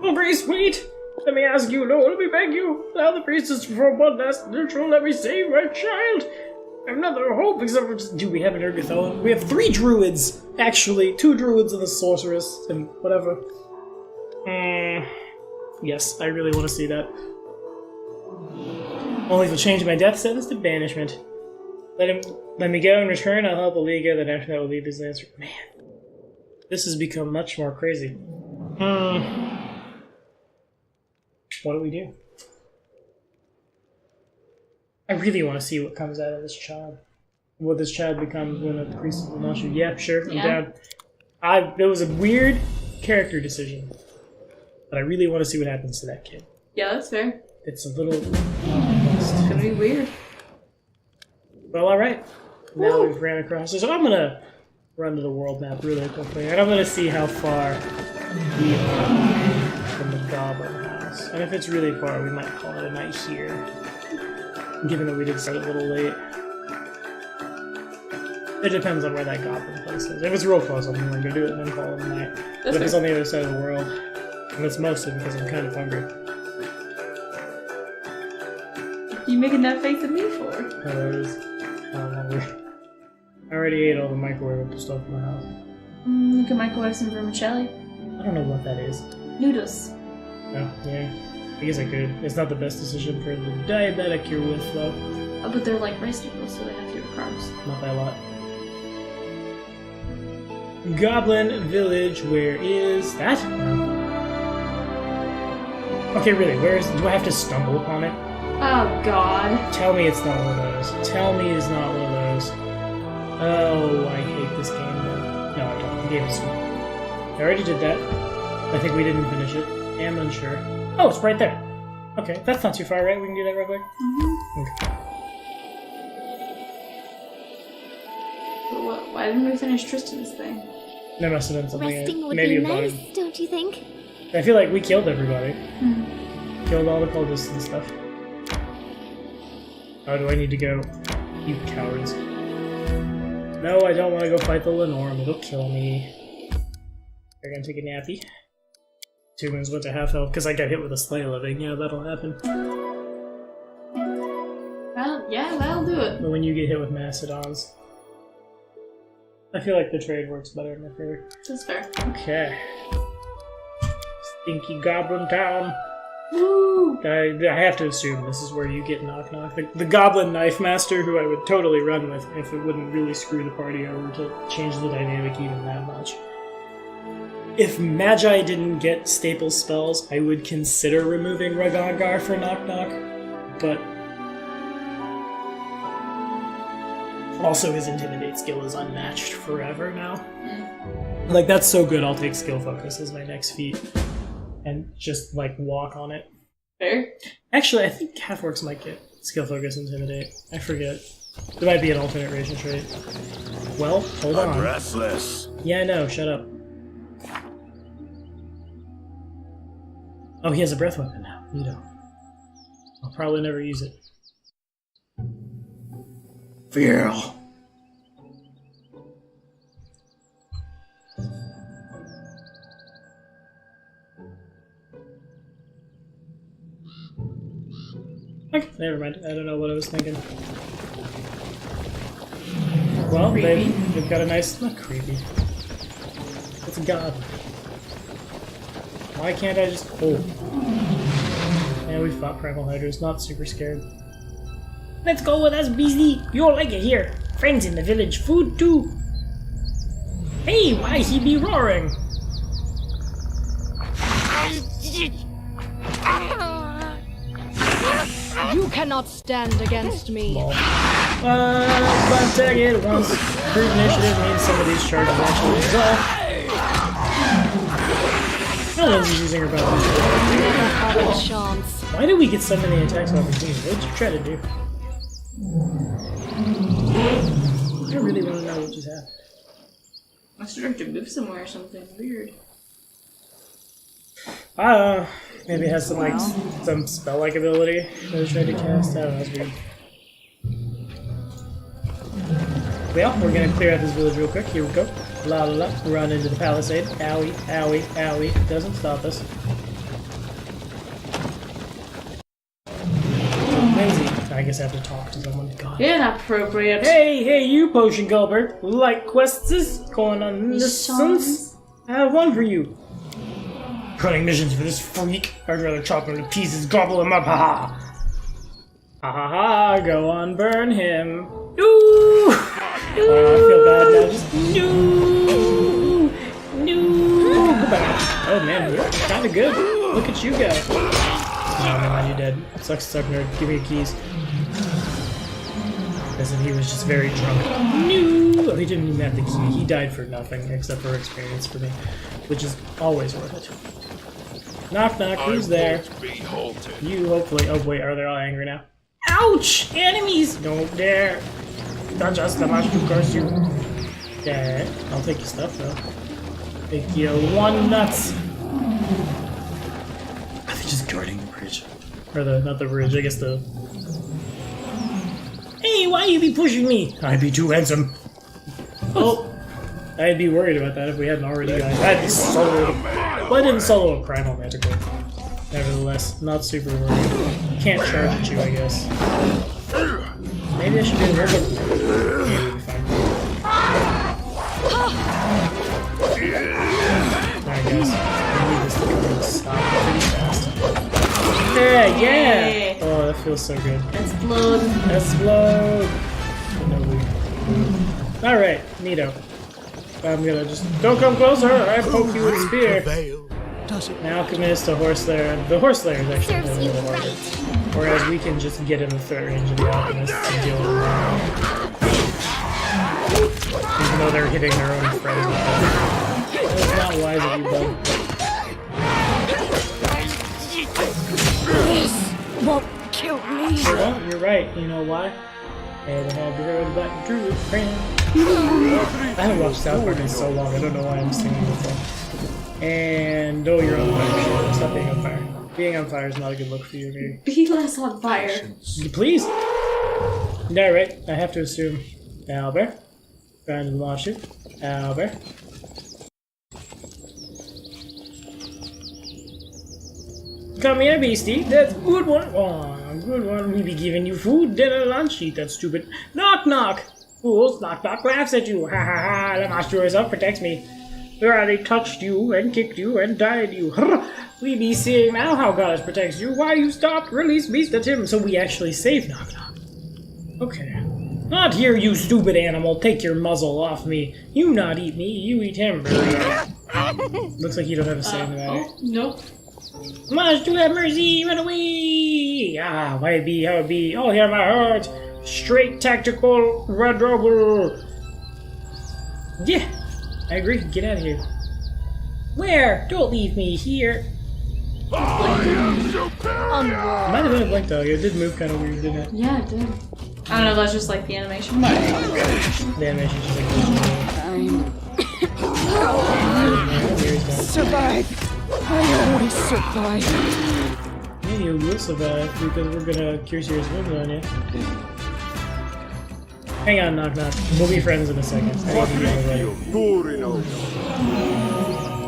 Oh, priest, wait! Let me ask you, no, let me beg you. Allow the priestess to perform one last neutral. Let me save my child. I have nothing to hope except for just... Do we have an Urgathoa? We have 3 druids, actually. 2 druids and a sorceress, and whatever. Yes, I really want to see that. Only if I change my death sentence to banishment. Let me go in return, I'll help Aliga, then after that we'll leave his answer. Man, this has become much more crazy. What do we do? I really want to see what comes out of this child. What this child becomes when a priest of the Mashtu. Yeah, sure, I'm down. It was a weird character decision. But I really want to see what happens to that kid. Yeah, that's fair. It's a little... It's gonna be weird. Well, alright. Now we've ran across this. So I'm gonna run to the world map really quickly, and I'm gonna see how far we are from the Goblin House. And if it's really far, we might call it a night here. Given that we did start a little late. It depends on where that Goblin place is. If it's real close, I'm going to do it and then call it a night. But if it's on the other side of the world, and it's mostly because I'm kind of hungry. What are you making that face at me for? I'm hungry. I already ate all the microwavable stuff in my house. You can microwave some vermicelli. I don't know what that is. Noodles. Oh, yeah. I guess I could. It's not the best decision for the diabetic you're with, though. Oh, but they're like rice noodles, so they have fewer carbs. Not by a lot. Goblin Village, where is that? No. Okay, really, where is... Do I have to stumble upon it? Oh, God. Tell me it's not one of those. Tell me it's not one of those. Oh, I hate this game, though. No, I don't. The game is sweet. I already did that. I think we didn't finish it. I'm unsure. Oh, it's right there. Okay, that's not too far, right? We can do that real quick? Mm-hmm. Okay. But why didn't we finish Tristan's thing? There must have been something. Resting would maybe be a nice, bug. don't you think? I feel like we killed everybody. Hmm. Killed all the cultists and stuff. How do I need to go? You cowards. No, I don't want to go fight the Lenorm. It'll kill me. They're gonna take a nappy. 2 moons went to half health because I got hit with a sleigh living. Yeah, that'll happen. Well, yeah, that'll do it. But when you get hit with Mastodons, I feel like the trade works better in my favor. That's fair. Okay. Stinky Goblin Town. Woo! I have to assume this is where you get knock-knock. The Goblin Knife Master, who I would totally run with if it wouldn't really screw the party over to change the dynamic even that much. If Magi didn't get staple spells, I would consider removing Ragongar for knock-knock, but also his Intimidate skill is unmatched forever now. Like, that's so good, I'll take Skill Focus as my next feat. And just, like, walk on it. Fair. Actually, I think Half-Orcs might get Skill Focus Intimidate. I forget. There might be an alternate ration trait. Well, hold on. I'm restless. Yeah, I know, shut up. Oh, he has a breath weapon now. You don't. I'll probably never use it. Fear. Okay, never mind. I don't know what I was thinking. Well, they've got a nice... Not creepy. It's a god. Why can't I just... Oh. Yeah, we fought Primal Hydras. Not super scared. Let's go with us, Beasley. You'll like it here. Friends in the village. Food, too. Hey, why he be roaring? You cannot stand against me. But dang it, once improved initiative means some of these charges actually resolve. No one's using her bow. Never had a chance. Why did we get so many attacks on the team? What did you try to do? I really want to know what just happened. I started to move somewhere or something weird. I don't know. Maybe it has some like some spell-like ability that I tried to cast. I don't know, it's weird. Well, we're gonna clear out this village real quick. Here we go. La la la. Run into the palisade. Owie, owie, owie. Doesn't stop us. Lindsay, I guess I have to talk to someone. God. Inappropriate. Hey, you, Potion Gulper. Like quests going on this sense? I have one for you. Running missions for this freak. I'd rather chop him to pieces, gobble him up, ha ha. Ha ha ha, go on, burn him. Ooh! I feel bad now, just no. Oh man, you're kinda good. Look at you go. No, never mind, you're dead. Sucks, nerd. Give me your keys. As if he was just very drunk. No! Oh, he didn't even have the key. He died for nothing, except for experience for me. Which is always worth it. Knock knock, who's there? You hopefully. Oh wait, are they all angry now? Ouch! Enemies! Don't dare! Not just the much to curse you. Yeah, I'll take your stuff though. Take your one nuts. Are they just guarding the bridge? Or not the bridge, I guess the... Hey, why you be pushing me? I be too handsome. Oh, I'd be worried about that if we hadn't already, guys. I'd be solo. Well, I didn't solo a primal magical. Nevertheless, not super worried. Can't charge at you, I guess. Maybe I should do a miracle. Maybe we'll be fine. Alright, guys. I need this to come and stop pretty fast. Yeah! Oh, that feels so good. Explode. Explode! Alright, neato. I'm gonna just... Don't come closer, I poke you with a spear. An alchemist, a horse lair. The horse lair is actually a little harder. Whereas we can just get in the threat range of the alchemist and deal with them. Even though they're hitting their own friends. That's not wise of you, bud. This won't kill me. Well, you're right. You know why? And I have heard about your druid friend. I haven't watched South Park in so long. I don't know why I'm singing this song. And oh, you're on fire. Sure, stop being on fire. Being on fire is not a good look for you, maybe. Be less on fire. Please. Yeah, right. I have to assume. Albert, trying to launch it. Albert. Come here, beastie. That's a good one. Oh, good one. We be giving you food, dinner, lunch. Eat that stupid. Knock, knock. Fools, knock, knock laughs at you. Ha ha ha. The master is up, protects me. Where they touched you and kicked you and died you. We be seeing now how God protects you. Why you stopped? Release beast at him. So we actually save knock, knock. Okay. Not here, you stupid animal. Take your muzzle off me. You not eat me. You eat him. Looks like you don't have a say in the matter. Oh, nope. Must to have mercy, run away! Ah, why it be, how it be, all hear my heart! Straight tactical, red rubber! Yeah, I agree, get out of here. Where? Don't leave me here! I am superior! It might have been a blink though, it did move kind of weird, didn't it? Yeah, it did. I don't know, that's just like the animation. The animation's just like... Survive! I always survive. Maybe you will survive because we're gonna cure serious wounds on you. Hang on, knock knock. We'll be friends in a second. I need to get away.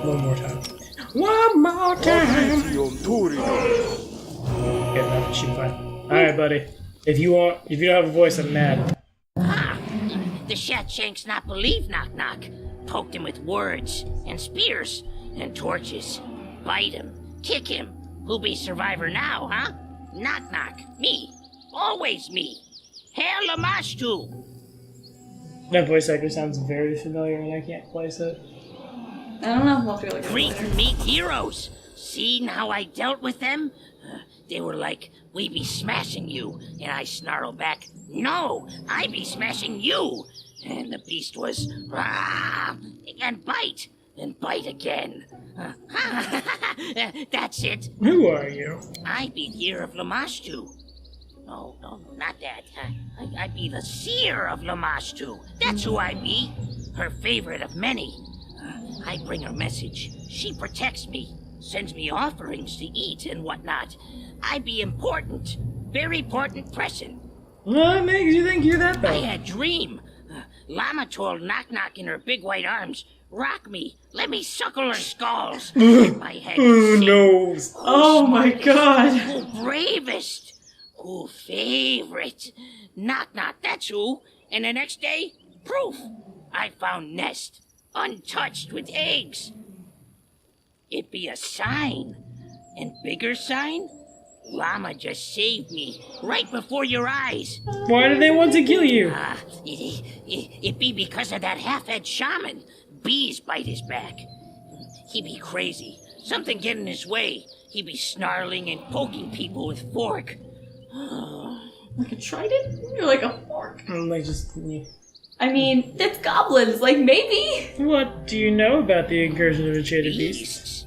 One more time. One more time! Okay, no, she's fine. Alright, buddy. If you don't have a voice, I'm mad. Ah, the Shatshanks not believe knock knock. Poked him with words and spears and torches. Bite him, kick him. Who be survivor now, huh? Knock knock. Me. Always me. Hail Lamashtu. That voice actor sounds very familiar and I can't place it. I don't know if I'll feel like Greet and meet heroes. Seen how I dealt with them? They were like, we be smashing you. And I snarled back, no, I be smashing you. And the beast was, rah, and bite. And bite again. That's it. Who are you? I be Year of Lamashtu. No, not that. I be the Seer of Lamashtu. That's who I be. Her favorite of many. I bring her message. She protects me. Sends me offerings to eat and whatnot. I be important. Very important person. What makes you think you're that bad? I had dream. Lama told Knock Knock in her big white arms, rock me, let me suckle her skulls. My head no. Oh my god. Who bravest? Who favorite? Knock Knock, that's who. And the next day, proof. I found nest, untouched with eggs. It be a sign. And bigger sign? Llama just saved me, right before your eyes. Why did they want to kill you? It be because of that half-head shaman. Bees bite his back. He be crazy. Something get in his way. He be snarling and poking people with fork. Like a trident? Or like a fork? Like just... I mean, it's goblins, like maybe? What do you know about the incursion of a traded beast?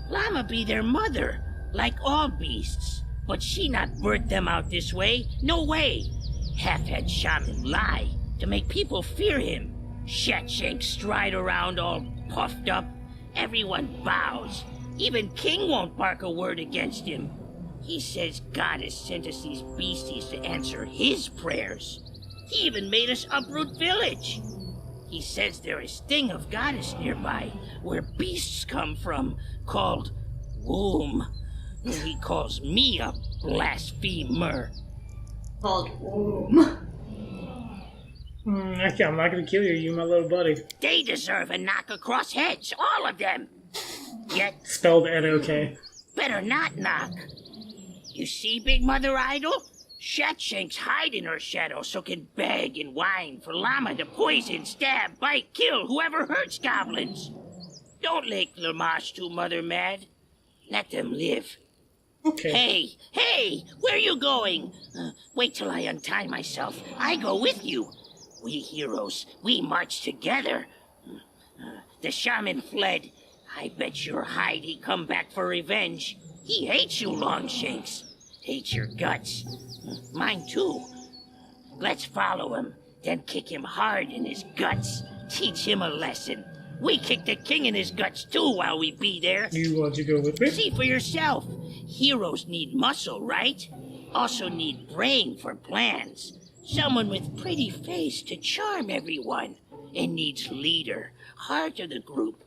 Llama be their mother, like all beasts. But she not birthed them out this way. No way. Half-head shaman lie to make people fear him. Shatshank stride around all puffed up. Everyone bows. Even King won't bark a word against him. He says God has sent us these beasties to answer his prayers. He even made us uproot village. He says there is thing of goddess nearby, where beasts come from, called womb. He calls me a blasphemer. Called womb. Okay, I'm not gonna kill you, you my little buddy. They deserve a knock across heads, all of them. Yet, Spelled N-O-K. better not knock. You see, Big Mother Idol? Shatshank's hide in her shadow so can beg and whine for Llama to poison, stab, bite, kill whoever hurts goblins. Don't make Lamash too mother mad. Let them live. Okay. Hey, where you going? Wait till I untie myself. I go with you. We heroes, we march together. The shaman fled. I bet your hide he come back for revenge. He hates you, Longshanks. Hates your guts. Mine too. Let's follow him, then kick him hard in his guts. Teach him a lesson. We kick the king in his guts too while we be there. You want to go with me? See for yourself. Heroes need muscle, right? Also need brain for plans. Someone with pretty face to charm everyone. And needs leader, heart of the group.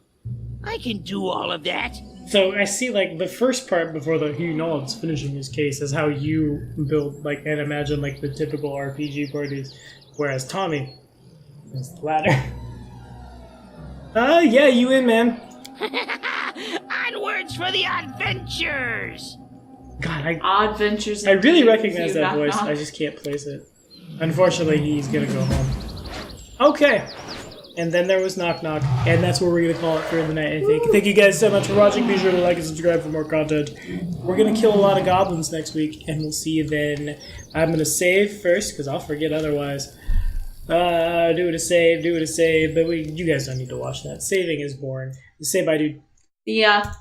I can do all of that. So I see, like, the first part before the Hugh Nolan's finishing his case is how you build, like, and imagine, like, the typical RPG parties, whereas Tommy is the latter. Yeah, you in, man. Onwards for the adventures! God, Adventures. I really recognize that Knock, voice. knock. I just can't place it. Unfortunately, he's gonna go home. Okay. And then there was Knock Knock, and that's where we're going to call it for the night, I think. Thank you guys so much for watching. Be sure to like and subscribe for more content. We're going to kill a lot of goblins next week, and we'll see you then. I'm going to save first, because I'll forget otherwise. Do it a save, but you guys don't need to watch that. Saving is boring. Say bye, dude. Yeah.